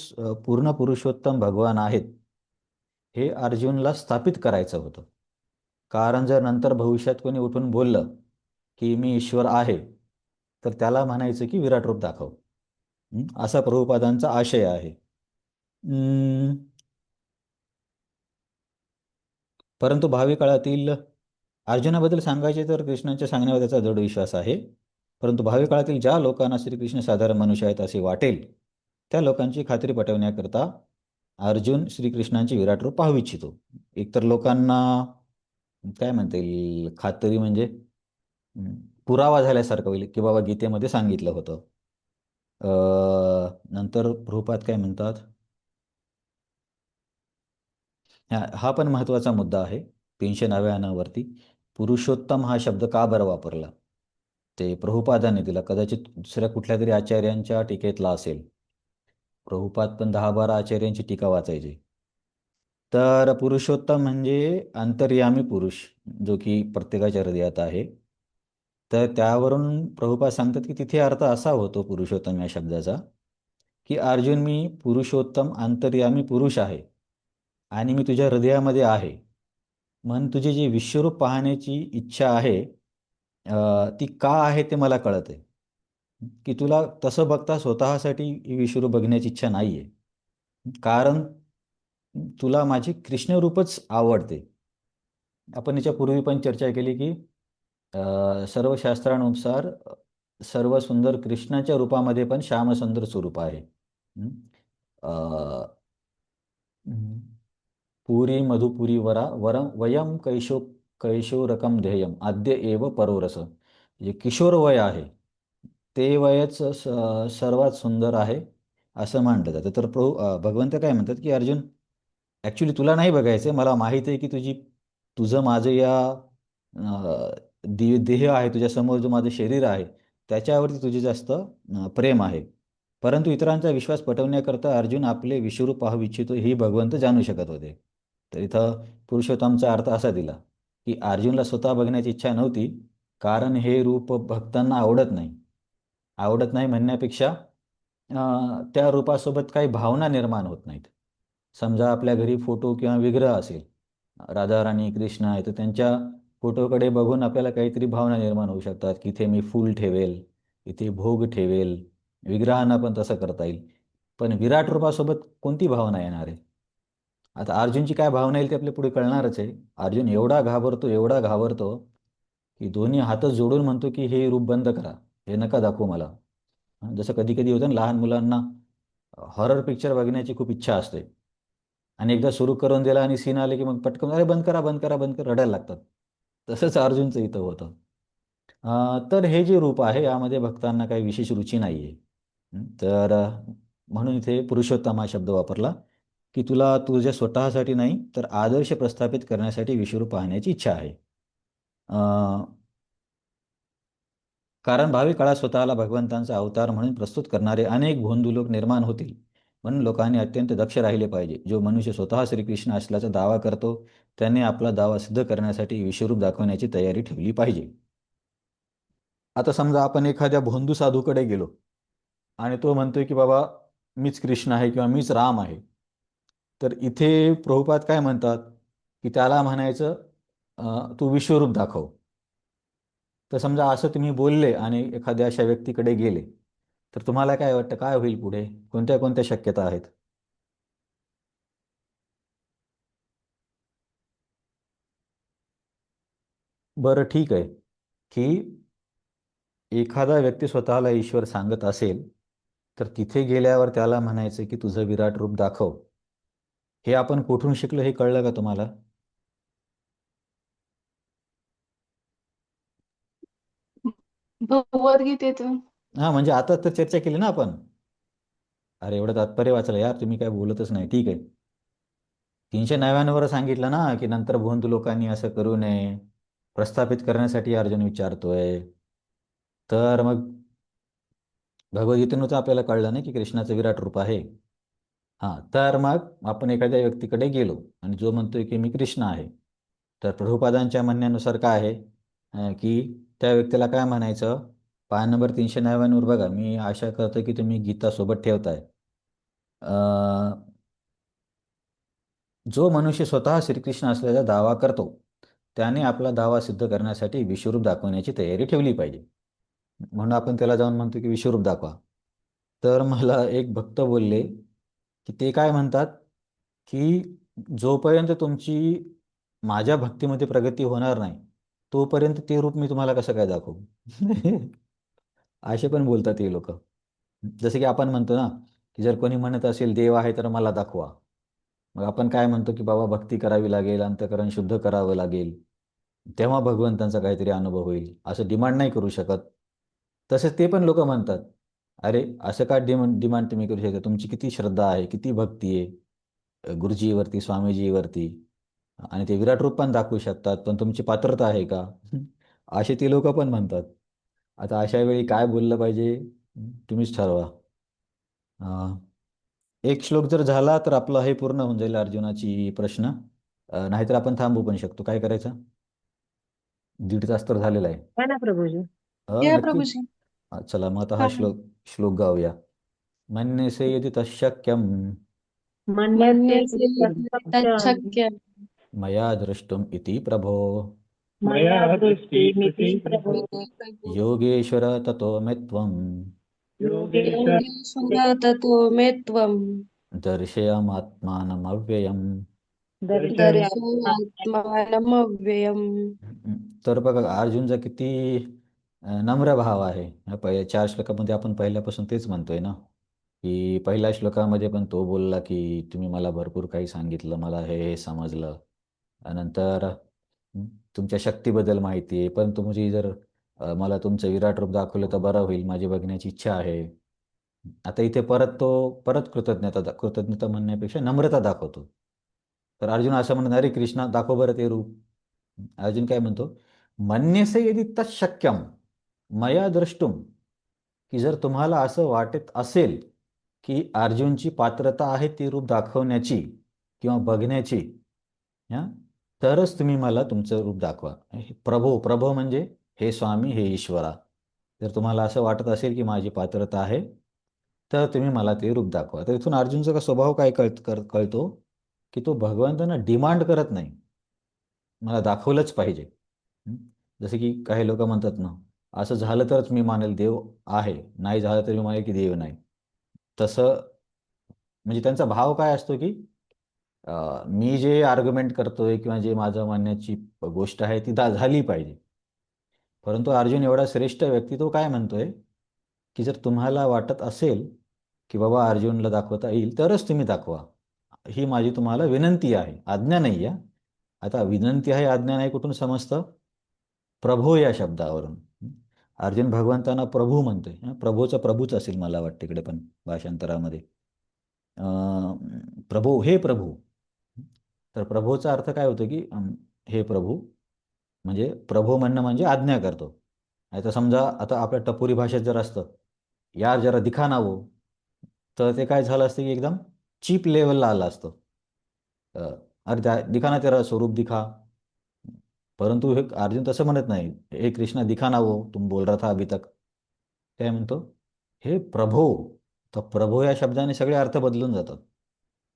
पूर्ण पुरुषोत्तम भगवान आहेत, हे अर्जुनला स्थापित करायचं होतं. कारण जर नंतर भविष्यात कोणी उठून बोललं, की मी ईश्वर आहे, तर त्याला म्हणायचं की विराट रूप दाखव. असा प्रभुपादांचा आशय आहे. अं, परंतु भावी काळातील अर्जुनाबद्दल सांगायचे तर कृष्णाच्या सांगण्यावर त्याचा दृढ विश्वास आहे. परंतु भावी काळातील ज्या लोकांना श्रीकृष्ण साधारण मनुष्य आहेत असे वाटेल त्या लोकांची खात्री पटवण्याकरता अर्जुन श्रीकृष्णांचे विराट रूप पाहू इच्छितो. एकतर लोकांना काय म्हणता येईल, खात्री म्हणजे पुरावा झाल्यासारखं होईल की बाबा गीतेमध्ये सांगितलं होतं. नंतर प्रभुपाद काय म्हणतात, हा पण महत्त्वाचा मुद्दा आहे 399 वरती. पुरुषोत्तम हा शब्द का बरं वापरला ते प्रभुपादांनी दिला, कदाचित दुसऱ्या कुठल्या तरी आचार्यांच्या टीकेतला असेल. प्रभुपाद पण 10-12 आचार्यांची टीका वाचायचे. तर पुरुषोत्तम म्हणजे अंतर्यामी पुरुष, जो की प्रत्येकाच्या हृदयात आहे. तर त्यावरून प्रभुपाद सांगतात की तिथे अर्थ असा होतो पुरुषोत्तम या शब्दाचा की अर्जुन, मी पुरुषोत्तम अंतर्यामी पुरुष आहे आणि मी तुझ्या हृदयामध्ये आहे. म्हणून तुझी जी विश्वरूप पाहण्याची इच्छा आहे ती का आहे ते मला कळत आहे, की तुला तसं बघता स्वतःसाठी ही विश्वरूप बघण्याची इच्छा नाही आहे, कारण तुला माझी कृष्णरूपच आवडते. आपण याच्यापूर्वी पण चर्चा केली की सर्व शास्त्रानुसार सर्व सुंदर कृष्णाच्या रूपामध्ये पण श्यामसुंदर स्वरूप आहे. पुरी मधुपुरी वरम वयम कैशोरकम ध्येयम आद्य एव परोरस. जे किशोर वय आहे ते वयच सर्वात सुंदर आहे असं मानलं जातं. तर भगवंत काय म्हणतात की अर्जुन, ॲक्च्युली तुला नाही बघायचं, मला माहीत आहे की तुझं माझं या देह आहे, तुझ्यासमोर जो माझं शरीर आहे त्याच्यावरती तुझे जास्त प्रेम आहे. परंतु इतरांचा विश्वास पटवण्याकरता अर्जुन आपले विश्वरूप पाहू इच्छितो हे भगवंत जाणू शकत होते. तर इथं पुरुषोत्तमचा अर्थ असा दिला की अर्जुनला स्वतः बघण्याची इच्छा नव्हती, कारण हे रूप भक्तांना आवडत नाही. आवडत नाही म्हणण्यापेक्षा त्या रूपासोबत काही भावना निर्माण होत नाहीत. समजा आपल्या घरी फोटो किंवा विग्रह असेल, राधाराणी कृष्ण आहे, तर त्यांच्या फोटोकडे बघून आपल्याला काहीतरी भावना निर्माण होऊ शकतात की इथे मी फूल ठेवेल, इथे भोग ठेवेल. विग्रहांना पण तसं करता येईल. पण विराट रूपासोबत कोणती भावना येणार आहे? आता अर्जुनची काय भावना येईल ते आपल्या पुढे कळणारच आहे. अर्जुन एवढा घाबरतो की दोन्ही हातच जोडून म्हणतो की हे रूप बंद करा, हे नका दाखवू मला. जसं कधी कधी होतं ना, लहान मुलांना हॉरर पिक्चर बघण्याची खूप इच्छा असते आणि एकदा सुरू करून दिला आणि सीन आले की मग पटकन अरे बंद करा बंद करा बंद करा रडायला लागतात. तसंच अर्जुनचं इथं होतं. तर हे जे रूप आहे यामध्ये भक्तांना काही विशेष रुची नाही आहे. तर म्हणून इथे पुरुषोत्तम हा शब्द वापरला की तुला तुझ्या स्वतःसाठी नाही तर आदर्श प्रस्थापित करण्यासाठी विश्वरूप पाहण्याची इच्छा आहे. कारण भावी काळात स्वतःला भगवंतांचा अवतार म्हणून प्रस्तुत करणारे अनेक भोंदू लोक निर्माण होतील. म्हणून लोकांनी अत्यंत दक्ष राहिले पाहिजे. जो मनुष्य स्वतः श्रीकृष्ण असल्याचा दावा करतो त्याने आपला दावा सिद्ध करण्यासाठी विश्वरूप दाखवण्याची तयारी ठेवली पाहिजे. आता समजा आपण एखाद्या भोंदू साधूकडे गेलो आणि तो म्हणतोय की बाबा मीच कृष्ण आहे किंवा मीच राम आहे, तर इथे प्रभुपाद काय म्हणतात की त्याला म्हणायचं तू विश्वरूप दाखव. तर समजा असं तुम्ही बोलले आणि एखाद्या अशा व्यक्तीकडे गेले तर तुम्हाला काय वाटतं, काय होईल पुढे, कोणत्या कोणत्या शक्यता आहेत? बरं ठीक आहे की एखादा व्यक्ती स्वतःला ईश्वर सांगत असेल तर तिथे गेल्यावर त्याला म्हणायचं की तुझं विराट रूप दाखव. हे आपण कुठून शिकलो हे कळलं का तुम्हाला? भगवद्गीतेतून. हां, म्हणजे आता तर चर्चा केली ना आपण. अरे एवढं तात्पर्य वाचलं यार, तुम्ही काय बोलतच नाही. ठीक आहे, 399 सांगितलं ना की नंतर भोंदू लोकांनी असं करू नये, प्रस्थापित करण्यासाठी अर्जुन विचारतोय. तर मग भगवद्गीतेनुसार आपल्याला कळलं नाही की कृष्णाचं विराट रूप आहे. हां, तर मग आपण एखाद्या व्यक्तीकडे गेलो आणि जो म्हणतोय की मी कृष्ण आहे, तर प्रभुपादांच्या म्हणण्यानुसार काय आहे की त्या व्यक्तीला काय म्हणायचं, पान नंबर 399 वर बघा, मी आशा करतो की तुम्ही गीता सोबत ठेवताय. जो मनुष्य स्वतः श्रीकृष्ण असल्याचा दावा करतो त्याने आपला दावा सिद्ध करण्यासाठी विश्वरूप दाखवण्याची तयारी ठेवली पाहिजे. म्हणून आपण त्याला जाऊन म्हणतो की विश्वरूप दाखवा. तर मला एक भक्त बोलले की ते काय म्हणतात की जोपर्यंत तुमची माझ्या भक्तीमध्ये प्रगती होणार नाही तोपर्यंत ते रूप मी तुम्हाला कसं काय दाखवू? असे पण बोलतात हे लोक. जसं की आपण म्हणतो ना, की जर कोणी म्हणत असेल देव आहे तर मला दाखवा. मग आपण काय म्हणतो, की बाबा भक्ती करावी लागेल, अंतःकरण शुद्ध करावं लागेल, तेव्हा भगवंतांचा काहीतरी अनुभव होईल, असं डिमांड नाही करू शकत. तसंच ते पण लोक म्हणतात, अरे असं का डिमांड तुम्ही करू शकता? तुमची किती श्रद्धा आहे, किती भक्ती आहे गुरुजीवरती, स्वामीजीवरती, आणि ते विराट रूप पण दाखवू शकतात, पण तुमची पात्रता आहे का? असे ते लोक पण म्हणतात. आता अशा वेळी काय बोललं पाहिजे, तुम्हीच ठरवा. अं, एक श्लोक जर झाला तर आपलं हे पूर्ण होऊन जाईल अर्जुनाची प्रश्न. नाहीतर आपण थांबू पण शकतो. काय करायचं? 1.5 तास तर झालेला आहे. है ना प्रभुजी? या नक्की. प्रभूजी. चला मग आता हा श्लोक गाऊया. मन्यसे यदि तशक्यम मन्यसे शक्य मया द्रष्टुम इति प्रभो मया दृष्टिमिति प्रभो योगेश्वर ततो मे त्वं योगेश्वर ततो मे त्वं दर्शयामात्मानमव्ययम्. दर्शयात्मानमव्ययम्. तर बघा अर्जुनचा किती नम्र भाव आहे. या पहिल्या 4 श्लोकामध्ये आपण पहिल्यापासून तेच म्हणतोय ना, की पहिल्या श्लोकामध्ये पण तो बोलला, की तुम्ही मला भरपूर काही सांगितलं, मला हे समजलं. नंतर तुमच्या शक्तीबद्दल माहिती आहे, पण तुम्ही जर मला तुमचं विराट रूप दाखवलं तर बरं होईल, माझी बघण्याची इच्छा आहे. आता इथे परत कृतज्ञता म्हणण्यापेक्षा नम्रता दाखवतो. तर अर्जुन असं म्हणणार, अरे कृष्णा दाखव बरं ते रूप. अर्जुन काय म्हणतो, मन्यसे यदि तत्शक्यम मया द्रष्टुम, की जर तुम्हाला असं वाटत असेल की अर्जुनची पात्रता आहे ती रूप दाखवण्याची किंवा बघण्याची, हां, तरच तुम्ही मला तुमचं रूप दाखवा. प्रभो म्हणजे हे स्वामी, हे ईश्वरा. जर तुम्हाला असं वाटत असेल की माझी पात्रता आहे, तर तुम्ही मला ते रूप दाखवा. तर इथून अर्जुनचा स्वभाव काय कळतो, की तो भगवंतांना डिमांड करत नाही, मला दाखवलंच पाहिजे. हं? जसं की काही लोक म्हणतात ना, असं झालं तरच मी मानेल देव आहे, नाही झालं तर मी मानेल की देव नाही. तसं म्हणजे त्यांचा भाव काय असतो, की मी जे आर्ग्युमेंट करतोय किंवा जे माझं म्हणण्याची गोष्ट आहे ती झाली पाहिजे. परंतु अर्जुन एवढा श्रेष्ठ व्यक्ती तो काय म्हणतोय, की जर तुम्हाला वाटत असेल, की बाबा अर्जुनला दाखवता येईल तरच तुम्ही दाखवा. ही माझी तुम्हाला विनंती आहे, आज्ञा नाही आहे. आता विनंती आहे, आज्ञा नाही कुठून समजतं? प्रभो या शब्दावरून. अर्जुन भगवंतांना प्रभू म्हणतोय. प्रभूचा प्रभूच असेल मला वाटतं इकडे पण भाषांतरामध्ये. प्रभू, हे प्रभू. तर प्रभूचा अर्थ काय होतो, की हे प्रभू, म्हणजे प्रभू म्हणणं म्हणजे आज्ञा करतो. आता समजा आता आपल्या टपोरी भाषेत जर असतं, यार जरा दिखा ना वो, तर ते काय झालं असतं, की एकदम चीप लेवलला आलं असतं. अरे दिखा ना तेरा स्वरूप दिखा. परंतु हे अर्जुन तसं म्हणत नाही. हे कृष्णा दिखा ना वो तुम बोल रहा था अभी तक. काय म्हणतो, हे प्रभो. तर प्रभो या शब्दाने सगळे अर्थ बदलून जातात.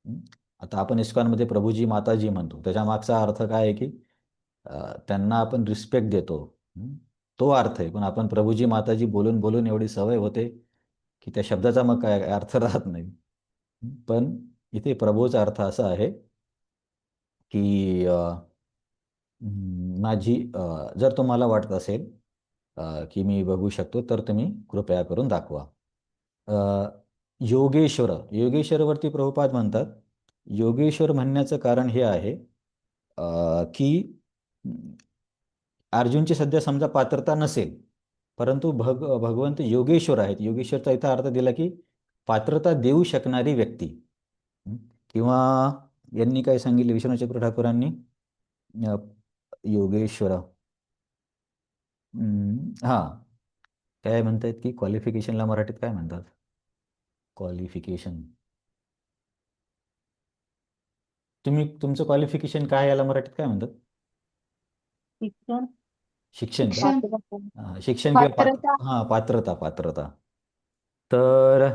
हं? आता आपण इस्कॉनमध्ये प्रभूजी माताजी म्हणतो, त्याच्या मागचा अर्थ काय आहे, की त्यांना आपण रिस्पेक्ट देतो. हं? तो अर्थ आहे. पण आपण प्रभूजी माताजी बोलून बोलून एवढी सवय होते, की त्या शब्दाचा मग काय अर्थ राहत नाही. पण इथे प्रभूचा अर्थ असा आहे, की माझी जर तुम्हाला वाटत असेल की मी बघू शकतो, तर तुम्ही कृपया करून दाखवा. अ, योगेश्वरवरती प्रभुपाद म्हणतात, योगेश्वर म्हणण्याचं कारण हे आहे, की अर्जुनची सध्या समजा पात्रता नसेल, परंतु भगवंत योगेश्वर आहेत. योगेश्वरचा इथं अर्थ दिला, की पात्रता देऊ शकणारी व्यक्ती. हं? किंवा यांनी काय सांगितले विश्वनाथ ठाकूरांनी, अ, योगेश्वर, हां, काय म्हणतायत, की क्वालिफिकेशनला मराठीत काय म्हणतात? क्वालिफिकेशन. तुमचं क्वालिफिकेशन काय, याला मराठीत काय म्हणतात? शिक्षण शिक्षण का? पात्रता. शिक्षण किंवा पात्रता. तर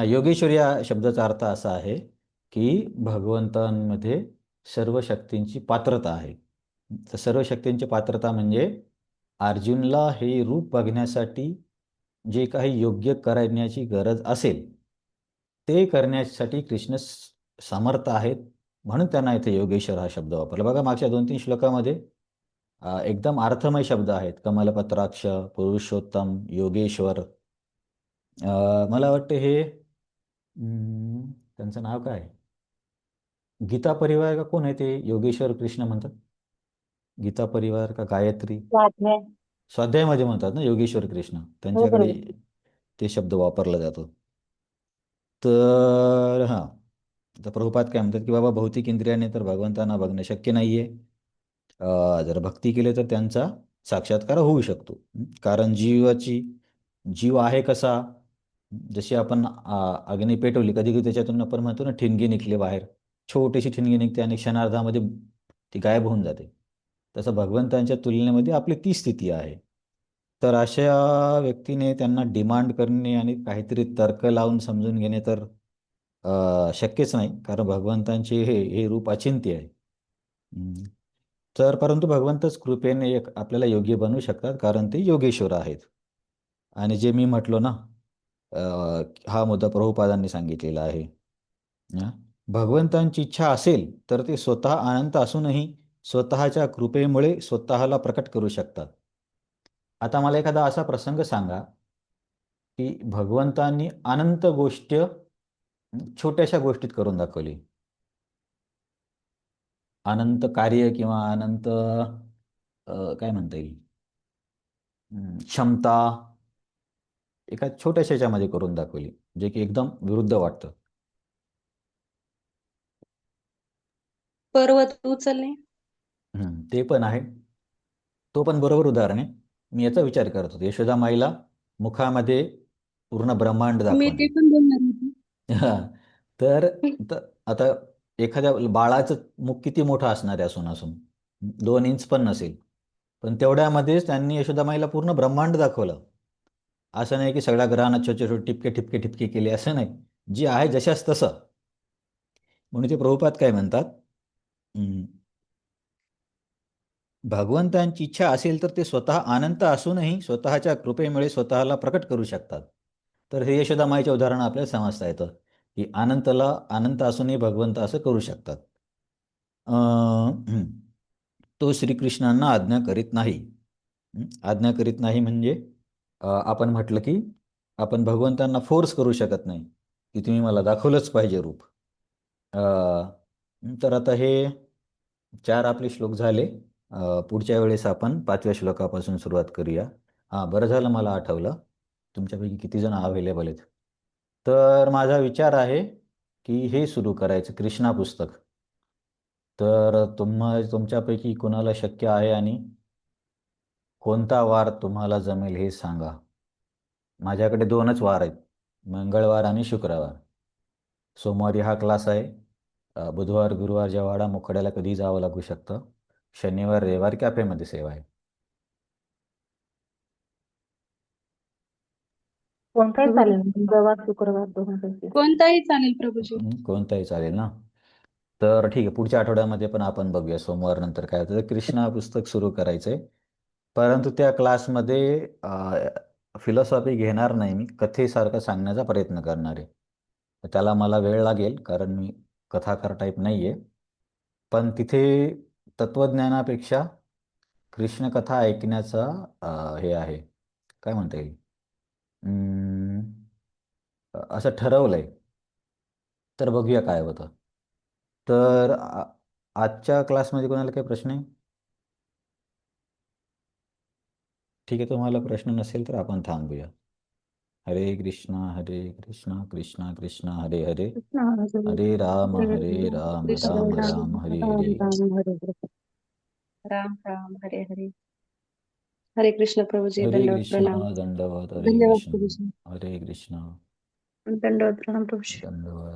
योगेश्वर या शब्दाचा अर्थ असा आहे, की भगवंतांमध्ये सर्व शक्तींची पात्रता आहे. तर सर्व शक्तींची पात्रता म्हणजे अर्जुनला हे रूप बघण्यासाठी जे काही योग्य करण्याची गरज असेल, ते करण्यासाठी कृष्ण समर्थ आहेत. म्हणून त्यांना इथे योगेश्वर हा शब्द वापरला. बघा मागच्या 2-3 श्लोकामध्ये एकदम अर्थमय शब्द आहेत. कमलपत्राक्ष, पुरुषोत्तम, योगेश्वर. मला वाटतं हे त्यांचं नाव काय? गीता परिवार का कोण आहे ते योगेश्वर कृष्ण म्हणतात? गीता परिवार का गायत्री? स्वाध्याय. स्वाध्यायामध्ये म्हणतात ना योगेश्वर कृष्ण, हो त्यांच्याकडे बरोबर. ते शब्द वापरला जातो. तर हां, आता प्रभुपाद काय म्हणतात की बाबा भौतिक इंद्रियाने तर भगवंतांना बघणं शक्य नाहीये. जर भक्ती केली तर त्यांचा साक्षात्कार होऊ शकतो. कारण जीव आहे कसा, जशी आपण अग्नी पेटवली, कधी कधी त्याच्यातून आपण म्हणतो ना ठिणगी निघली बाहेर, छोटीशी ठिणगी निघते आणि क्षणार्धामध्ये ती गायब होऊन जाते. तसं भगवंतांच्या तुलनेमध्ये आपली ती स्थिती आहे. तर अशा व्यक्तीने त्यांना डिमांड करणे आणि काहीतरी तर्क लावून समजून घेणे तर शक्यच नाही, कारण भगवंतांचे हे रूप अचिंत्य आहे. हम्म. तर परंतु भगवंतच कृपेने एक आपल्याला योग्य बनवू शकतात, कारण ते योगेश्वर आहेत. आणि जे मी म्हटलो ना, हा मुद्दा प्रभुपादांनी सांगितलेला आहे. हं? भगवंतांची इच्छा असेल तर ते स्वतः अनंत असूनही स्वतःच्या कृपेमुळे स्वतःला प्रकट करू शकतात. आता मला एखादा असा प्रसंग सांगा की भगवंतांनी अनंत गोष्ट छोट्याशा गोष्टीत करून दाखवली. अनंत कार्य किंवा अनंत काय म्हणता येईल, क्षमता एका छोट्याशा ह्याच्यामध्ये करून दाखवली, जे की एकदम विरुद्ध वाटतं. पर्वत उचलणे. ते पण आहे, तो पण बरोबर उदाहरण आहे. मी याचा विचार करत होतो, यशोदा माईला मुखामध्ये पूर्ण ब्रह्मांड मी दाखवणे. ते पण बोलणार होते. तर तर आता एखाद्या बाळाचं मुख किती मोठं असणार आहे असून असून, 2 इंच पण नसेल, पण तेवढ्यामध्येच त्यांनी यशोदामाईला पूर्ण ब्रह्मांड दाखवलं. असं नाही की सगळ्या ग्रहांना छोटे छोटे ठिपके ठिपके ठिपके केले, असं नाही. जी आहे जशाच तसं. म्हणून ते प्रभुपाद काय म्हणतात, भगवंतांची इच्छा असेल तर ते स्वतः अनंत असूनही स्वतःच्या कृपेमुळे स्वतःला प्रकट करू शकतात. तर हे यशोदामाईच्या उदाहरण आपल्याला समजता येतं की अनंतला अनंत असूनही भगवंत असं करू शकतात. तो श्रीकृष्णांना आज्ञा करीत नाही. आज्ञा करीत नाही म्हणजे आपण म्हटलं की आपण भगवंतांना फोर्स करू शकत नाही की तुम्ही मला दाखवलंच पाहिजे रूप. तर आता हे 4 आपले श्लोक झाले. पुढच्या वेळेस आपण 5व्या श्लोकापासून सुरुवात करूया. बरं झालं मला आठवलं, तुमच्यापैकी किती जण अवेलेबल आहेत. तर माझा विचार आहे की हे सुरू करायचं कृष्णा पुस्तक. तर तुमच्यापैकी कुणाला शक्य आहे आणि कोणता वार तुम्हाला जमेल हे सांगा. माझ्याकडे 2च वार आहेत, मंगळवार आणि शुक्रवार. सोमवारी हा क्लास आहे. बुधवार गुरुवार जेवाडा मुखड्याला कधी जावं लागू शकतं. शनिवार रविवार कॅफेमध्ये सेवा आहे. कोणताही चालेल, मंगळवार शुक्रवार दोन्हीपैकी. कोणताही चालेल प्रभूजी. कोणताही चालेल ना. तर ठीक आहे, पुढच्या आठवड्यामध्ये पण आपण बघूया सोमवार नंतर काय होतं. कृष्णा पुस्तक सुरू करायचं आहे, परंतु त्या क्लासमध्ये फिलॉसॉफी घेणार नाही मी, कथेसारखं सांगण्याचा प्रयत्न करणार आहे. तर त्याला मला वेळ लागेल, कारण मी कथाकार टाईप नाही आहे. पण तिथे तत्त्वज्ञानापेक्षा कृष्णकथा ऐकण्याचा हे आहे, काय म्हणता येईल, असं ठरवलं आहे. तर बघूया काय होतं. तर आजच्या क्लासमध्ये कोणाला काही प्रश्न आहे? ठीक आहे, तुम्हाला प्रश्न नसेल तर आपण थांबूया. हरे कृष्णा कृष्णा कृष्णा हरे हरे, हरे राम कृष्ण राम कृष्ण राम हरे हरे. राम राम हरे हरे. हरे कृष्ण प्रभूजी. हरे दंडवत कृष्णा प्रणाम. दंडवत हरे धन्यवाद कृष्ण प्रभूजी. हरे कृष्ण दंडवत प्रणाम प्रभूजी. दंडवत.